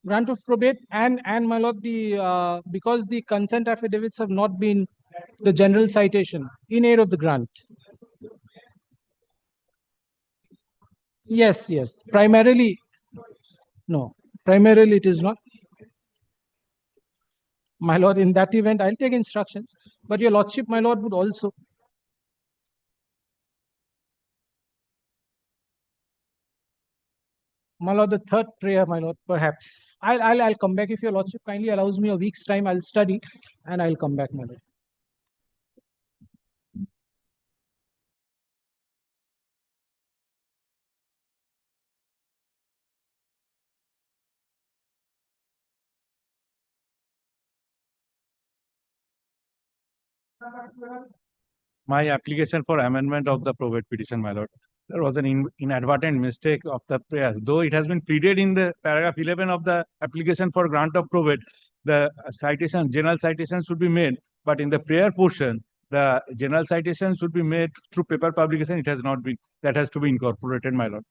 grant of probate, and my lord, the because the consent affidavits have not been the general citation in aid of the grant. Yes, primarily, no, primarily it is not. My lord, in that event, I'll take instructions, but your lordship, my lord, would also. My lord, the third prayer, my lord, perhaps. I'll come back if your lordship kindly allows me a week's time. I'll study and I'll come back, my lord. My application for amendment of the probate petition, my lord. there was an inadvertent mistake of the prayers. Though it has been pleaded in the paragraph 11 of the application for grant of probate, the citation, general citation should be made, but in the prayer portion, the general citation should be made through paper publication. It has not been. That has to be incorporated, my lord.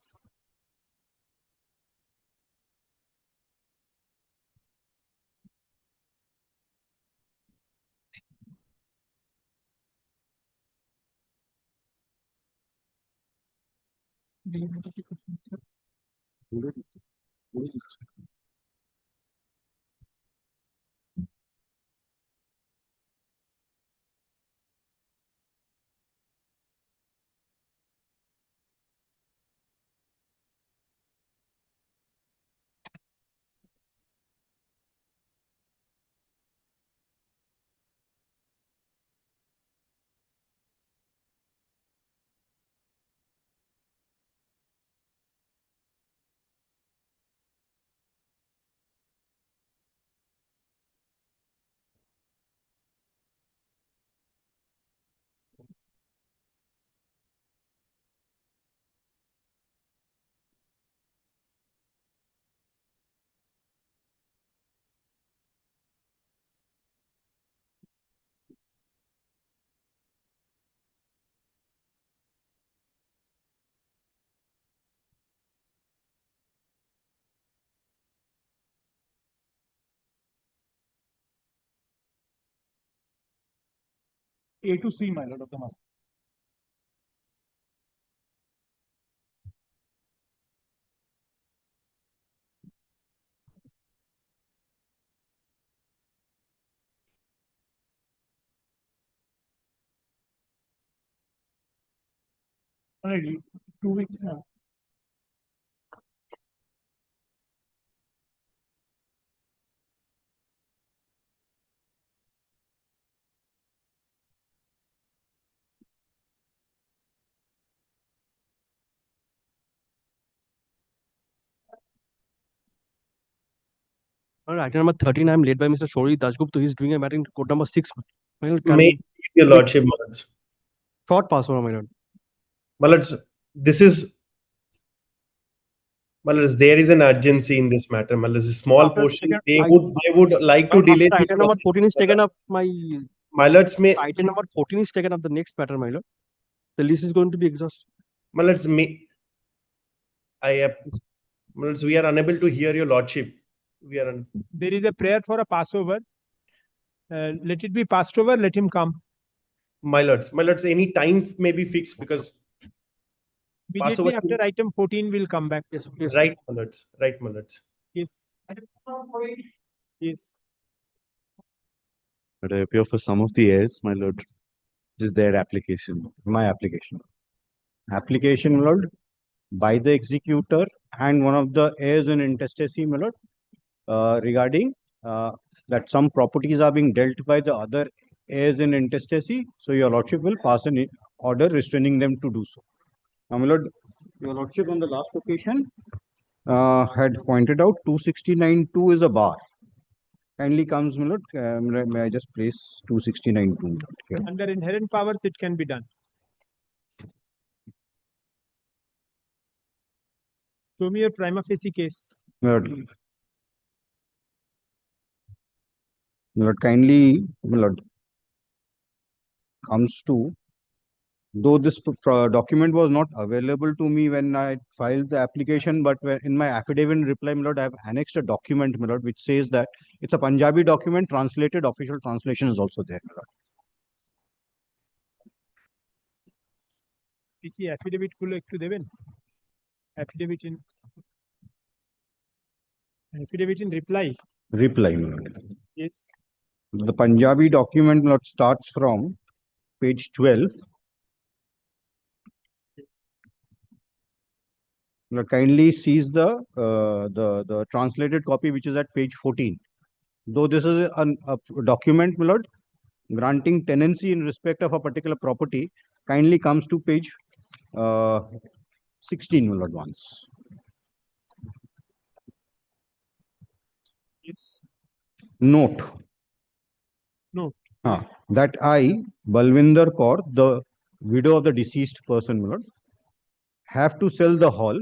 A to C, my lord of the master. Already 2 weeks now. All right, item number 13, I'm led by Mr. Shori Dashgupta. He's doing a matter in court number 6. My lord, can May we- please, your lordship, my lords. Short password, my lord. My lords, this is, my lords, there is an urgency in this matter. My lords, a small After portion, second- they I- would like to After delay this item number process. 14 is taken up, My lords, may, item number 14 is taken up, the next matter, my lord. The list is going to be exhausted. my lords, my lords, we are unable to hear your lordship. There is a prayer for a Passover. Let it be passed over. Let him come. My lords, any time may be fixed because Immediately Passover. after item 14 will come back. Yes, please. Right, my lords. Right, my lords. Yes. Yes. But I appear for some of the heirs, my lord. This is their application, my application. Application, my lord, by the executor and one of the heirs in intestacy, my lord, regarding that some properties are being dealt by the other heirs in intestacy. So your lordship will pass an order restraining them to do so. Now, my lord, your lordship on the last occasion had pointed out 269.2 is a bar. Kindly comes, my lord. May I just place 269.2 here? Under inherent powers, it can be done. Show me your prima facie case. My lord, kindly, my lord, comes to, though this document was not available to me when I filed the application, but in my affidavit reply, my lord, I have annexed a document, my lord, which says that it's a Punjabi document, translated, official translation is also there, my lord. কি affidavit গুলো একটু দেবেন? Affidavit in reply. Reply, my lord. Yes. The Punjabi document, my lord, starts from page 12. Now, kindly sees the translated copy, which is at page 14. Though this is a document, my lord, granting tenancy in respect of a particular property, kindly comes to page 16, my lord, once. Yes. Note. Note. That I, Balwinder Kaur, the widow of the deceased person, my lord, have to sell the hall,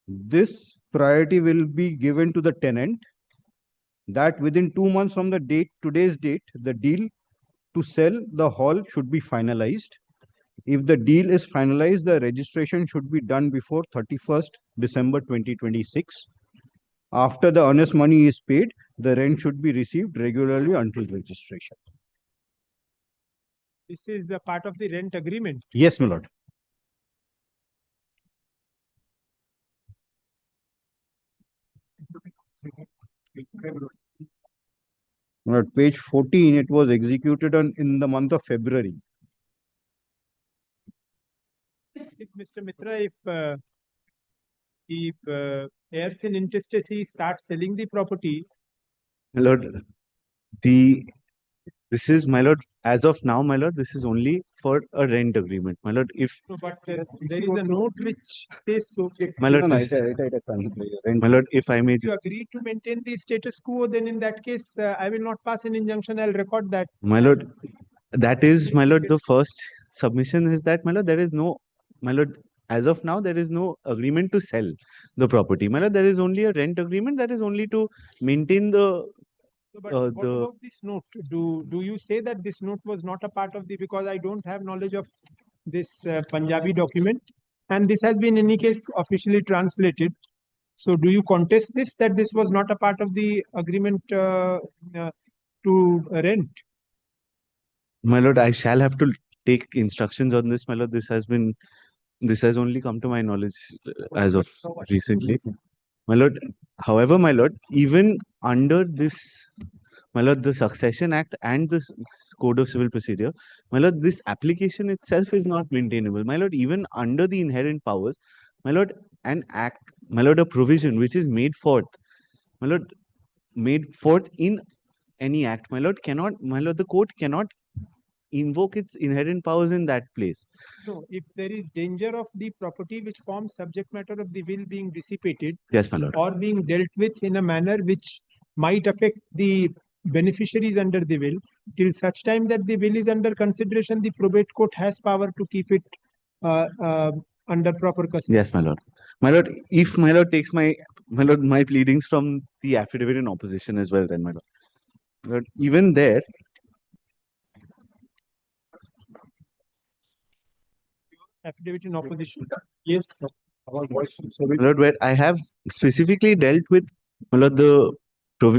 this priority will be given to the tenant, that within 2 months from the today's date, the deal to sell the hall should be finalized. If the deal is finalized, the registration should be done before 31st December 2026. After the earnest money is paid, the rent should be received regularly until registration. This is a part of the rent agreement. Yes, my lord. At page 14, it was executed in the month of February. If Mr. Mitra, if heirs in intestacy start selling the property, My lord, this is, my lord, as of now, my lord, this is only for a rent agreement. My lord, if no, but there is a note which says so. my lord, my lord, if I may If you just, agree to maintain the status quo, then in that case, I will not pass an injunction. I'll record that. my lord, that is, my lord, the first submission is that, my lord, there is no, my lord, as of now, there is no agreement to sell the property. My lord, there is only a rent agreement that is only to maintain the No, but what about this note? Do you say that this note was not a part of the, because I don't have knowledge of this Punjabi document, and this has been in any case officially translated. So do you contest this, that this was not a part of the agreement to rent? my lord, I shall have to take instructions on this, my lord. This has only come to my knowledge as of recently. My lord, however, my lord, even under this, my lord, the Succession Act and the Code of Civil Procedure, my lord, this application itself is not maintainable. My lord, even under the inherent powers, my lord, an act, my lord, a provision which is made forth, my lord, made forth in any act, my lord, cannot, my lord, the court cannot invoke its inherent powers in that place. No, if there is danger of the property which forms subject matter of the will being dissipated, Yes, my lord. or being dealt with in a manner which might affect the beneficiaries under the will, till such time that the will is under consideration, the probate court has power to keep it under proper custody. Yes, my lord. My lord, if my lord takes my lord, my pleadings from the affidavit in opposition as well, then my lord. But even there, Affidavit in opposition. Yes. my lord, where I have specifically dealt with, my lord,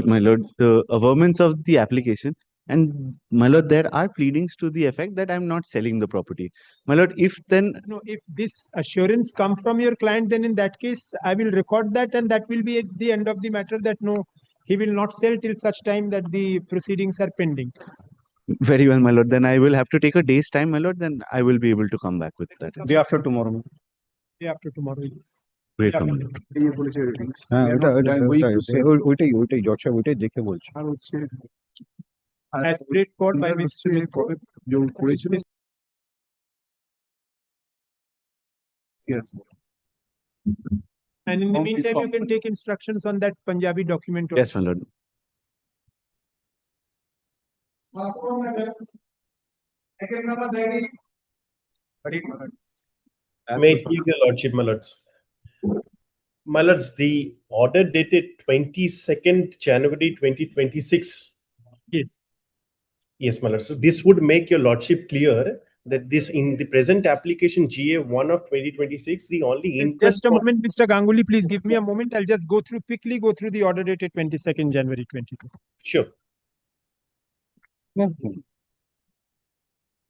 my lord, the averments of the application, and my lord, there are pleadings to the effect that I'm not selling the property. My lord, if then No, if this assurance come from your client, then in that case, I will record that, and that will be at the end of the matter, that no, he will not sell till such time that the proceedings are pending. very well, my lord, then I will have to take a day's time, my lord, then I will be able to come back with that. Day after tomorrow. Day after tomorrow, yes. Great, my lord. হ্যাঁ ওইটাই জজ সাহেব ওইটাই দেখে বলছি As prayed for by Mr. Yes. And in the meantime, you can take instructions on that Punjabi document. Yes, my lord. May it please your lordship, my lords. My lords, the order dated 22nd January 2026. Yes. Yes, my lords. So this would make your lordship clear that this, in the present application GA1 of 2026, the only interest. Just a moment, Mr. Ganguly, please give me a moment. I'll just quickly go through the order dated 22nd January 22. Sure.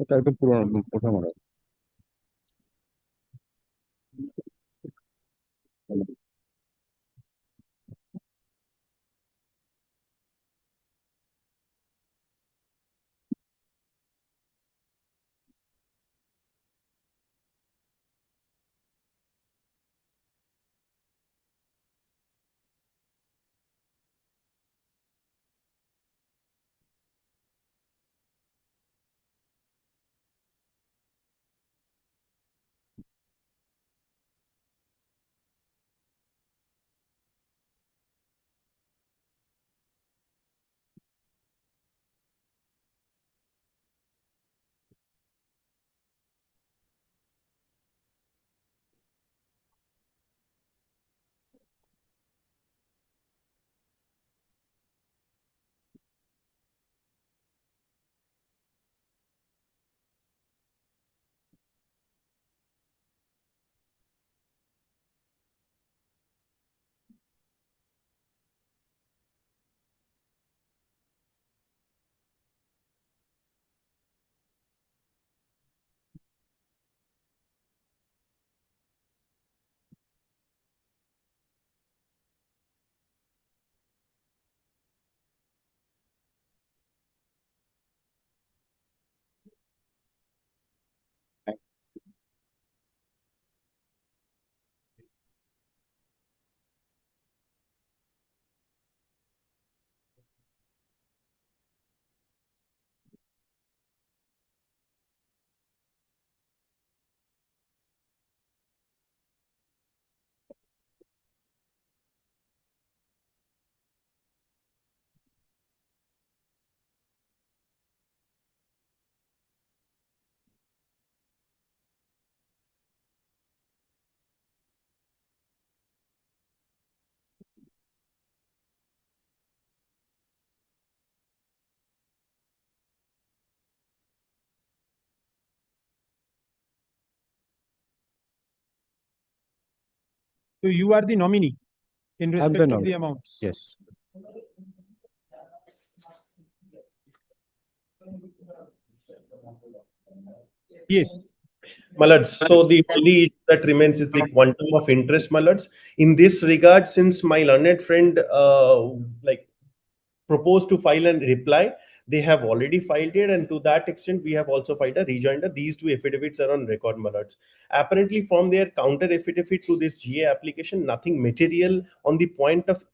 ওটা একটু পুরোনো কথা মনে হয়। So you are the nominee in I'm the respect of nominee. the amounts. Yes. Yes. Mallards, so the only issue that remains is the quantum of interest, Mallards. In this regard, since my learned friend like proposed to file a reply, they have already filed it, and to that extent, we have also filed a rejoinder. These two affidavits are on record, Mallards. Apparently, from their counter affidavit to this GA application, nothing material on the point of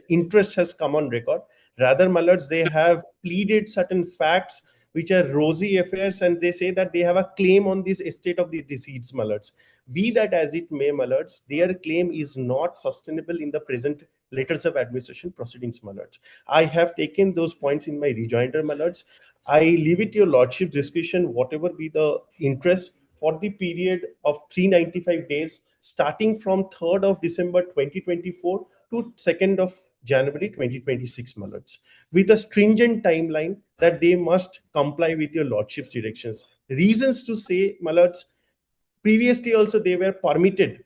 interest has come on record. Rather, Mallards, they have pleaded certain facts which are rosy affairs, and they say that they have a claim on this estate of the deceased, Mallards. Be that as it may, Mallards, their claim is not sustainable in the present letters of administration proceedings, Mallards. I have taken those points in my rejoinder, Mallards. I leave it to your lordship's discretion, whatever be the interest for the period of 395 days, starting from 3rd of December 2024 to 2nd of January 2026, Mallards, with a stringent timeline that they must comply with your lordship's directions. Reasons to say, Mallards, previously also they were permitted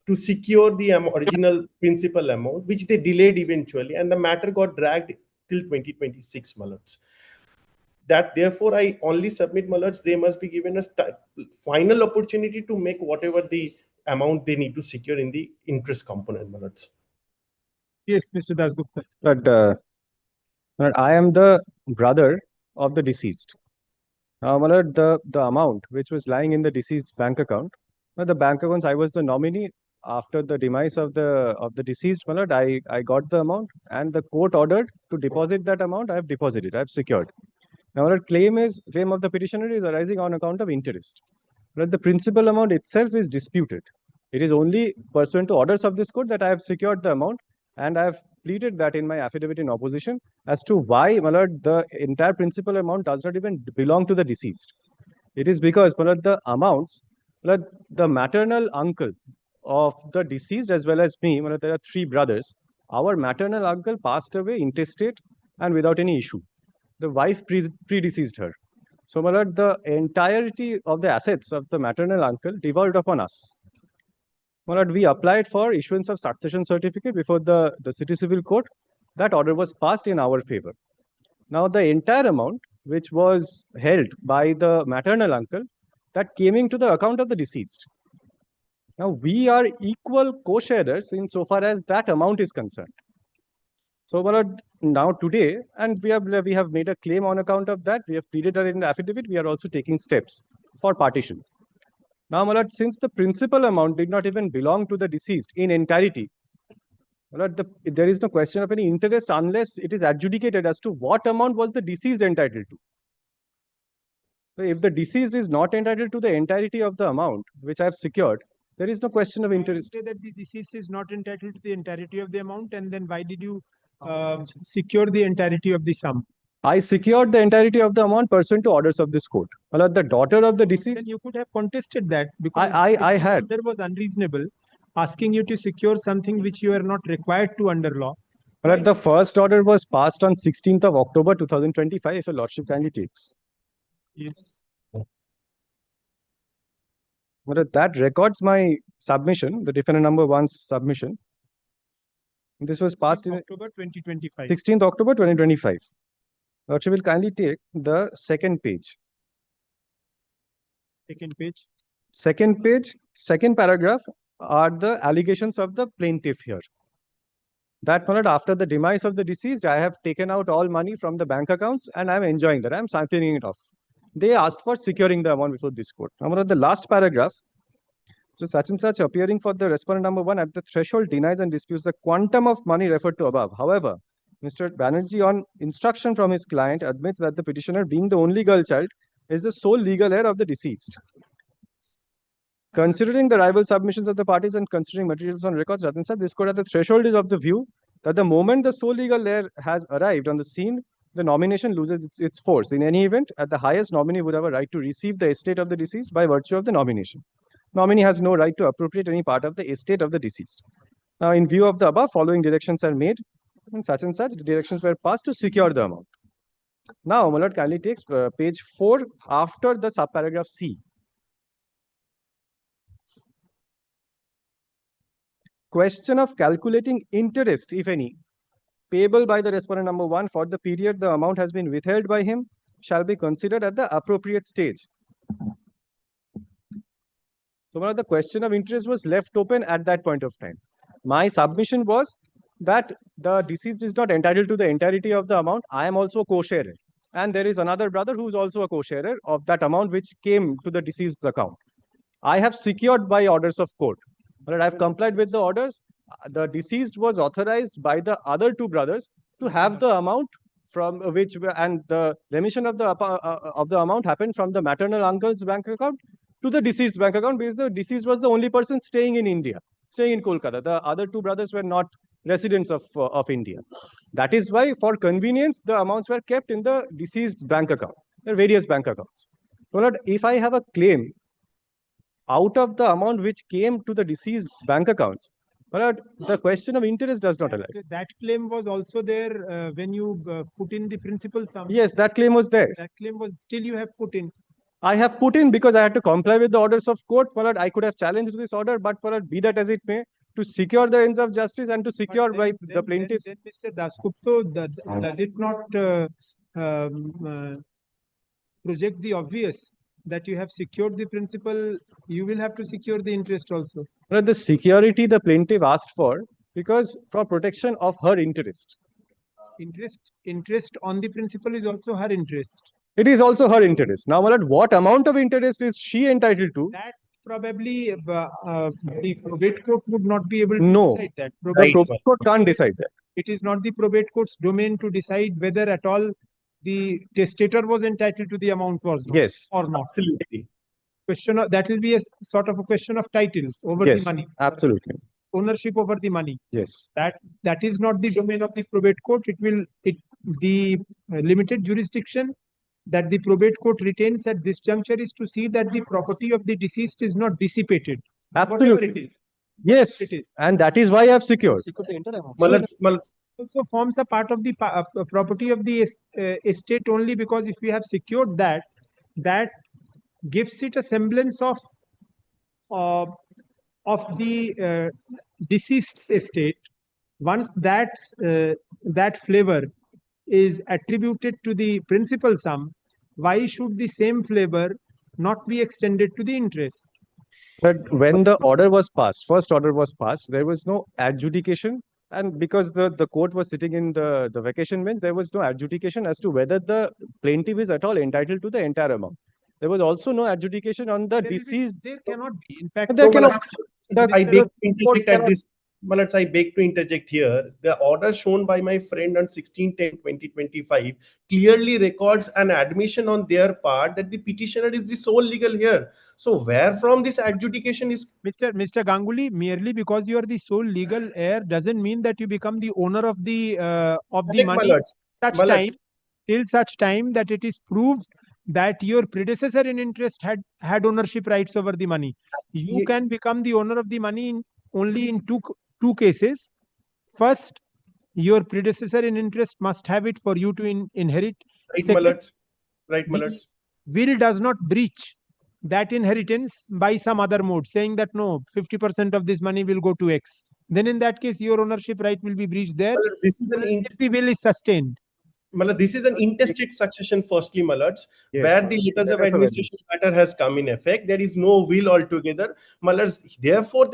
to secure the original principal amount, which they delayed eventually, and the matter got dragged till 2026, Mallards. That therefore I only submit, Mallards, they must be given a final opportunity to make whatever the amount they need to secure in the interest component, Mallards. Yes, Mr. Dasgupta. But I am the brother of the deceased. Now, my lord, the amount which was lying in the deceased's bank account, the bank accounts, I was the nominee. After the demise of the deceased, my lord, I got the amount, and the court ordered to deposit that amount. I have deposited. I have secured. Now, my lord, claim of the petitioner is arising on account of interest. But the principal amount itself is disputed. It is only pursuant to orders of this court that I have secured the amount, and I have pleaded that in my affidavit in opposition as to why, my lord, the entire principal amount does not even belong to the deceased. It is because, my lord, the amounts, my lord, the maternal uncle of the deceased as well as me, my lord, there are 3 brothers. Our maternal uncle passed away intestate and without any issue. The wife predeceased her. So, my lord, the entirety of the assets of the maternal uncle devolved upon us. My lord, we applied for issuance of succession certificate before the city civil court. That order was passed in our favor. Now, the entire amount which was held by the maternal uncle, that came into the account of the deceased. Now, we are equal co-sharers insofar as that amount is concerned. So, my lord, now today, and we have made a claim on account of that. We have pleaded that in the affidavit. We are also taking steps for partition. Now, my lord, since the principal amount did not even belong to the deceased in entirety, my lord, there is no question of any interest unless it is adjudicated as to what amount was the deceased entitled to. So if the deceased is not entitled to the entirety of the amount which I have secured, there is no question of interest. Say that the deceased is not entitled to the entirety of the amount, and then why did you secure the entirety of the sum? I secured the entirety of the amount pursuant to orders of this court. Well, the daughter of the deceased. Then you could have contested that, because I had. There was unreasonable, asking you to secure something which you are not required to under law. Well, the first order was passed on 16th of October 2025, if your lordship kindly takes. Yes. Well, that records my submission, the defendant number 1's submission. This was passed in October 2025. 16th October 2025. Lordship will kindly take the second page. Second page. Second page, second paragraph are the allegations of the plaintiff here. That, my lord, after the demise of the deceased, I have taken out all money from the bank accounts and I am enjoying that. I am sanctioning it off. They asked for securing the amount before this court. Now, my lord, the last paragraph. So, such and such appearing for the respondent number 1 at the threshold denies and disputes the quantum of money referred to above. However, Mr. Banerjee, on instruction from his client, admits that the petitioner, being the only girl child, is the sole legal heir of the deceased. Considering the rival submissions of the parties and considering materials on records, this court at the threshold is of the view that the moment the sole legal heir has arrived on the scene, the nomination loses its force. In any event, at the highest, nominee would have a right to receive the estate of the deceased by virtue of the nomination. Nominee has no right to appropriate any part of the estate of the deceased. Now, in view of the above, following directions are made, and such the directions were passed to secure the amount. Now, my lord kindly takes page 4 after the subparagraph C. question of calculating interest, if any, payable by the respondent number 1 for the period the amount has been withheld by him shall be considered at the appropriate stage. So the question of interest was left open at that point of time. My submission was that the deceased is not entitled to the entirety of the amount. I am also a co-sharer. And there is another brother who is also a co-sharer of that amount which came to the deceased's account. I have secured by orders of court. But I have complied with the orders. The deceased was authorized by the other two brothers to have the amount from which, and the remission of the amount happened from the maternal uncle's bank account to the deceased bank account, because the deceased was the only person staying in India, staying in Kolkata. The other two brothers were not residents of India. That is why, for convenience, the amounts were kept in the deceased bank account. There are various bank accounts. So if I have a claim out of the amount which came to the deceased bank accounts, but the question of interest does not arise. That claim was also there when you put in the principal sum. Yes, that claim was there. That claim was still you have put in. I have put in because I had to comply with the orders of court. I could have challenged this order, but be that as it may, to secure the ends of justice and to secure by the plaintiffs. Then Mr. Dasgupta, does it not project the obvious that you have secured the principal, you will have to secure the interest also? The security the plaintiff asked for, because for protection of her interest. Interest on the principal is also her interest. It is also her interest. Now, what amount of interest is she entitled to? That probably the probate court would not be able to decide that. The probate court can't decide that. It is not the probate court's domain to decide whether at all the testator was entitled to the amount or not. Absolutely. Question of, that will be a sort of a question of title over the money. Absolutely. Ownership over the money. Yes. That is not the domain of the probate court. The limited jurisdiction that the probate court retains at this juncture is to see that the property of the deceased is not dissipated. Absolutely. It is. Yes. It is. And that is why I have secured. Also forms a part of the property of the estate only because if we have secured that, that gives it a semblance of the deceased's estate. Once that flavor is attributed to the principal sum, why should the same flavor not be extended to the interest? But when the order was passed, first order was passed, there was no adjudication. And because the court was sitting in the vacation bench, there was no adjudication as to whether the plaintiff is at all entitled to the entire amount. There was also no adjudication on the deceased. There cannot be. In fact, there cannot. I beg to interject at this. I beg to interject here. The order shown by my friend on 16/10/2025 clearly records an admission on their part that the petitioner is the sole legal heir. So where from this adjudication is? Mr. Ganguly, merely because you are the sole legal heir doesn't mean that you become the owner of the money. Till such time that it is proved that your predecessor in interest had ownership rights over the money. You can become the owner of the money only in two cases. First, your predecessor in interest must have it for you to inherit. Right, Mallards. Will does not breach that inheritance by some other mode, saying that no, 50% of this money will go to X. Then in that case, your ownership right will be breached there. This is the will is sustained. This is an intestate succession, firstly, Mallards, where the letters of administration matter has come in effect. There is no will altogether. Mallards, therefore,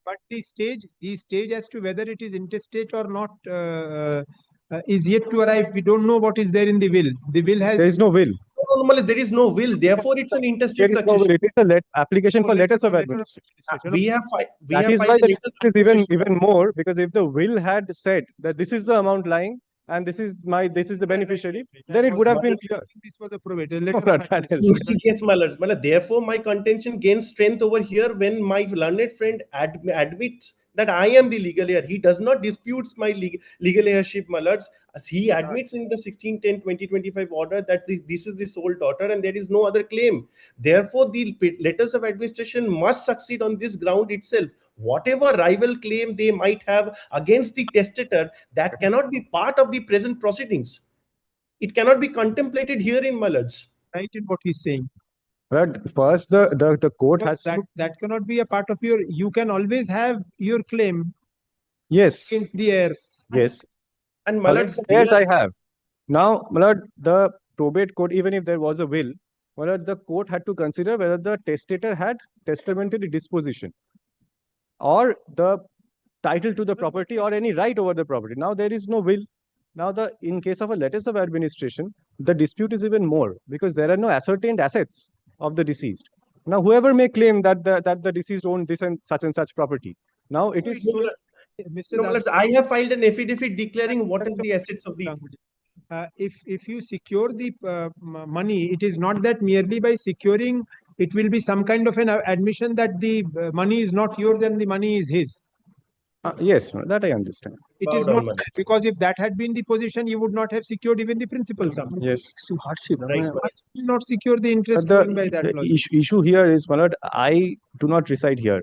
But the stage as to whether it is intestate or not is yet to arrive. We don't know what is there in the will. The will has. There is no will. No, Mallards, there is no will. Therefore, it's an intestate succession. It is an application for letters of administration. That is why the interest is even more, because if the will had said that this is the amount lying, and this is the beneficiary, then it would have been clear. This was a probate. Yes, Mallards. Therefore, my contention gains strength over here when my learned friend admits that I am the legal heir. He does not dispute my legal heirship, Mallards. He admits in the 16/10/2025 order that this is the sole daughter and there is no other claim. Therefore, the letters of administration must succeed on this ground itself. Whatever rival claim they might have against the testator, that cannot be part of the present proceedings. It cannot be contemplated here in Mallards. Right in what he's saying. But first, the court But has to. that cannot be a part of your. You can always have your claim Yes. against the heirs. Yes. And my lord, Yes, I have. Now, my lord, the probate court, even if there was a will, my lord, the court had to consider whether the testator had testamentary disposition or the title to the property or any right over the property. Now there is no will. Now in case of a letters of administration, the dispute is even more because there are no ascertained assets of the deceased. Now whoever may claim that the deceased owned this and such property. Now it is. Mr. No, my lords, I have filed an affidavit declaring what are the assets of the. If you secure the money, it is not that merely by securing, it will be some kind of an admission that the money is not yours and the money is his. Yes, that I understand. It is not because if that had been the position, you would not have secured even the principal sum. Yes. To hardship. Right. Not secure the interest But given by that the logic. issue here is, my lord, I do not reside here.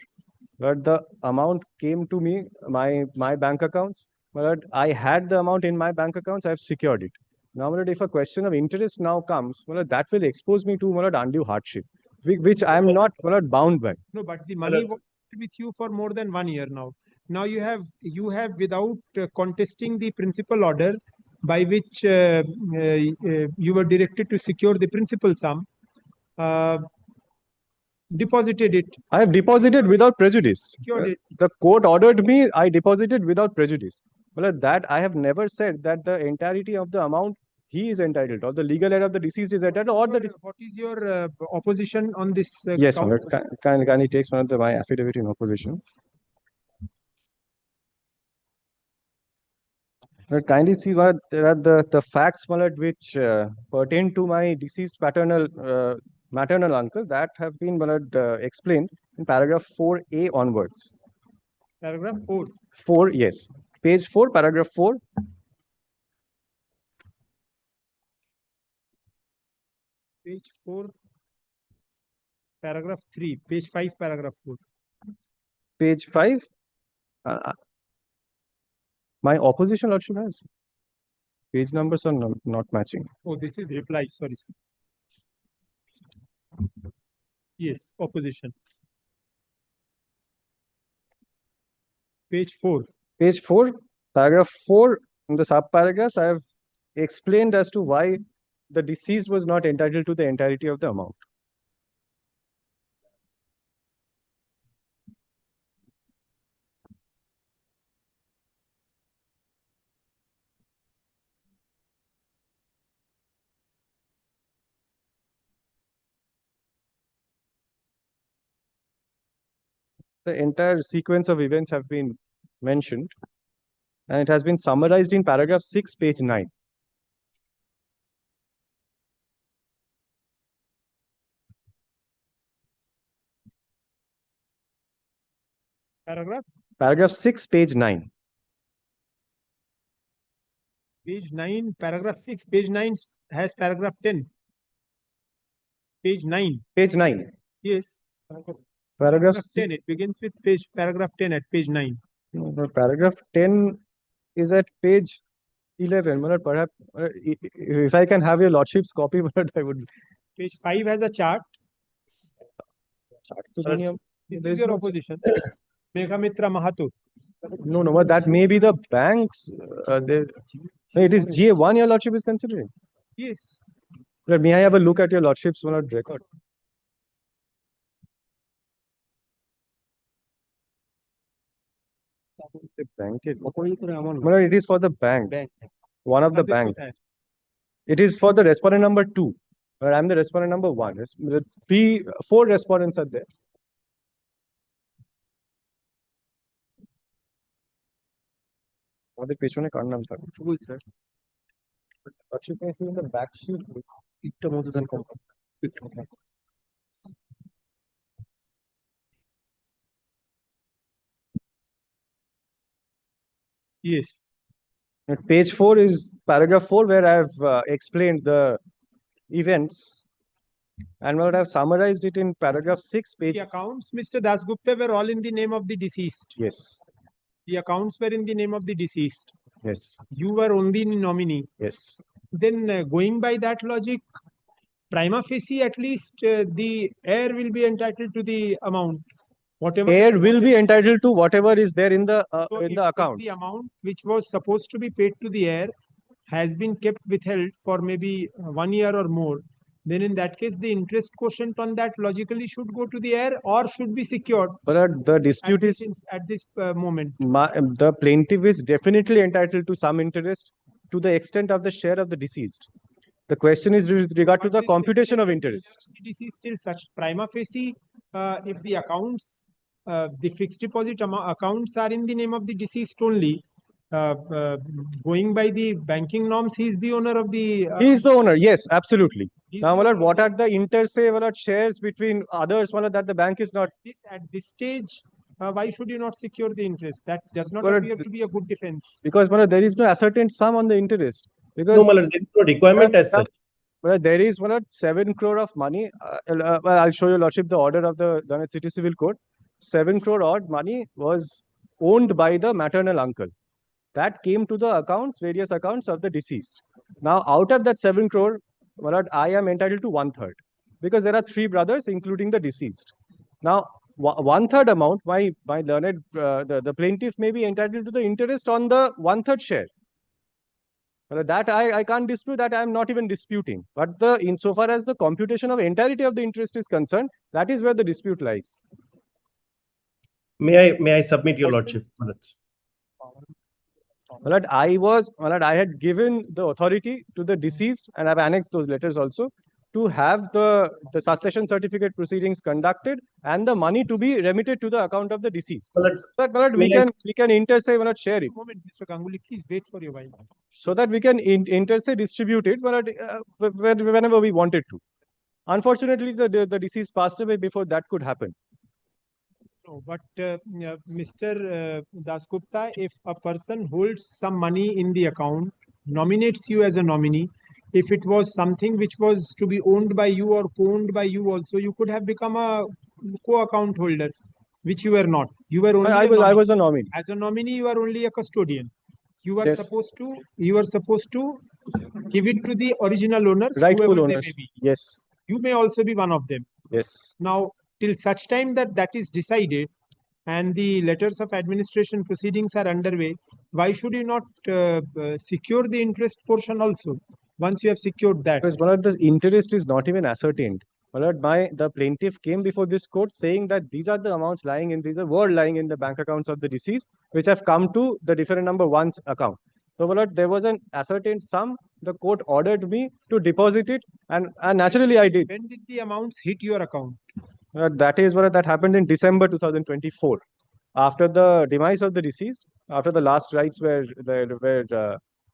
But the amount came to me, my bank accounts. My lord, I had the amount in my bank accounts. I have secured it. Now, my lord, if a question of interest now comes, my lord, that will expose me to, my lord, undue hardship, which I am not, my lord, bound by. No, but the money was with you for more than 1 year now. Now you have without contesting the principal order by which you were directed to secure the principal sum, deposited it. I have deposited without prejudice. Secured it. The court ordered me, I deposited without prejudice. Well, that I have never said that the entirety of the amount he is entitled, or the legal heir of the deceased is entitled, or the. What is your opposition on this? Yes, my count? lord. Can he takes one of my affidavit in opposition? Kindly see what there are the facts, my lord, which pertain to my deceased maternal uncle that have been, my lord, explained in paragraph 4A onwards. Paragraph 4. 4, yes. Page 4, paragraph 4. Page 4, paragraph 3. Page 5, paragraph 4. Page 5. My opposition lordship has. Page numbers are not matching. Oh, this is reply. Sorry. Yes, opposition. Page 4. Page 4, paragraph 4, in the sub-paragraphs, I have explained as to why the deceased was not entitled to the entirety of the amount. The entire sequence of events have been mentioned, and it has been summarized in paragraph 6, page 9. Paragraph? Paragraph 6, page 9. Page 9, paragraph 6. Page 9 has paragraph 10. Page 9. Page 9. Yes. Paragraph 10. It begins with paragraph 10 at page 9. Paragraph 10 is at page 11. Perhaps if I can have your lordship's copy, I would. Page 5 has a chart. This is your opposition. Meghamitra Mahato. No, that may be the banks. It is GA1 your lordship is considering. Yes. May I have a look at your lordship's record? The bank. It is for the bank. One of the banks. It is for the respondent number 2. But I'm the respondent number 1. 4 respondents are there. আমাদের পেছনে কার নাম থাকে in the back sheet একটা মধুদান company Yes. Page 4 is paragraph 4 where I have explained the events and I would have summarized it in paragraph 6 page. The accounts, Mr. Dasgupta, were all in the name of the deceased. Yes. The accounts were in the name of the deceased. Yes. You were only the nominee. Yes. Then going by that logic, prima facie, at least the heir will be entitled to the amount. Whatever Heir will be entitled to whatever is there in the So in if the accounts. the amount which was supposed to be paid to the heir has been kept withheld for maybe 1 year or more, then in that case, the interest quotient on that logically should go to the heir or should be secured. But the dispute At this moment. The plaintiff is definitely entitled to some interest to the extent of the share of the deceased. The question is with regard to the computation of interest. It is still such prima facie, if the accounts, the fixed deposit accounts are in the name of the deceased only, going by the banking norms, he is the owner of the. He is the owner, yes, absolutely. Now, my lord, what are the inter se, my lord, shares between others, my lord, that the bank is not? At this stage, why should you not secure the interest? That does not Well, appear to be a good defense. Because, my lord, there is no ascertained sum on the interest. Because No, my lord, there is no requirement as such. Well, there is, my lord, 7 crore of money. Well, I'll show your lordship the order of the Danit City Civil Code. 7 crore odd money was owned by the maternal uncle. That came to the accounts, various accounts of the deceased. Now, out of that 7 crore, my lord, I am entitled to 1/3 because there are 3 brothers, including the deceased. Now, 1/3 amount, my learned, the plaintiff may be entitled to the interest on the 1/3 share. Well, that I can't dispute, that I am not even disputing. But insofar as the computation of entirety of the interest is concerned, that is where the dispute lies. May I submit your lordship? My lord, I had given the authority to the deceased, and I've annexed those letters also, to have the succession certificate proceedings conducted and the money to be remitted to the account of the deceased. But my lord, we can inter se, my lord, share it. Moment, Mr. Ganguly, please wait for a while. So that we can inter se distribute it, my lord, whenever we wanted to. Unfortunately, the deceased passed away before that could happen. No, but Mr. Dasgupta, if a person holds some money in the account, nominates you as a nominee, if it was something which was to be owned by you or co-owned by you also, you could have become a co-account holder, which you were not. You were only I was a nominee. As a nominee, you are only a custodian. You were Yes. supposed to give it to the original owners, Rightful whoever owners. they may be. Yes. You may also be one of them. Yes. Now, till such time that is decided and the letters of administration proceedings are underway, why should you not secure the interest portion also once you have secured that? Because, my lord, the interest is not even ascertained. My lord, the plaintiff came before this court saying that these are the amounts were lying in the bank accounts of the deceased, which have come to the different number one's account. So, my lord, there was an ascertained sum. The court ordered me to deposit it, and naturally I did. When did the amounts hit your account? That happened in December 2024, after the demise of the deceased, after the last rites were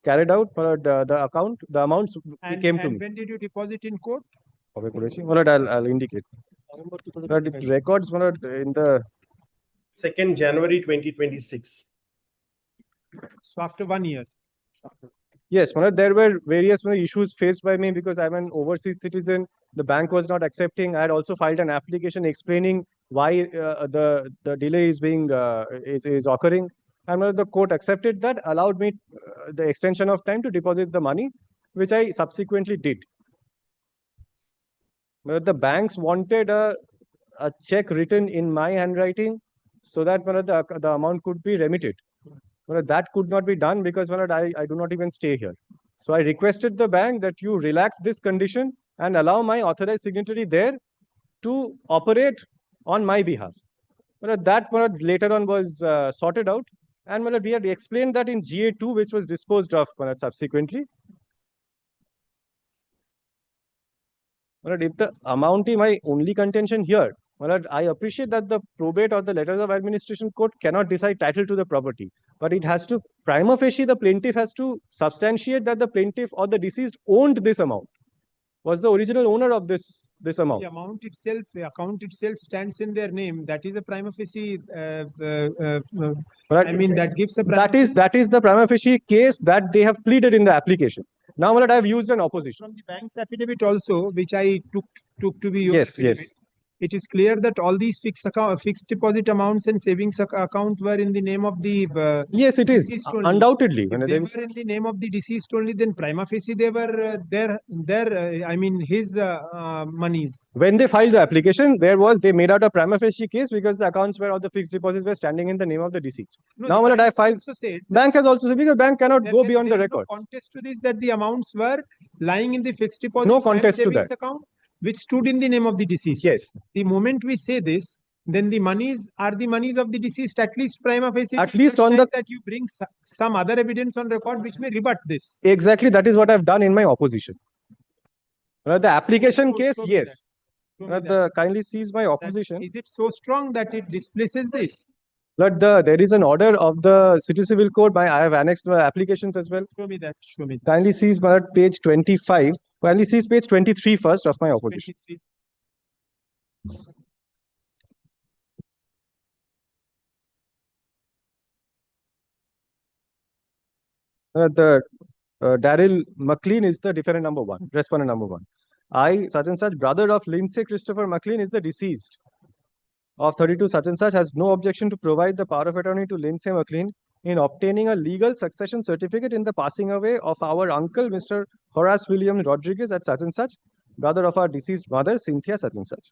carried out. The amounts came to me. When did you deposit in court? I'll indicate. It records in the 2nd January 2026. So after 1 year. Yes, there were various issues faced by me because I'm an overseas citizen. The bank was not accepting. I had also filed an application explaining why the delay is being is occurring. And the court accepted that, allowed me the extension of time to deposit the money, which I subsequently did. The banks wanted a check written in my handwriting so that the amount could be remitted. That could not be done because I do not even stay here. So I requested the bank that you relax this condition and allow my authorized signatory there to operate on my behalf. That later on was sorted out, and we had explained that in GA2, which was disposed of subsequently. If the amount is my only contention here, I appreciate that the probate or the letters of administration court cannot decide title to the property, but it has to, prima facie, the plaintiff has to substantiate that the plaintiff or the deceased owned this amount, was the original owner of this amount. The amount itself, the account itself stands in their name. That is a prima facie. I mean, that gives a. That is the prima facie case that they have pleaded in the application. Now, I have used an opposition. From the bank's affidavit also, which I took to be your affidavit. it is clear that all these fixed deposit amounts and savings account were in the name of the Yes, it is. deceased only. Undoubtedly. If When they there is- were in the name of the deceased only, then prima facie they were I mean, his monies. When they filed the application, they made out a prima facie case because the accounts where all the fixed deposits were standing in the name of the deceased. No, Now, the when I bank filed, also said bank has also said because bank cannot go beyond the there is no records. contest to this, that the amounts were lying in the fixed deposit No contest to savings that. account, which stood in the name of the deceased. Yes. The moment we say this, then the monies are the monies of the deceased, at least prima facie. At least on the- that you bring some other evidence on record which may rebut this. Exactly, that is what I've done in my opposition. The application case, yes. Kindly sees my opposition. Is it so strong that it displaces this? But there is an order of the City Civil Code. I have annexed my applications as well. Show me that. Show me. Kindly sees page 25. Kindly sees page 23 first of my opposition. 23. Daryl McLean is the defendant number one, respondent number one. I, such and such, brother of Lindsay Christopher McLean, is the deceased of 32 such and such, has no objection to provide the power of attorney to Lindsay McLean in obtaining a legal succession certificate in the passing away of our uncle, Mr. Horace William Rodriguez, at such and such, brother of our deceased mother, Cynthia, such and such.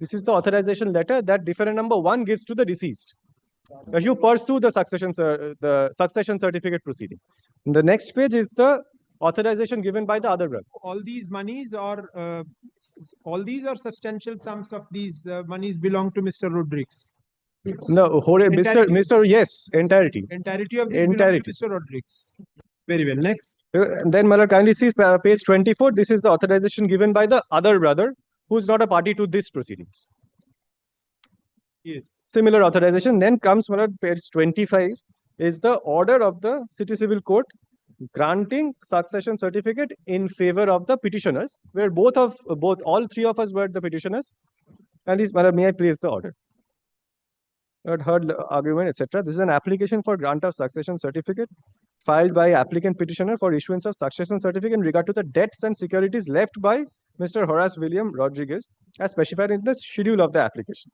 This is the authorization letter that defendant number one gives to the deceased. You pursue the succession certificate proceedings. The next page is the authorization given by the other brother. All these monies or all these are substantial sums of these monies belong to Mr. Rodriguez. No, Mr. Yes, entirety. Entirety of this Entirety. belong to Mr. Rodriguez. Very well. Next. Then Malad kindly see page 24. This is the authorization given by the other brother who is not a party to this proceedings. Yes. Similar authorization. Then comes Malad page 25 is the order of the City Civil Court granting succession certificate in favor of the petitioners, where all three of us were the petitioners. And this, may I place the order? Heard argument, etc. This is an application for grant of succession certificate filed by applicant petitioner for issuance of succession certificate in regard to the debts and securities left by Mr. Horace William Rodriguez as specified in the schedule of the application.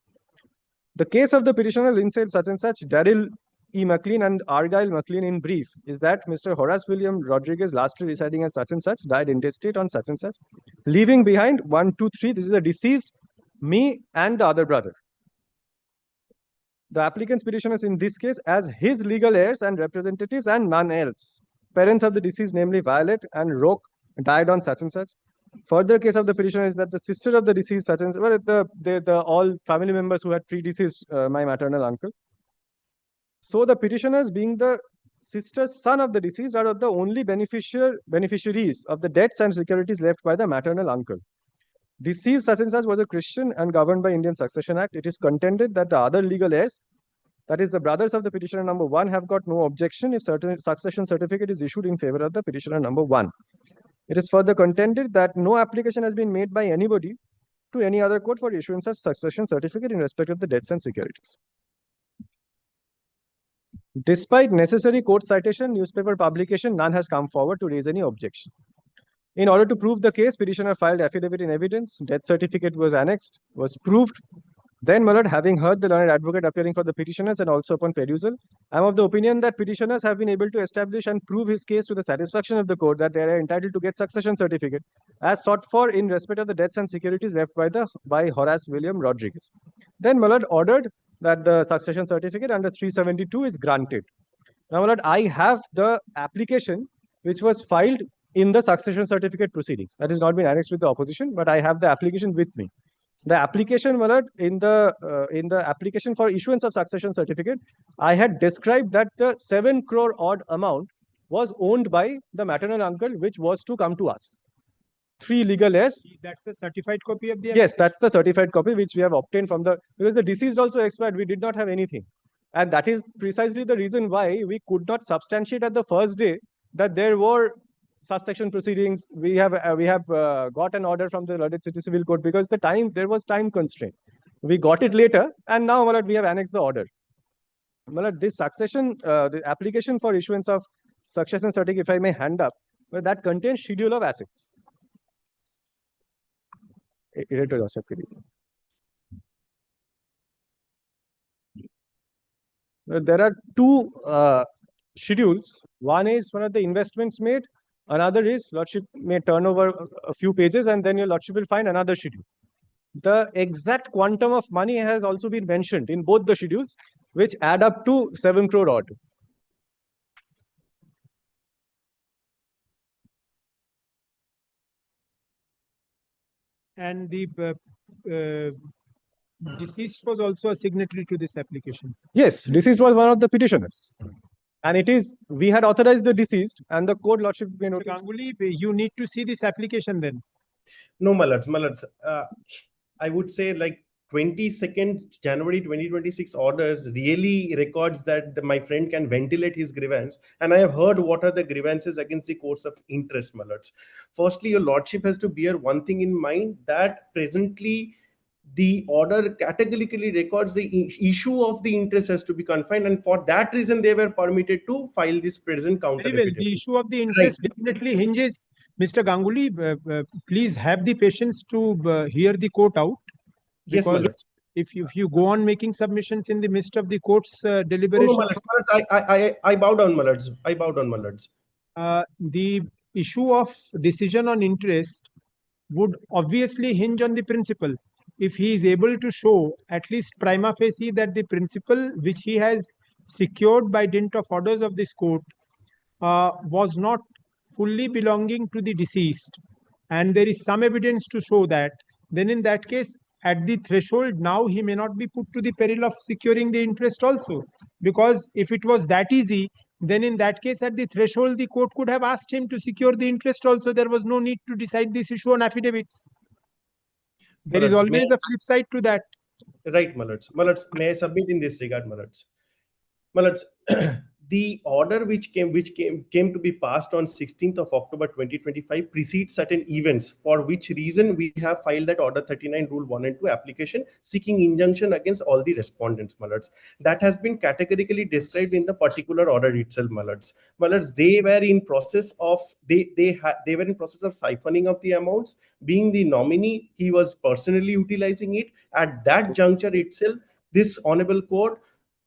The case of the petitioner Lindsay such and such, Daryl E. McLean and Argyle McLean in brief is that Mr. Horace William Rodriguez, lastly residing as such and such, died intestate on such and such, leaving behind 1, 2, 3. This is the deceased, me and the other brother. The applicant's petitioners in this case as his legal heirs and representatives and none else. Parents of the deceased, namely Violet and Roque, died on such and such. Further case of the petitioner is that the sister of the deceased such and such, well, the all family members who had predeceased my maternal uncle. So the petitioners, being the sister's son of the deceased, are the only beneficiaries of the debts and securities left by the maternal uncle. Deceased such and such was a Christian and governed by Indian Succession Act. It is contended that the other legal heirs, that is the brothers of the petitioner number one, have got no objection if certain succession certificate is issued in favor of the petitioner number one. It is further contended that no application has been made by anybody to any other court for issuance of succession certificate in respect of the debts and securities. Despite necessary court citation, newspaper publication, none has come forward to raise any objection. In order to prove the case, petitioner filed affidavit in evidence, death certificate was annexed, was proved. Then, my lord, having heard the learned advocate appearing for the petitioners and also upon perusal, I am of the opinion that petitioners have been able to establish and prove his case to the satisfaction of the court that they are entitled to get succession certificate as sought for in respect of the debts and securities left by Horace William Rodriguez. Then, my lord, ordered that the succession certificate under 372 is granted. Now, my lord, I have the application which was filed in the succession certificate proceedings. That has not been annexed with the opposition, but I have the application with me. The application, my lord, in the application for issuance of succession certificate, I had described that the 7 crore odd amount was owned by the maternal uncle, which was to come to us. 3 legal heirs. That's the certified copy of the Yes, that's the certified copy which we have obtained from because the deceased also expired. We did not have anything. And that is precisely the reason why we could not substantiate at the first day that there were succession proceedings. We have got an order from the Lorded City Civil Court because there was time constraint. We got it later, and now we have annexed the order. This succession, the application for issuance of succession certificate, if I may hand up, that contains schedule of assets. There are two schedules. One is one of the investments made. Another is Lordship may turn over a few pages and then your Lordship will find another schedule. The exact quantum of money has also been mentioned in both the schedules, which add up to 7 crore odd. And the deceased was also a signatory to this application. Yes, deceased was one of the petitioners. And it is, we had authorized the deceased and the court Lordship may Mr. notice. Ganguly, you need to see this application then. No, my lords, I would say like 22nd January 2026 orders really records that my friend can ventilate his grievance. And I have heard what are the grievances against the courts of interest, my lords. Firstly, your lordship has to bear one thing in mind, that presently the order categorically records the issue of the interest has to be confined, and for that reason they were permitted to file this present counter Very well. affidavit. The issue of the interest definitely hinges. Mr. Ganguly, please have the patience to hear the court out. Yes, my Because lords. if you go on making submissions in the midst of the court's deliberation, No, my lords, I bow down, my lords. I bow down, my lords. The issue of decision on interest would obviously hinge on the principal. If he is able to show at least prima facie that the principal which he has secured by dint of orders of this court was not fully belonging to the deceased, and there is some evidence to show that, then in that case, at the threshold, now he may not be put to the peril of securing the interest also. Because if it was that easy, then in that case, at the threshold, the court could have asked him to secure the interest also. There was no need to decide this issue on affidavits. There is always a flip side to that. Right, my lords. My lords, may I submit in this regard, my lords? My lords, the order which came to be passed on 16th of October 2025 precedes certain events, for which reason we have filed that order 39 rule 1 and 2 application seeking injunction against all the respondents, my lords. That has been categorically described in the particular order itself, my lords. My lords, they were in process of siphoning of the amounts. Being the nominee, he was personally utilizing it. At that juncture itself, this honorable court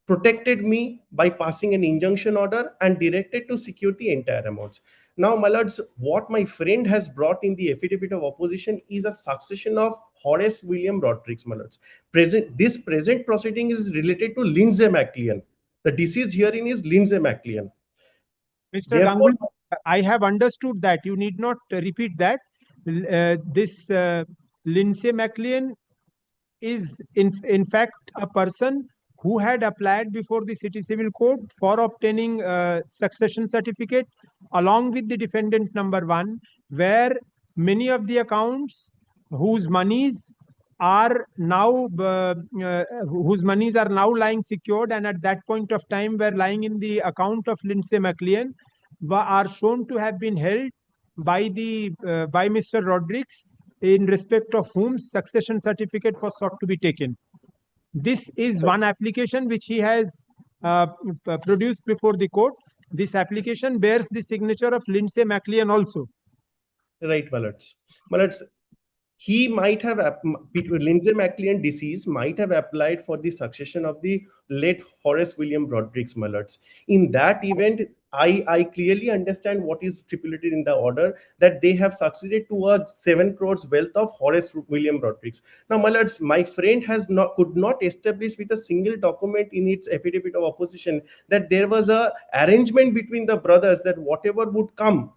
protected me by passing an injunction order and directed to secure the entire amounts. Now, my lords, what my friend has brought in the affidavit of opposition is a succession of Horace William Rodrigues, my lords. This present proceeding is related to Lindsay MacLean. The deceased herein is Lindsay MacLean. Mr. Ganguly, I have understood that. You need not repeat that. This Lindsay MacLean is in fact a person who had applied before the City Civil Court for obtaining succession certificate along with the defendant number 1, where many of the accounts whose monies are now lying secured, and at that point of time were lying in the account of Lindsay MacLean, are shown to have been held by Mr. Rodrigues, in respect of whom succession certificate was sought to be taken. This is one application which he has produced before the court. This application bears the signature of Lindsay MacLean also. Right, my lords. My lords, he might have, Lindsay MacLean deceased might have applied for the succession of the late Horace William Rodrigues, my lords. In that event, I clearly understand what is stipulated in the order, that they have succeeded to a 7 crores wealth of Horace William Rodrigues. Now, my lords, my friend could not establish with a single document in its affidavit of opposition that there was a arrangement between the brothers that whatever would come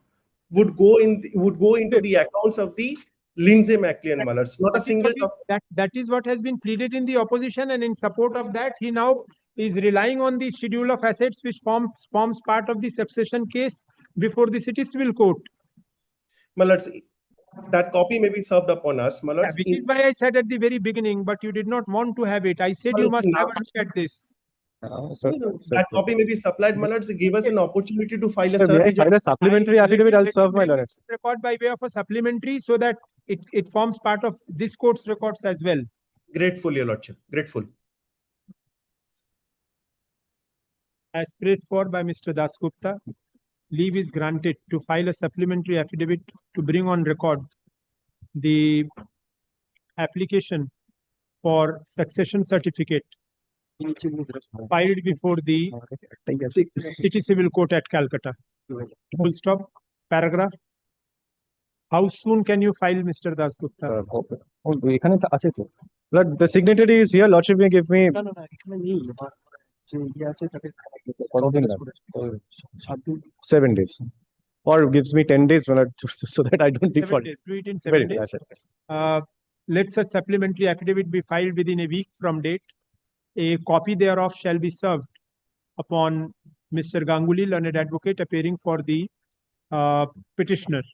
would go into the accounts of the Lindsay MacLean, my lords. Not a single that is what has been pleaded in the opposition, and in support of that, he now is relying on the schedule of assets which forms part of the succession case before the City Civil Court. My lords, that copy may be served upon us, my lords. Which is why I said at the very beginning, but you did not want to have it. I said you must have a look at this. That copy may be supplied, my lords. Give us an opportunity to file a supplementary affidavit. I'll serve my lords. Record by way of a supplementary, so that it forms part of this court's records as well. Grateful, your lordship. Grateful. As prayed for by Mr. Dasgupta, leave is granted to file a supplementary affidavit to bring on record the application for succession certificate filed before the City Civil Court at Calcutta. Full stop. Paragraph. How soon can you file, Mr. Dasgupta? এখানে তো আছে তো। But the signatory is here, Lordship may give me না, এখানে নেই। আমার যে ইয়ে আছে তাকে কতদিন লাগবে? 7 days. Or gives me 10 days when so that I don't 7 default. days. Do it in 7 days. That's it. Let such supplementary affidavit be filed within a week from date. A copy thereof shall be served upon Mr. Ganguly, learned advocate, appearing for the petitioner.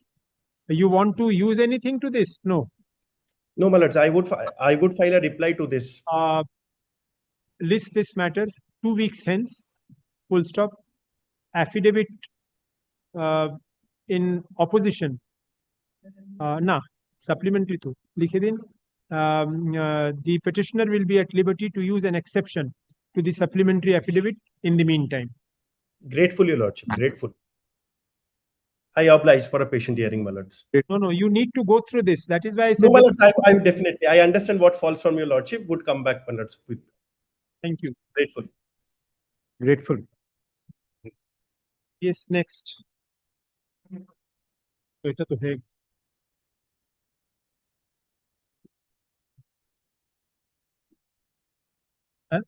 You want to use anything to this? No. No, my lords, I would file a reply to this. List this matter 2 weeks hence. Full stop. Affidavit in opposition. Supplementary to likhe din. The petitioner will be at liberty to use an exception to the supplementary affidavit in the meantime. Grateful, your lordship, grateful. I oblige for a patient hearing, my lords. No, you need to go through this. That is why I said. No, my lords, I definitely, I understand what falls from your lordship, would come back, my lords. Thank you. Grateful. Grateful. Yes, next. এটা তো হয়ে হ্যাঁ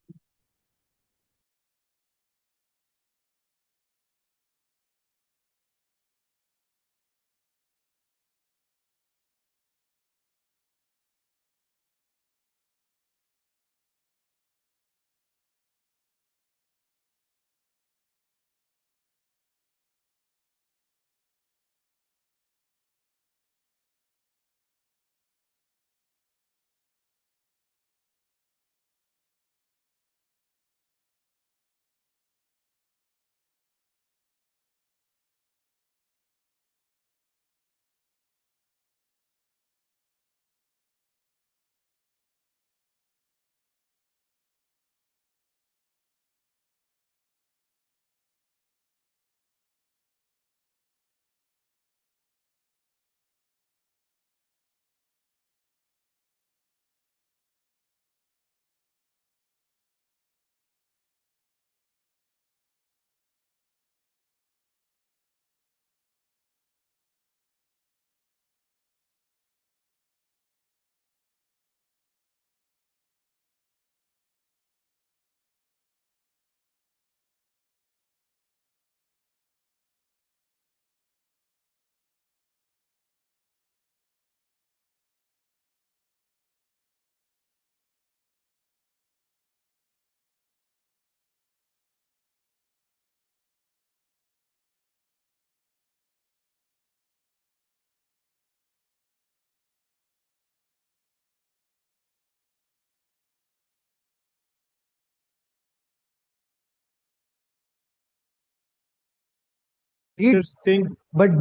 Singh. But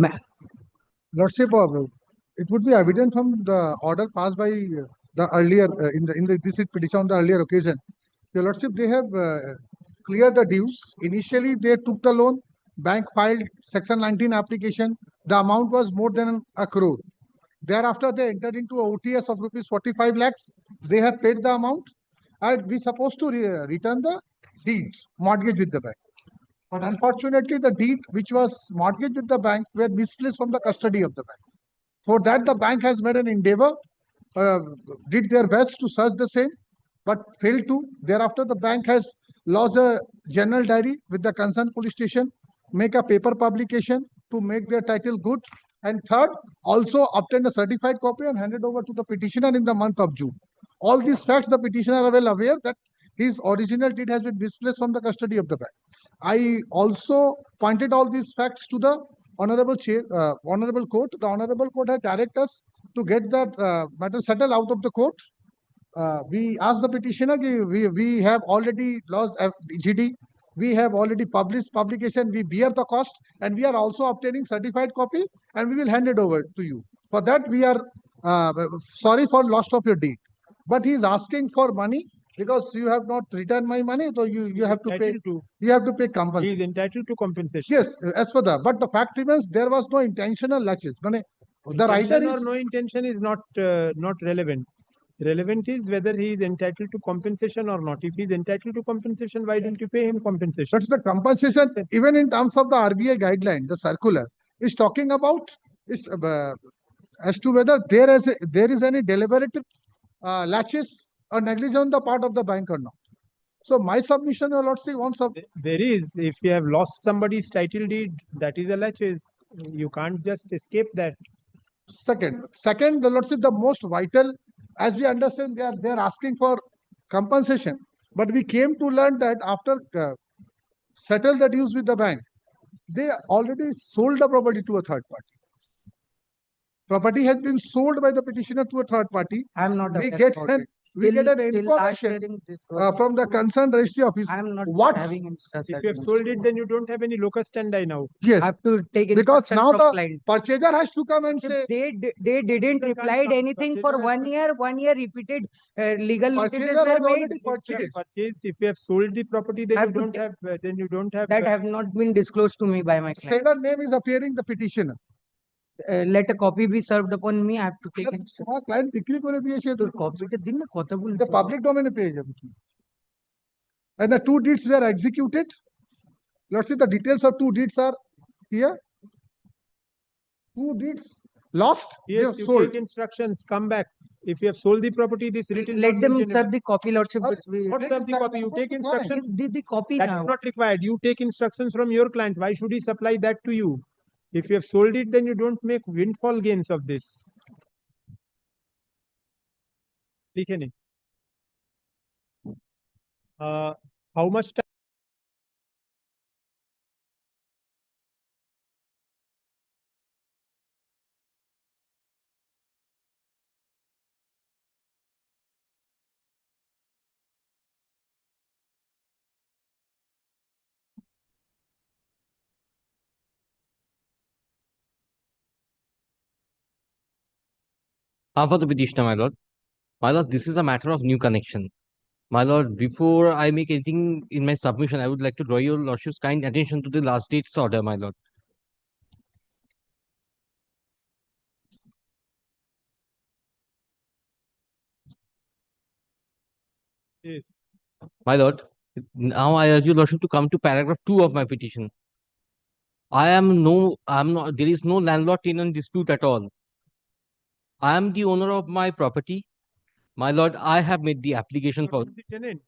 Lordship, it would be evident from the order passed by the earlier this petition on the earlier occasion. Your Lordship, they have cleared the dues. Initially, they took the loan. Bank filed Section 19 application. The amount was more than 1 crore. Thereafter, they entered into a OTS of rupees 45 lakhs. They have paid the amount, and we supposed to return the deed, mortgage with the bank. But unfortunately, the deed which was mortgaged with the bank were misplaced from the custody of the bank. For that, the bank has made an endeavor, did their best to search the same, but failed to. Thereafter, the bank has lodged a general diary with the concerned police station, make a paper publication to make their title good. And third, also obtained a certified copy and handed over to the petitioner in the month of June. All these facts, the petitioner are well aware that his original deed has been misplaced from the custody of the bank. I also pointed all these facts to the Honorable Court. The Honorable Court had directed us to get that matter settled out of the court. We asked the petitioner, we have already lost GD, we have already published publication, we bear the cost, and we are also obtaining certified copy, and we will hand it over to you. For that, we are sorry for loss of your deed. But he is asking for money because you have not returned my money, so you have to pay. You have to pay compensation. He is entitled to compensation. Yes, as for that. But the fact remains, there was no intentional laches. The writer or no intention is not relevant. Relevant is whether he is entitled to compensation or not. If he is entitled to compensation, why don't you pay him compensation? That's the compensation, even in terms of the RBI guideline, the circular is talking about is as to whether there is any deliberate laches or negligence on the part of the bank or not. So my submission, Your Lordship, once of There is, if you have lost somebody's title deed, that is a laches. You can't just escape that. Second, the Lordship, the most vital, as we understand, they are asking for compensation. But we came to learn that after settle the dues with the bank, they already sold the property to a third party. Property has been sold by the petitioner to a third party. I'm not We aware get about an it. we get an Till last information hearing, this was from the concerned registry office. I'm not What? having any If you have sold it, then you don't have any locus standi now. Yes. I have to take Because instruction now from the client. purchaser has to come and say They didn't reply anything for 1 year. 1 year repeated legal notices purchaser were has made. already If you have purchased. purchased, if you have sold the property, then Have you to don't have. Then you don't have. That have not been disclosed to me by my client. Seller name is appearing the petitioner. Let a copy be served upon me. I have to take instruction. তোমার client বিক্রি করে দিয়েছে তোর কপিটা দিন না কথা বলতে the public domain এ পেয়ে যাবে and the two deeds were executed. Let's see, the details of two deeds are here. Two deeds lost, they Yes, have you sold. take instructions. Come back. If you have sold the property, this writ is Let not them maintainable. serve the copy, Lordship. What serve the copy? You take instructions. The copy That now. is not required. You take instructions from your client. Why should he supply that to you? If you have sold it, then you don't make windfall gains of this. लिखे नहीं. How much time? For the petitioner, my lord. My lord, this is a matter of new connection. My lord, before I make anything in my submission, I would like to draw your lordship's kind attention to the last date's order, my lord. Yes. My lord, now I urge your lordship to come to paragraph 2 of my petition. There is no landlord-tenant dispute at all. I am the owner of my property. My lord, I have made the application for. The tenant.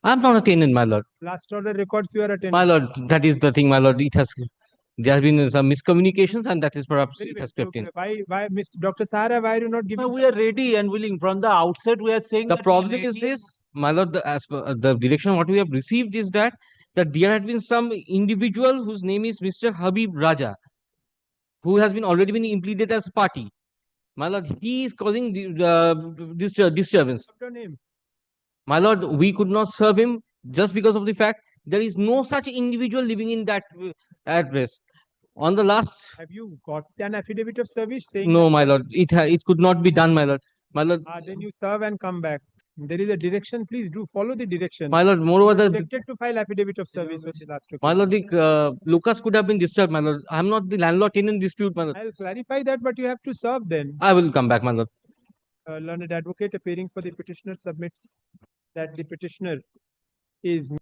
I am not a tenant, my lord. Last order records you are a tenant. My lord, that is the thing, my lord. There have been some miscommunications, and that is perhaps Very it well. has So, crept in. why, Mr. Dr. Sahara, why are you not giving? We are ready and willing. From the outset, we are saying The that we are problem is ready. this, my lord, as per the direction what we have received is that there had been some individual whose name is Mr. Habib Raja, who has been already been implemented as party. My lord, he is causing this disturbance. What's your name? My lord, we could not serve him just because of the fact there is no such individual living in that address. On the last. Have you got an affidavit of service saying? No, that? my lord, it could not be done, my lord. My lord. Then you serve and come back. There is a direction. Please do follow the direction. My lord, moreover, You are the expected to file affidavit of service with the last. my lord, Lucas could have been disturbed, my lord. I am not the landlord-tenant dispute, my lord. I'll clarify that, but you have to serve then. I will come back, my lord. Learned advocate appearing for the petitioner submits that the petitioner is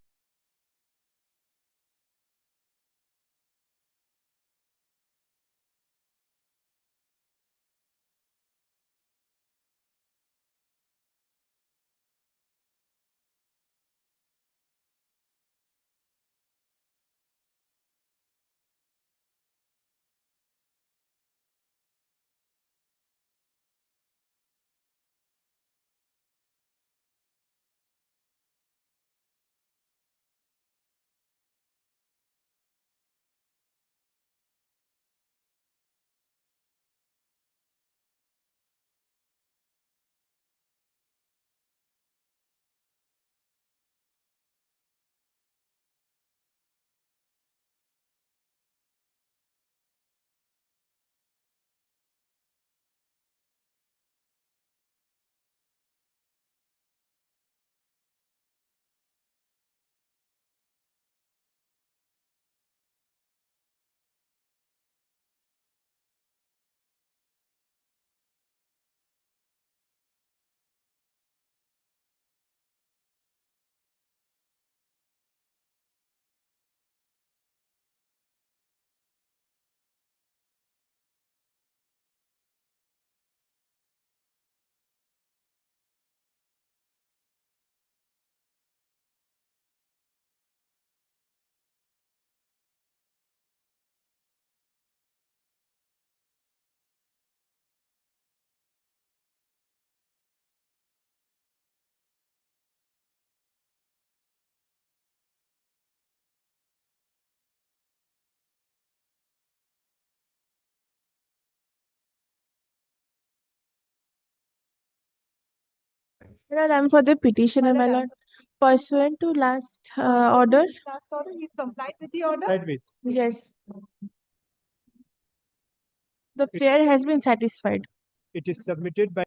Well, I'm for the petitioner, my lord. Pursuant to last order. Last order, you complied with the order? Right with. Yes. The prayer has been satisfied. It is submitted by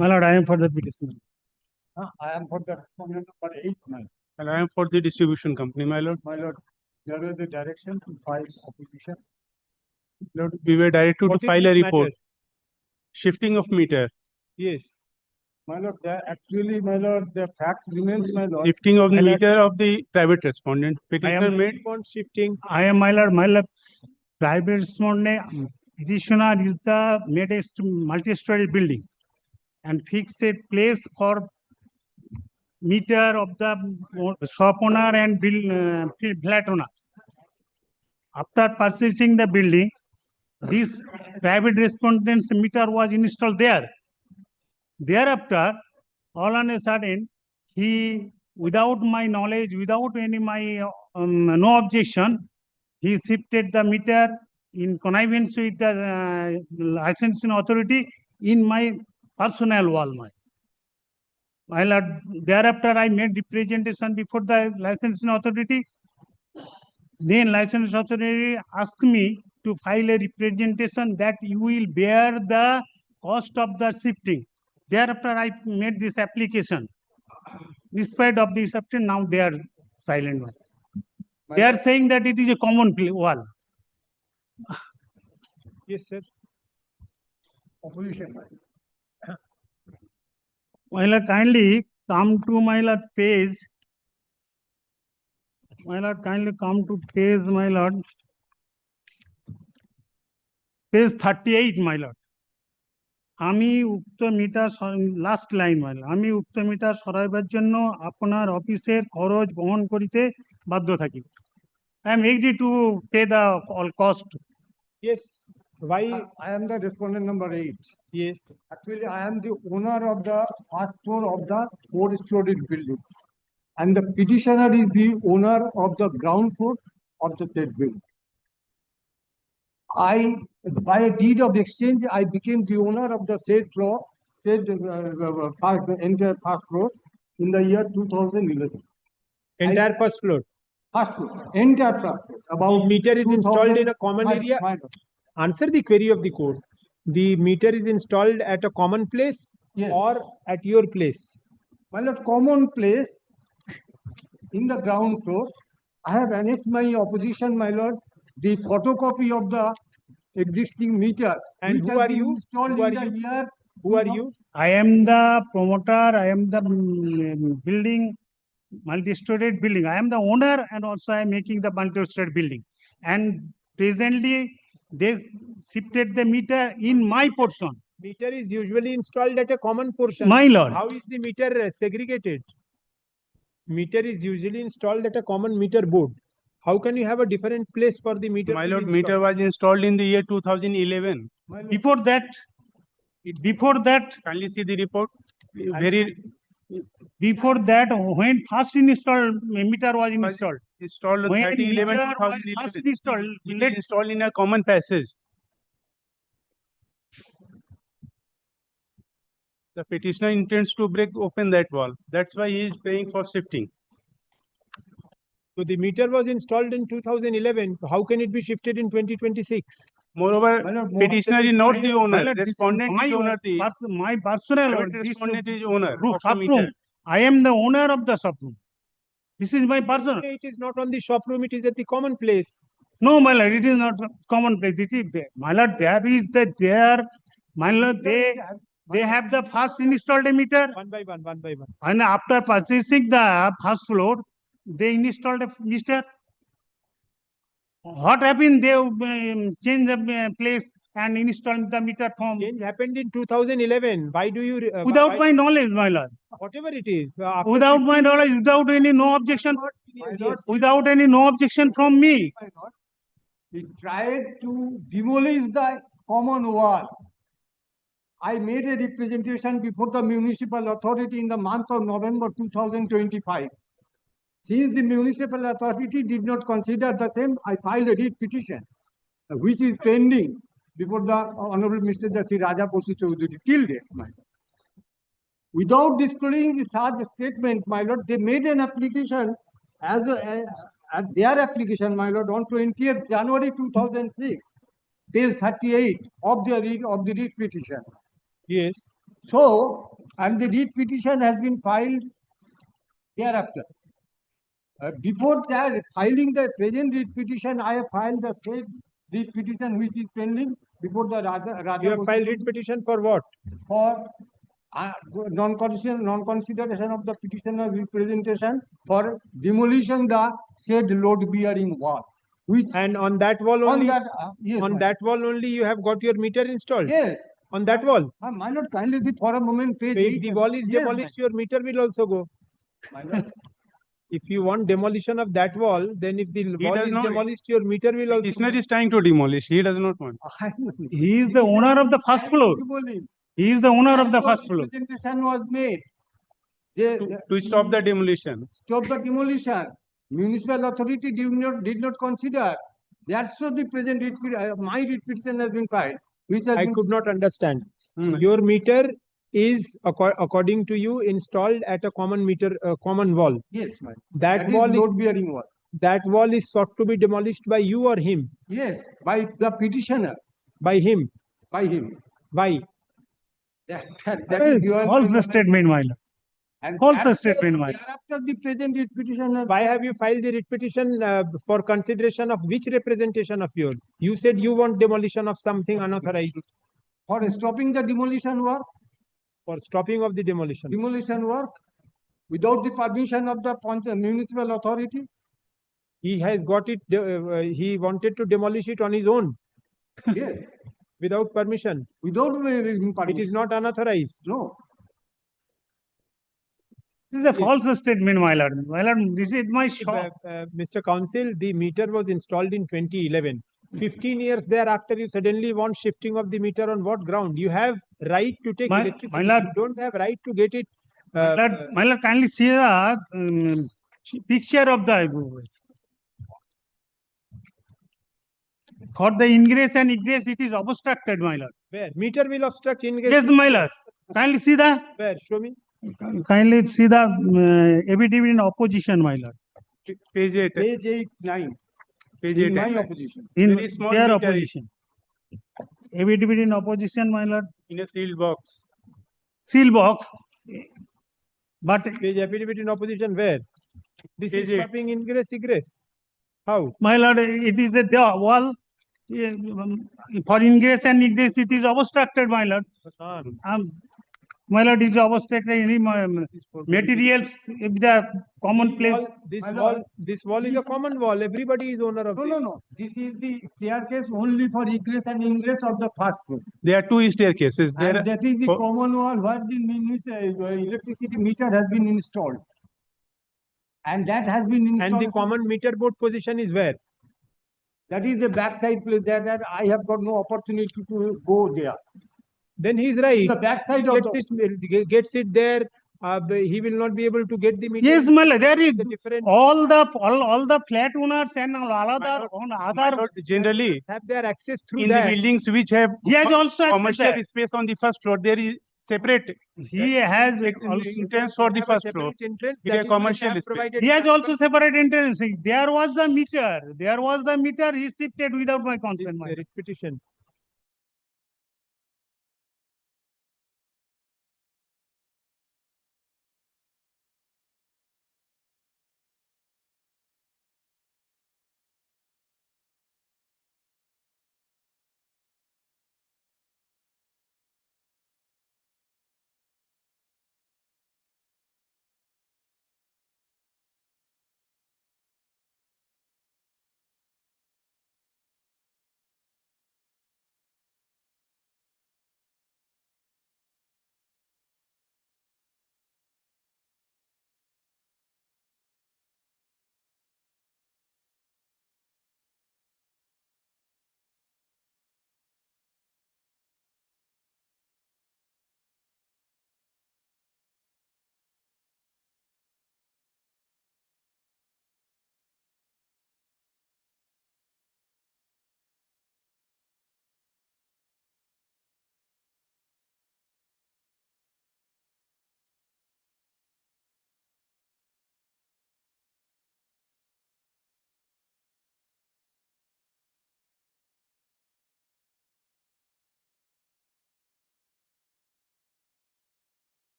My lord, I am for the petition. I am for the respondent number 8, my lord. And I am for the distribution company, my lord. My lord, there was the direction to file opposition. Lord, we were directed What to is file this a report. matter? Shifting of meter. Yes. My lord, actually, my lord, the fact remains, my lord. Shifting of the meter of the private respondent. Petitioner made. Shifting. I am, my lord, private respondent. Petitioner is the made a multi-story building and fixed a place for meter of the shop owner and flat owners. After purchasing the building, this private respondent's meter was installed there. Thereafter, all on a sudden, he, without my knowledge, without any no objection, he shifted the meter in connivance with the licensing authority in my personal wall. My lord, thereafter I made representation before the licensing authority. Then licensing authority asked me to file a representation that you will bear the cost of the shifting. Thereafter I made this application. Despite of this option, now they are silent. They are saying that it is a common wall. Yes, sir. Opposition. My lord, kindly come to my lord page. My lord, kindly come to page, my lord. Page 38, my lord. আমি উক্ত metre last line মানে আমি উক্ত metre সরাইবার জন্য আপনার অফিসের খরচ বহন করিতে বাধ্য থাকি। I am ready to pay the all cost. Yes. Why? I am the respondent number 8. Yes. Actually, I am the owner of the first floor of the 4-story building. And the petitioner is the owner of the ground floor of the said building. By a deed of exchange, I became the owner of the said floor, entire first floor in the year 2011. Entire first floor. First floor, entire first floor. About the meter is installed in a common area. Answer the query of the court. The meter is installed at a common place, yes, or at your place? My lord, common place in the ground floor. I have annexed my opposition, my lord, the photocopy of the existing meter. And which who has are been you? Installed Who in are the you? year. Who are you? I am the promoter. I am the building, multi-storied building. I am the owner, and also I am making the multi-storied building. And presently, they shifted the meter in my portion. Meter is usually installed at a common portion. My lord. How is the meter segregated? Meter is usually installed at a common meter board. How can you have a different place for the meter? My lord, meter was installed in the year 2011. Before that, kindly see the report. Very Before that, when first installed meter was installed. Installed When 30/11/2011. meter was first installed, It is installed in a common passage. The petitioner intends to break open that wall. That's why he is paying for shifting. So the meter was installed in 2011. How can it be shifted in 2026? Moreover, petitioner is not the owner. Well, this is Respondent my is owner. my personal Private this respondent is owner roof, of the shop meter. room. I am the owner of the shop room. This is my personal. It is not on the shop room, it is at the common place. No, my lord, it is not common place. It is there. My lord, there is my lord, they have the first installed a meter. One by one. And after purchasing the first floor, they installed a meter. What happened? They changed the place and installed the meter from. Change happened in 2011. Why do you? Without my knowledge, my lord. Whatever it is. Without my knowledge, without any no objection. Without any no objection from me. He tried to demolish the common wall. I made a representation before the municipal authority in the month of November 2025. Since the municipal authority did not consider the same, I filed a writ petition, which is pending before the Honorable Mr. Justice Raja Bosu Chaudhary till date, my lord. Without disclosing such statement, my lord, they made an application as their application, my lord, on 20th January 2006, page 38 of the writ petition. Yes. So, and the writ petition has been filed thereafter. Before that, filing the present writ petition, I have filed the same writ petition which is pending before the Raja. You have filed writ petition for what? For non-consideration of the petitioner's representation for demolition the said load-bearing wall. Which and on that wall only. Yes, on that wall only you have got your meter installed. Yes. On that wall. My lord, kindly see for a moment. Page if the wall is demolished, your meter will also go. My lord. If you want demolition of that wall, then if the wall is demolished, your meter will also. Petitioner is trying to demolish. He does not want. He is the owner of the first floor. He is the owner of the first floor. Representation was made. To stop the demolition. Stop the demolition. Municipal authority did not consider. That's what the present my writ petition has been filed. Which I could not understand. Your meter is according to you installed at a common meter, common wall. Yes, ma'am. That wall is load-bearing wall. That wall is sought to be demolished by you or him? Yes, by the petitioner. By him? By him. Why? That is your false statement, my lord. False statement, my lord. After the present writ petitioner. Why have you filed the writ petition for consideration of which representation of yours? You said you want demolition of something unauthorized. For stopping the demolition work. For stopping of the demolition. Demolition work without the permission of the municipal authority. He has got it. He wanted to demolish it on his own. Yes. Without permission. Without permission. It is not unauthorized. No. This is a false statement, my lord. My lord, this is my shop. Mr. Counsel, the meter was installed in 2011. 15 years thereafter, you suddenly want shifting of the meter on what ground? You have right to take electricity. My lord, you don't have right to get it. My lord, kindly see the picture of the. For the ingress and egress, it is obstructed, my lord. Where? Meter will obstruct ingress. Yes, my lord. Kindly see the. Where? Show me. Kindly see the affidavit in opposition, my lord. Page 8. Page 8, 9. Page In 8. my opposition. In Very small their meter. opposition. Affidavit in opposition, my lord. In a sealed box. Seal box. But page affidavit in opposition where? This is stopping ingress egress. How? My lord, it is the wall. For ingress and egress, it is obstructed, my lord. My lord, it is obstructed. Any materials, if the common place. This wall is a common wall. Everybody is owner of this. No. This is the staircase only for egress and ingress of the first floor. There are two staircases. And that is the common wall where the electricity meter has been installed. And that has been installed. And the common meter board position is where? That is the backside place that I have got no opportunity to go there. Then he is right. The backside of gets it there. he will not be able to get the meter. Yes, my lord, there is The difference. all the flat owners and all other Generally have their access through in that. the buildings which have He has also access commercial that. space on the first floor. There is separate. He has also entrance for the Have a first floor. separate entrance It that is is why they commercial have space. provided He has that. also separate entrance. There was the meter. There was the meter. He shifted without my consent. This my lord. writ petition.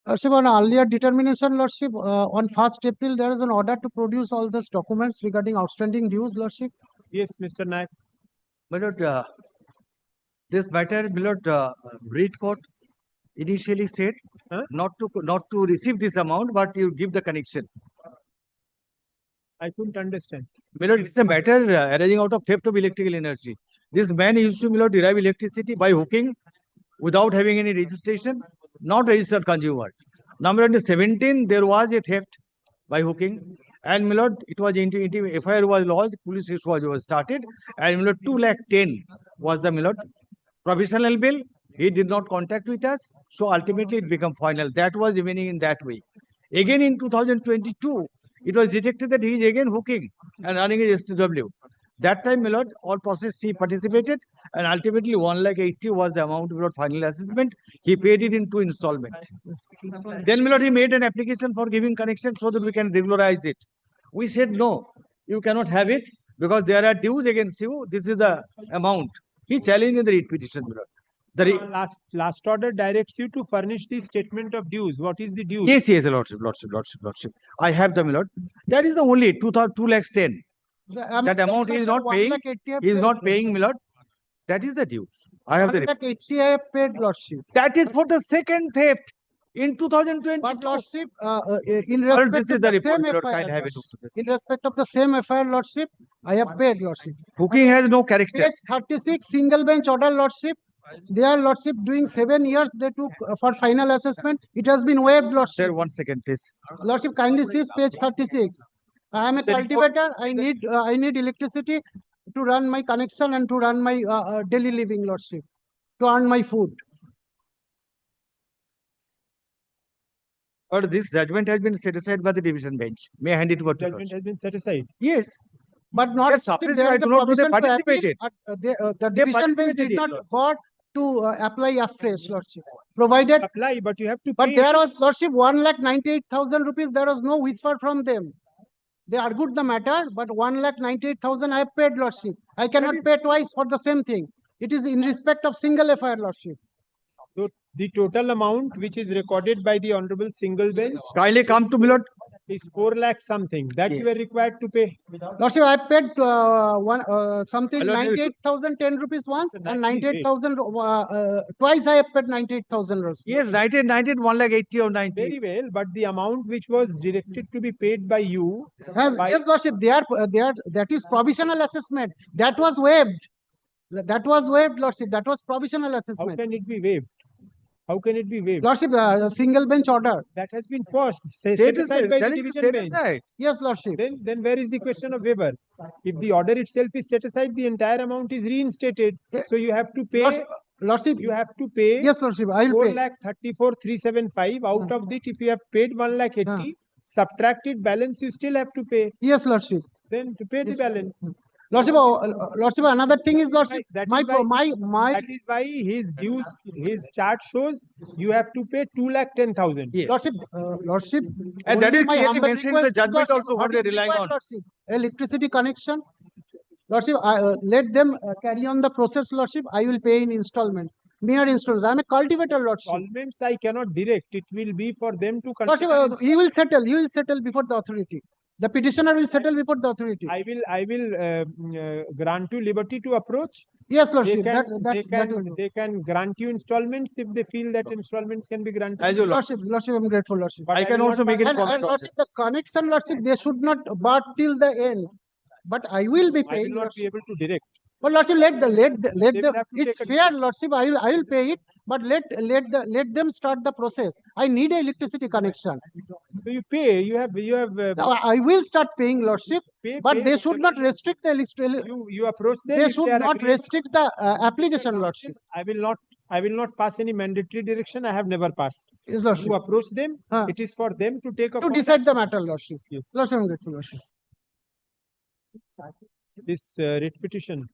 Lordship, on earlier determination, Lordship, on 1st April, there is an order to produce all those documents regarding outstanding dues, Lordship. Yes, Mr. Naik. My lord, this matter, my lord, Reed Court initially said not to receive this amount, but you give the connection. I couldn't understand. My lord, it's a matter arising out of theft of electrical energy. This man used to, my lord, derive electricity by hooking without having any registration, not registered consumer. Number 17, there was a theft by hooking. And my lord, it was FIR was lodged, police case was started, and my lord, 2,10,000 was the my lord provisional bill. He did not contact with us, so ultimately it became final. That was remaining in that way. Again in 2022, it was detected that he is again hooking and running his STW. That time, my lord, all process he participated, and ultimately 1,80,000 was the amount of final assessment. He paid it in 2 installments. Then, my lord, he made an application for giving connection so that we can regularize it. We said no, you cannot have it because there are dues against you. This is the amount. He challenged in the writ petition, my lord. The last order directs you to furnish the statement of dues. What is the dues? Yes, lordship. I have the my lord. That is the only 2,10,000. That amount he is not paying. He is not paying, my lord. That is the dues. I have the. 1,80,000 I have paid, Lordship. That is for the second theft in 2020. But Lordship, in respect of the same FIR, in respect of the same FIR, Lordship, I have paid, Lordship. Hooking has no character. Page 36, single bench order, Lordship. Their Lordship doing 7 years they took for final assessment. It has been waived, Lordship. Sir, 1 second, please. Lordship, kindly see page 36. I am a cultivator. I need electricity to run my connection and to run my daily living, Lordship, to earn my food. But this judgment has been set aside by the division bench. May I hand it over to Judgment has been set aside. Yes. But not Yes, there I is do a not know they provision to appeal. participated. The division bench did not got to apply afresh, Lordship. Provided apply, but you have to but pay. there was, Lordship, 1,98,000 rupees. There was no whisper from them. They argued the matter, but 1,98,000 I have paid, Lordship. I cannot pay twice for the same thing. It is in respect of single FIR, Lordship. So the total amount which is recorded by the Honorable Single Bench kindly come to Milord is 4 lakh something that you are required to pay. Lordship, I paid something 98,010 rupees once and 98,000 twice. I have paid 98,000. Yes, 98, 1,80,000 or 90. Very well, but the amount which was directed to be paid by you. Yes, Lordship, that is provisional assessment. That was waived. That was waived, Lordship. That was provisional assessment. How can it be waived? How can it be waived? Lordship, single bench order. That has been quashed, set aside by the division bench. Yes, Lordship. Then where is the question of waiver? If the order itself is set aside, the entire amount is reinstated. So you have to pay. Lordship, you have to pay. Yes, Lordship, I will pay. 4,34,375. Out of it, if you have paid 1,80,000, subtracted balance, you still have to pay. Yes, Lordship. Then to pay the balance. Lordship, another thing is, Lordship, that is why his dues, his chart shows you have to pay 2,10,000. Yes. Lordship, and that is my clearly humble mentioned in the request is, judgment Lordship, also what they are relying on. Lordship, electricity connection. Lordship, let them carry on the process, Lordship. I will pay in installments, mere installments. I am a cultivator, Lordship. Installments I cannot direct. It will be for them to Lordship, he will settle. He will settle before the authority. The petitioner will settle before the authority. I will grant you liberty to approach. Yes, Lordship. They can grant you installments if they feel that installments can be granted. As your Lordship, I'm grateful, Lordship. But I can also make it. And Lordship, the connection, Lordship, they should not bar till the end. But I will be paying. I will not be able to direct. But Lordship, let them. It's fair, Lordship. I will pay it. But let them start the process. I need an electricity connection. So you pay. You have. I will start paying, Lordship. But they should not restrict the electricity. You approach them. They should not restrict the application, Lordship. I will not pass any mandatory direction. I have never passed. Yes, Lordship. You approach them. It is for them to take to decide the matter, Lordship. Yes. Lordship, I'm grateful, Lordship. This writ petition.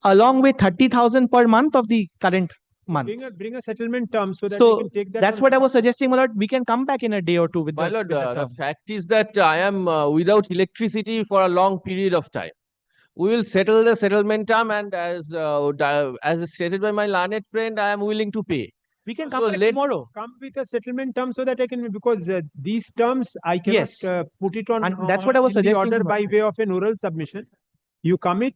along with 30,000 per month of the current month. Bring a settlement term so that So we can take that. that's what I was suggesting, my lord. We can come back in a day or two with My the, lord, with the the term. fact is that I am without electricity for a long period of time. We will settle the settlement term, and as stated by my learned friend, I am willing to pay. We can So come back let tomorrow. Come with a settlement term so that I can, because these terms I cannot Yes. put it on. And that's what I was in the suggesting, order my by lord. way of an oral submission. You commit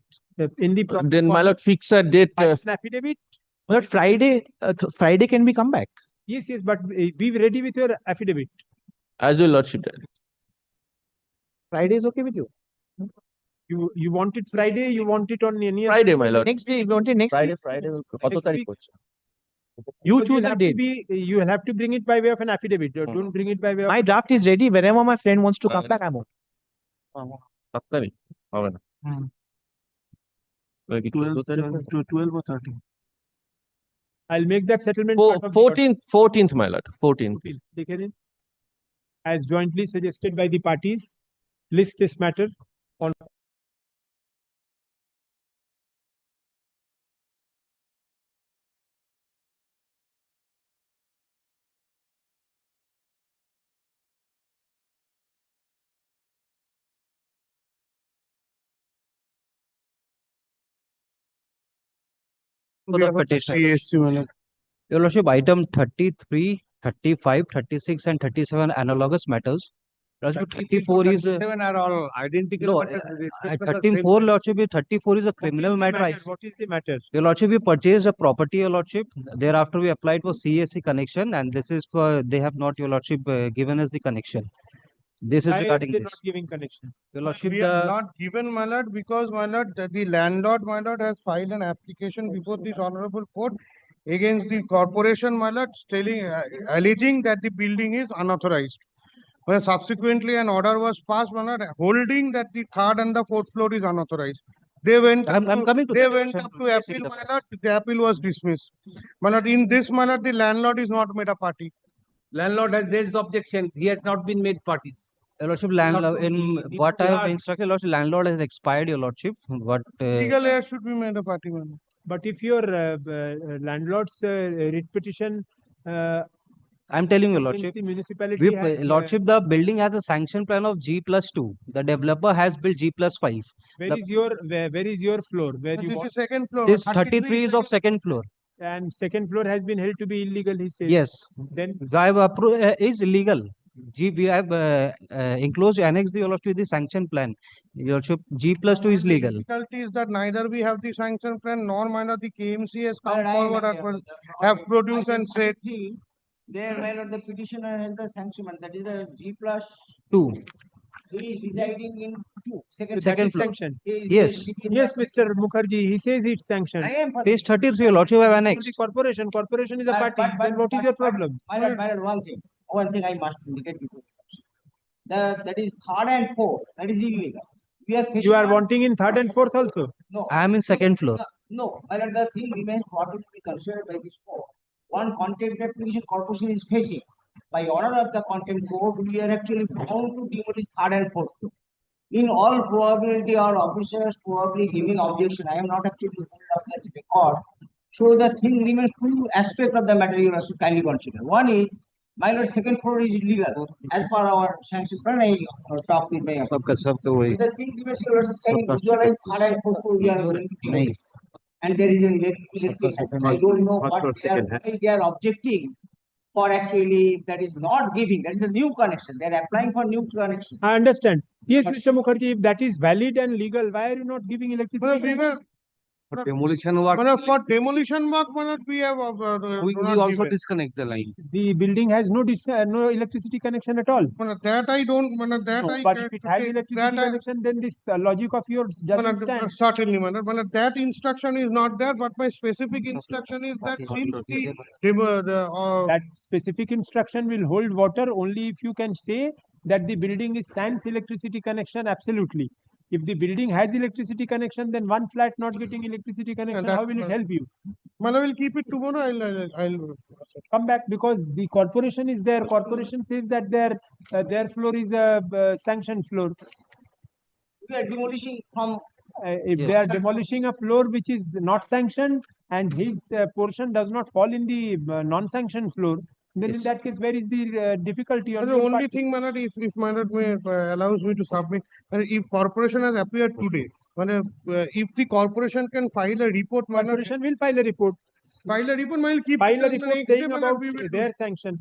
in the proper Then, my format, lord, fix a date. file an affidavit. My lord, Friday can we come back? Yes, but be ready with your affidavit. As your lordship directs. Friday is okay with you? You want it Friday? You want it on any Friday, my lord. Next day, you want it next Friday, week? Friday. Next week. You So choose a date. You will have to bring it by way of an affidavit. Don't bring it by way of. My draft is ready. Whenever my friend wants to come back, I'm on. 12 or 13. I'll make that settlement. part of the order. 14th, my lord. 14th. As jointly suggested by the parties, list this matter on. For the petition. Your Lordship, item 33, 35, 36, and 37 analogous matters. Lordship, 34 is 37 are all identical. no, matters. They at discuss the same 34, thing. Lordship, 34 is a criminal matter. What is the matter? Your Lordship, we purchased a property, Your Lordship. Thereafter, we applied for CSC connection, and this is for they have not, Your Lordship, given us the connection. This is Why are regarding they this. not giving connection? Your Lordship, We are not given, my lord, because, my lord, the landlord, my lord, has filed an application before this honorable court against the corporation, my lord, alleging that the building is unauthorized. Well, subsequently, an order was passed, my lord, holding that the third and the fourth floor is unauthorized. They went I'm coming to they that, went Your up to Lordship. appeal, my lord. The appeal was dismissed. My lord, in this, my lord, the landlord is not made a party. Landlord has raised objection. He has not been made parties. Your Lordship, in what I have instructed, Lordship, landlord has expired, Your Lordship. But Legal heir should be made a party, my lord. But if your landlord's writ petition I'm telling you, against Lordship, the municipality has, Lordship, the building has a sanction plan of G+2. The developer has built G+5. where is your floor? Where you This want? is second floor. This 33 is of second floor. And second floor has been held to be illegal, he says. Yes. Then I have is illegal. We have enclosed annex the Lordship the sanction plan. Your Lordship, G+2 is legal. The difficulty is that neither we have the sanction plan nor minor the KMC has come forward and have produced and said. There, my lord, the petitioner has the sanction, that is the G+2. He is residing in second Second floor. sanction. Yes. Yes, Mr. Mukherjee, he says it's sanctioned. I am for Page 33, Your Lordship, have annexed. Corporation is a party. Then what is your problem? My lord, one thing I must indicate before. That is third and fourth, that is illegal. You are wanting in third and fourth also? No. I am in second floor. No, my lord, the thing remains what will be considered by this court. One contempt application corporation is facing. By order of the contempt court, we are actually bound to demolish third and fourth. In all probability, our officers probably giving objection. I am not actually hold up that record. So the thing remains two aspects of the matter you must kindly consider. One is, my lord, second floor is illegal. As per our sanction plan, I talked with my officer. The thing remains you must visualize third and fourth floor we are going to demolish. And there is an electricity. I don't know what they are objecting for actually that is not giving. That is a new connection. They are applying for new connection. I understand. Yes, Mr. Mukherjee, if that is valid and legal, why are you not giving electricity? For demolition work. For demolition work, we have. We also disconnect the line. The building has no electricity connection at all. That I don't. But if it has electricity connection, then this logic of yours doesn't stand. Certainly, that instruction is not there. But my specific instruction is that since that specific instruction will hold water only if you can say that the building is sans electricity connection. Absolutely. If the building has electricity connection, then one flat not getting electricity connection, how will it help you? I will keep it tomorrow. I'll come back because the corporation is there. Corporation says that their floor is a sanctioned floor. We are demolishing from if they are demolishing a floor which is not sanctioned and his portion does not fall in the non-sanctioned floor, then in that case, where is the difficulty? The only thing, my lord, if my lord may allows me to submit, if corporation has appeared today, if the corporation can file a report, my lord, corporation will file a report. File a report, I will keep. File a report saying about their sanction.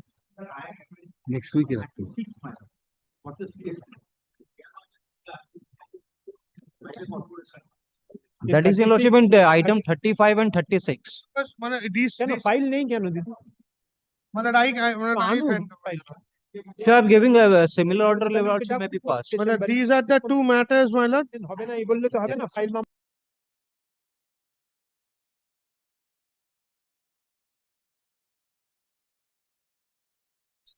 Next week. That is your lordship in item 35 and 36. File nahi kya no didi? Sir, I'm giving a similar order, your lordship may be passed. These are the two matters, my lord. হবে না এই বললে তো হবে না file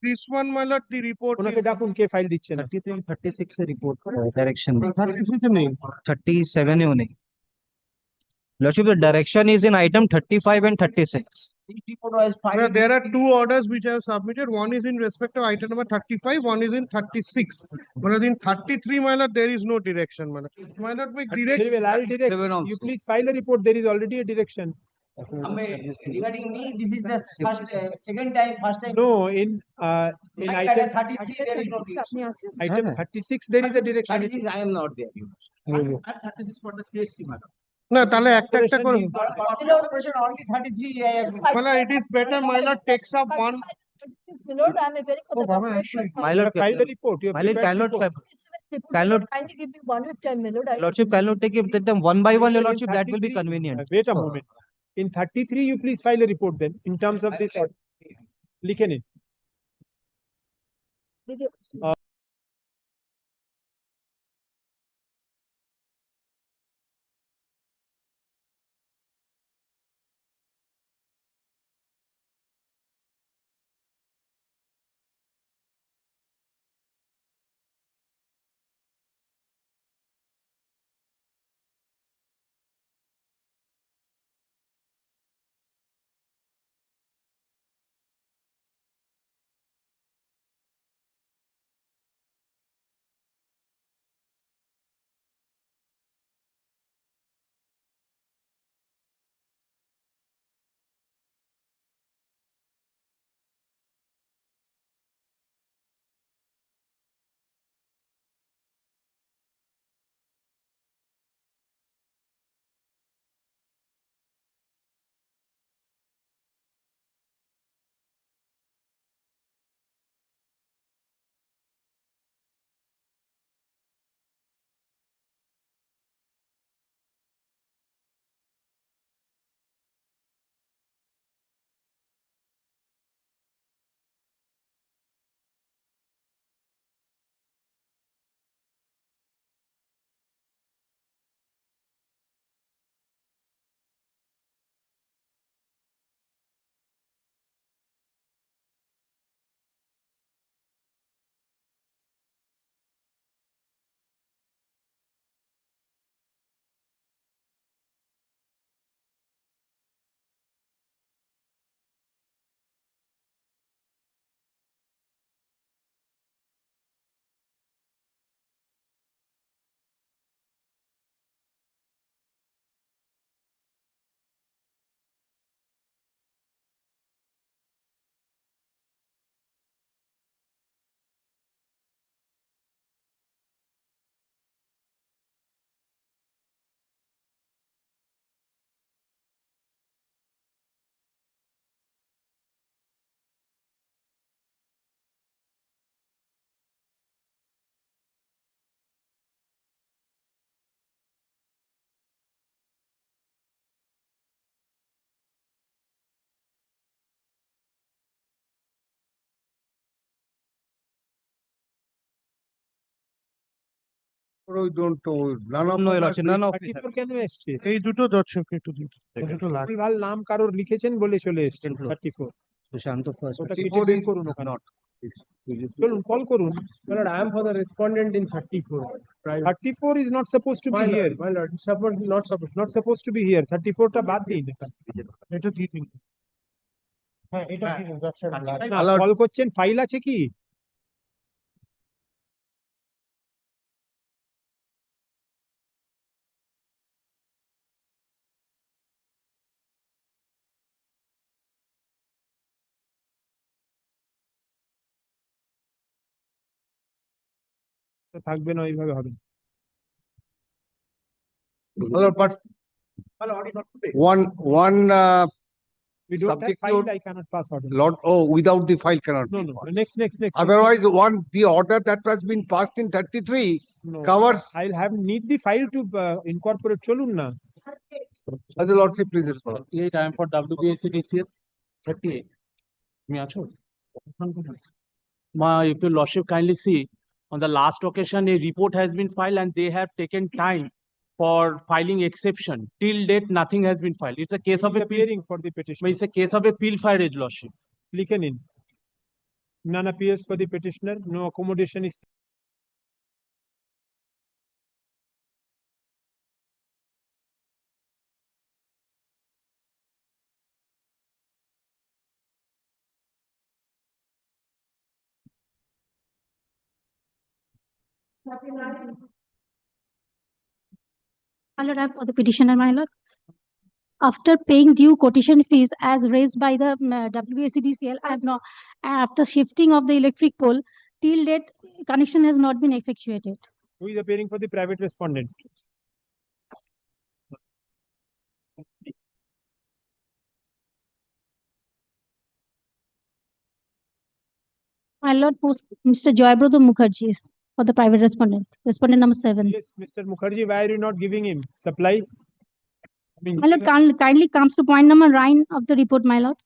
This one, my lord, the report. ওনাকে ডাকুন কে file দিচ্ছে না 33 and 36 এর report direction 36 নেই 37 এও নেই lordship the direction is in item 35 and 36. There are two orders which I have submitted. One is in respect of item number 35, one is in 36. But in 33, my lord, there is no direction, my lord. My lord, make direct. Very well, I'll direct. You please file a report. There is already a direction. Regarding me, this is the first, second time, first time. No, in item 33, there is no direction. Item 36, there is a direction. 36, I am not there. No, At 36 for the CSC, madam. তাহলে একটা একটা করে Only 33. মানে it is better, my lord, takes up one. Lord, I am a very Oh, Baba, actually. My lord, file the report. my lord cannot kindly give me 1 week time, my lord. lordship cannot take it them one by one, your lordship, that will be convenient. Wait a moment. In 33, you please file a report then in terms of this order. लिखे नहीं. We don't know. None of No, us your lordship, none of 34 কেন এসছে? এই দুটো দর্শক একটু দিন দুটো লাগে ভাল নাম কারোর লিখেছেন বলে চলে এসছে 34 সুশান্ত first. ওটা কেটে বের করুন ওখানে চলুন কল করুন. My lord, I am for the respondent in 34. 34 is not supposed to be here. My lord, Not supposed to be here. 34 টা বাদ দিন. এটা দিয়ে দিন হ্যাঁ এটা ঠিক আছে কল করছেন ফাইল আছে কি? থাকবে না ওইভাবে হবে। But one We don't have subject file, your I cannot pass order. Lord, oh, without the file cannot No, be no, passed. next. Otherwise, the order that has been passed in 33 No, covers. I'll have need the file to incorporate. চলুন না। As the Lordship pleases for. 38 I am for WBSCDCL 38. Me acho. If your Lordship kindly see, on the last occasion a report has been filed and they have taken time for filing exception. Till date nothing has been filed. It's a case of appeal. Appearing for the petition. It's a case of appeal filed, His Lordship. লিখে নিন। None appears for the petitioner, no accommodation is. My lord, I have for the petitioner, my lord. After paying due quotation fees as raised by the WBSCDCL, I have not, after shifting of the electric pole, till date connection has not been effectuated. Who is appearing for the private respondent? My lord, Mr. Joybrodo Mukherjee is for the private respondent. Respondent number 7. Yes, Mr. Mukherjee, why are you not giving him supply? My lord, kindly comes to point number 9 of the report, my lord.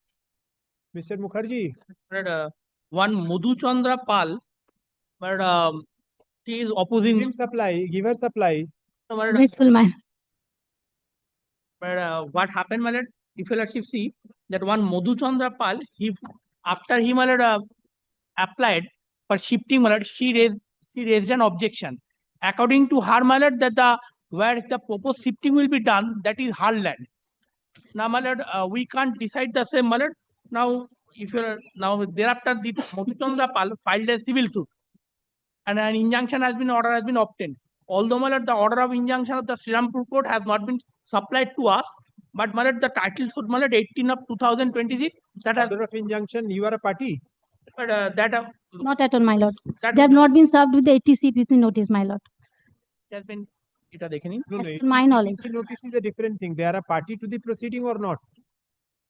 Mr. Mukherjee. One Madhu Chandra Pal, but he is opposing. Give him supply, give her supply. Grateful, my lord. But what happened, my lord? If your lordship see that one Madhu Chandra Pal, after he, my lord, applied for shifting, my lord, she raised an objection. According to her, my lord, that where the proposed shifting will be done, that is her land. Now, my lord, we can't decide the same, my lord. Now, thereafter, the Madhu Chandra Pal filed a civil suit, and an injunction order has been obtained. Although, my lord, the order of injunction of the Srirampur court has not been supplied to us, but, my lord, the title suit, my lord, 18 of 2026. That order of injunction, you are a party. But not at all, my lord. They have not been served with the 80 CPC notice, my lord. It has been. No, as per my knowledge. Notice is a different thing. They are a party to the proceeding or not.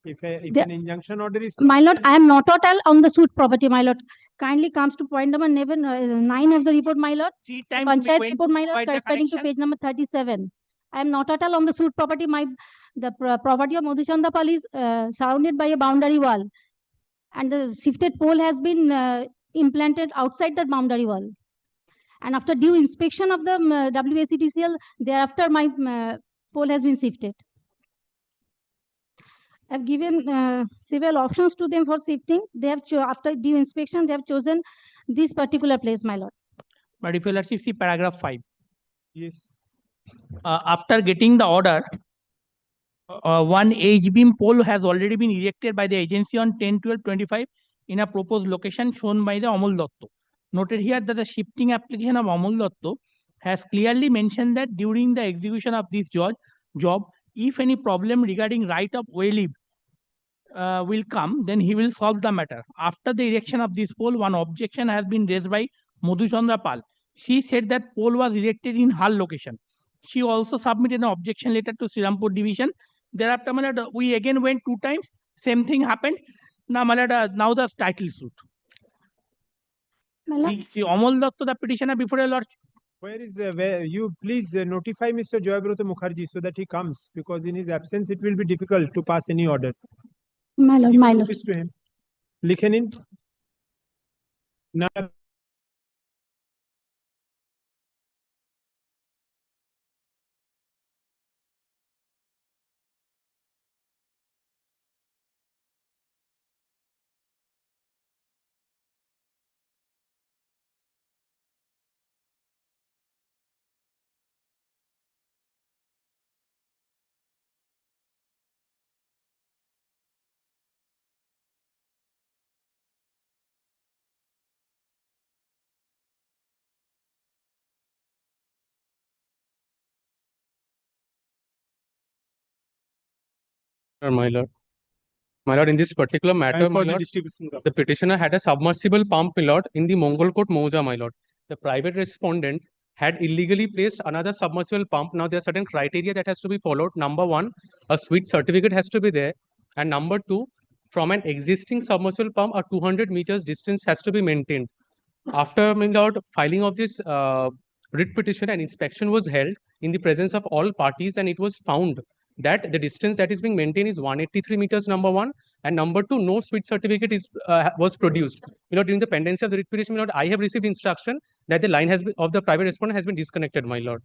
If an injunction order is. My lord, I am not at all on the suit property, my lord. Kindly comes to point number 9 of the report, my lord. 3 times Panchayat report, my lord, corresponding to page number 37. I am not at all on the suit property. The property of Madhu Chandra Pal is surrounded by a boundary wall, and the shifted pole has been implanted outside that boundary wall. And after due inspection of the WBSCDCL, thereafter my pole has been shifted. I've given several options to them for shifting. They have after due inspection, they have chosen this particular place, my lord. But if you let's see paragraph 5. Yes. After getting the order, one H-beam pole has already been erected by the agency on 10/12/25 in a proposed location shown by the HON'BLE Dotto. Noted here that the shifting application of HON'BLE Dotto has clearly mentioned that during the execution of this job, if any problem regarding right of way leave will come, then he will solve the matter. After the erection of this pole, one objection has been raised by Madhu Chandra Pal. She said that pole was erected in her location. She also submitted an objection letter to Srirampur division. Thereafter, we again went 2 times. Same thing happened. Now, now the title suit. See, HON'BLE Dotto, the petitioner before your lordship. Where is where you please notify Mr. Joybrodo Mukherjee so that he comes, because in his absence it will be difficult to pass any order. My lord, my lord. To him. Likhen in. My lord. My lord, in this particular matter, my lord, the petitioner had a submersible pump, my lord, in the Mongol Court Mauja, my lord. the private respondent had illegally placed another submersible pump. Now there are certain criteria that has to be followed. Number one, a SWIT certificate has to be there. And number two, from an existing submersible pump, a 200 meters distance has to be maintained. After filing of this writ petition, an inspection was held in the presence of all parties, and it was found that the distance that is being maintained is 183 meters, number one, and number two, no SWIT certificate was produced. During the pendency of the writ petition, my lord, I have received instruction that the line of the private respondent has been disconnected, my lord.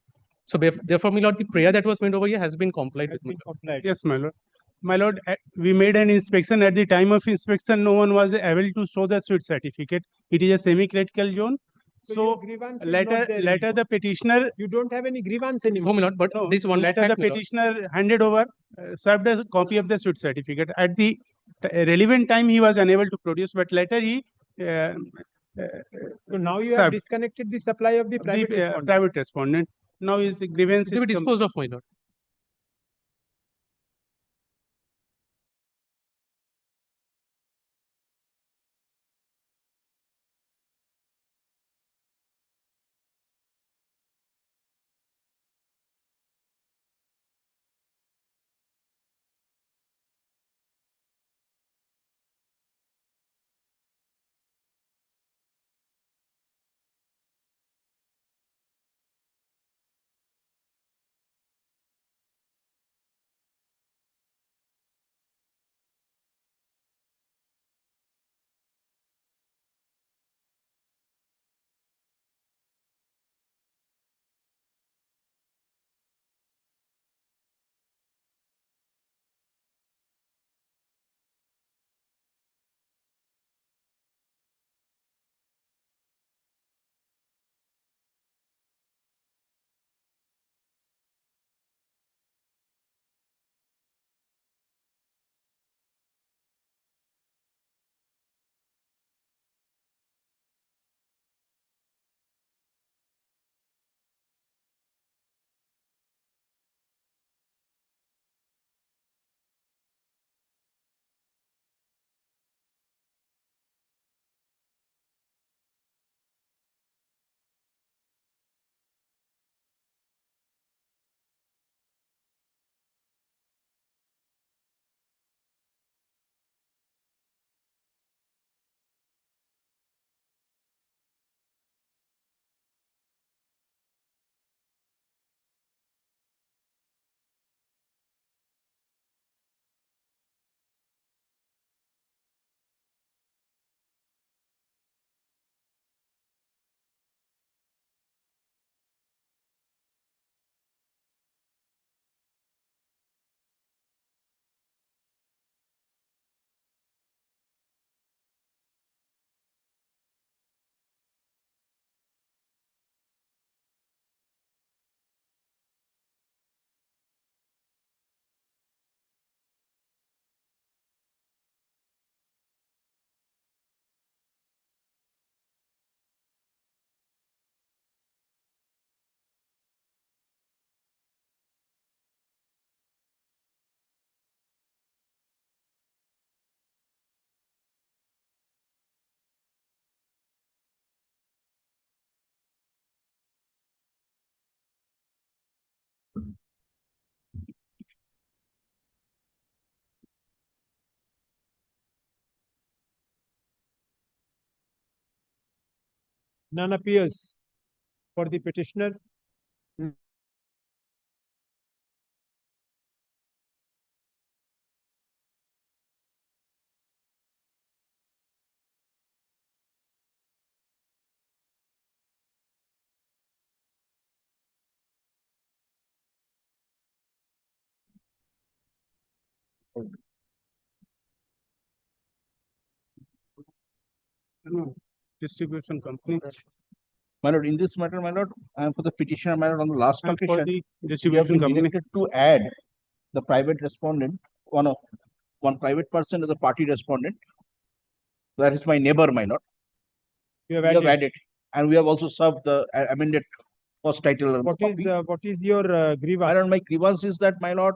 So therefore, my lord, the prayer that was made over here has been complied with. Yes, my lord. My lord, we made an inspection. At the time of inspection, no one was able to show the SWIT certificate. It is a semi-critical zone. So later the petitioner. You don't have any grievance anymore. No, my lord, but this one later the petitioner handed over, served a copy of the SWIT certificate. At the relevant time, he was unable to produce, but later he. So now you have disconnected the supply of the private respondent. Now his grievance is disposed of, my lord. None appears for the petitioner. Distribution company. My lord, in this matter, my lord, I am for the petitioner, my lord, on the last And for occasion, the we have distribution been company. directed to add the private respondent, one private person as a party respondent. That is my neighbor, my lord. You have We have added. added, and we have also served the amended first title. What is your grievance? My lord, my grievance is that, my lord,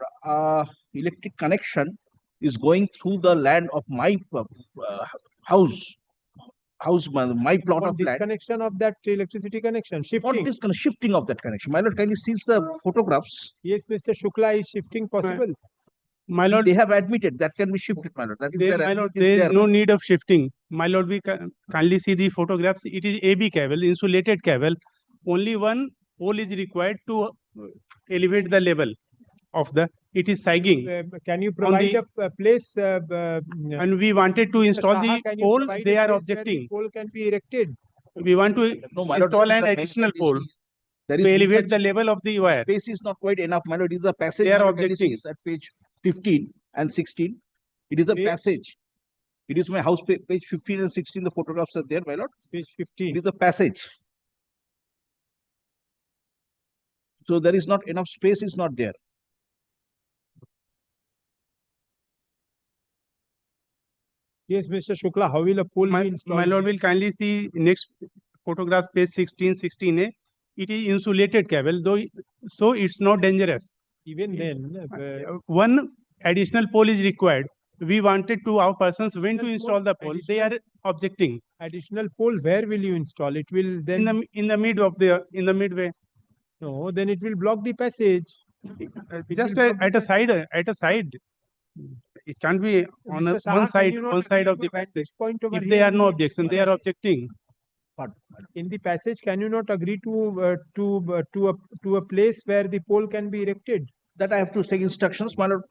electric connection is going through the land of my house. house, my plot For of land. disconnection of that electricity connection, What shifting. is kind of shifting of that connection? My lord, can you see the photographs? Yes, Mr. Shukla, is shifting possible? My lord, they have admitted that can be shifted, my lord. That is There, their my lord, admit is there is there. no need of shifting. My lord, we kindly see the photographs. It is AB cable, insulated cable. Only one pole is required to elevate the level of the. It is sagging. Can you provide a place? And we wanted to Mr. install Saha, the can you pole. provide a They are place where the objecting. pole can be erected. We want to No, my lord, install that is an the main additional condition. pole There to is elevate the level of the wire. Space is not quite enough, my lord. It is a passage. They are my lord, can you see objecting. this at page 15 and 16. It is a passage. It is my house page 15 and 16. The photographs are there, my lord. Page 15. It is a passage. So there is not enough space. Is not there. Yes, Mr. Shukla, how will a pole be installed? My lord will kindly see next photograph, page 16A. It is insulated cable, though, so it's not dangerous. Even then, One additional pole is required. We wanted to our persons when to install the pole. They are objecting. Additional pole, where will you install? It will then in the midway. No, then it will block the passage. Just at a side. It can't be on Mr. Saha, one side of the passage. If they are no objection, they are objecting. In the passage, can you not agree to a place where the pole can be erected? That I have to take instructions, my lord.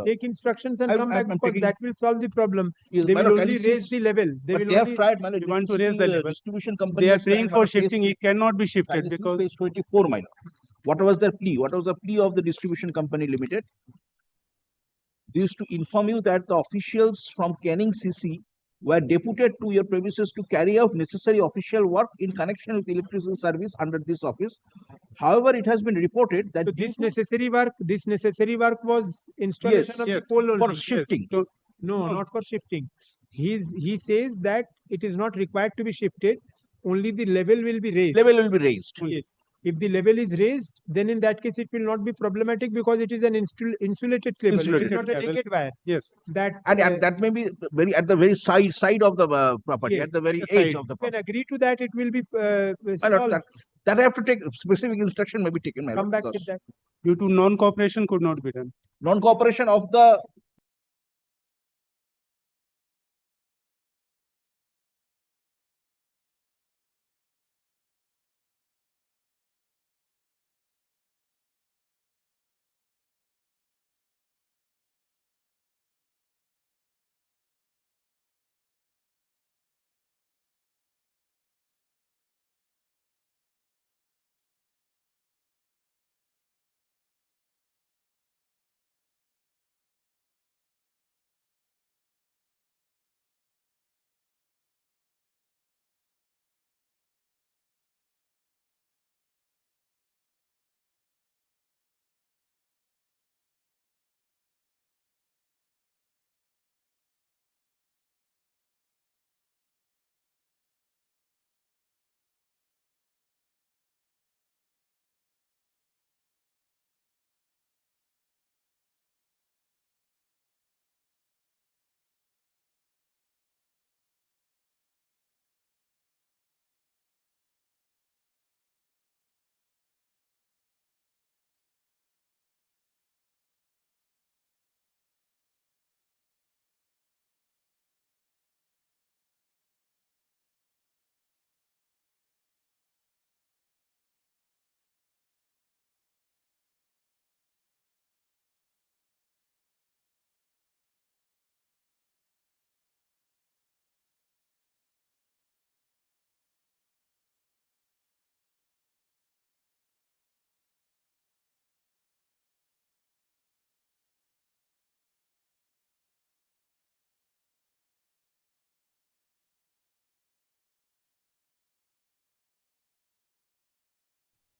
Take instructions and come back, because that will solve the problem. Yes, They my will lord, only can you raise see- the level. They but will they have only tried, my lord. We want to raise the level. Distribution company They are has praying tried, for my lord, shifting. page- It cannot be shifted This is because page 24, my lord. What was their plea? What was the plea of the distribution company limited? They used to inform you that the officials from Canning CC were deputed to your premises to carry out necessary official work in connection with electricity service under this office. However, it has been reported that this necessary work was installation of the pole for only. shifting. No, not for shifting. He says that it is not required to be shifted. Only the level will be raised. Level will be raised. Yes. If the level is raised, then in that case it will not be problematic, because it is an insulated cable. It is not a naked wire. Yes. And that may be at the very side of the property, Yes, at the very the edge side. of the You can property. agree to that. It will be My lord, solved. that I have to take specific instruction may be taken, my Come lord, back because with that. due to non-cooperation could not be done. non-cooperation of the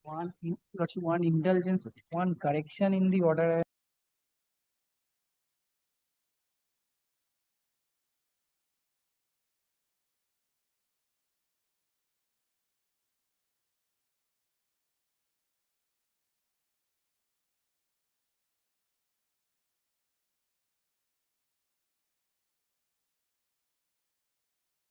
One indulgence, one correction in the order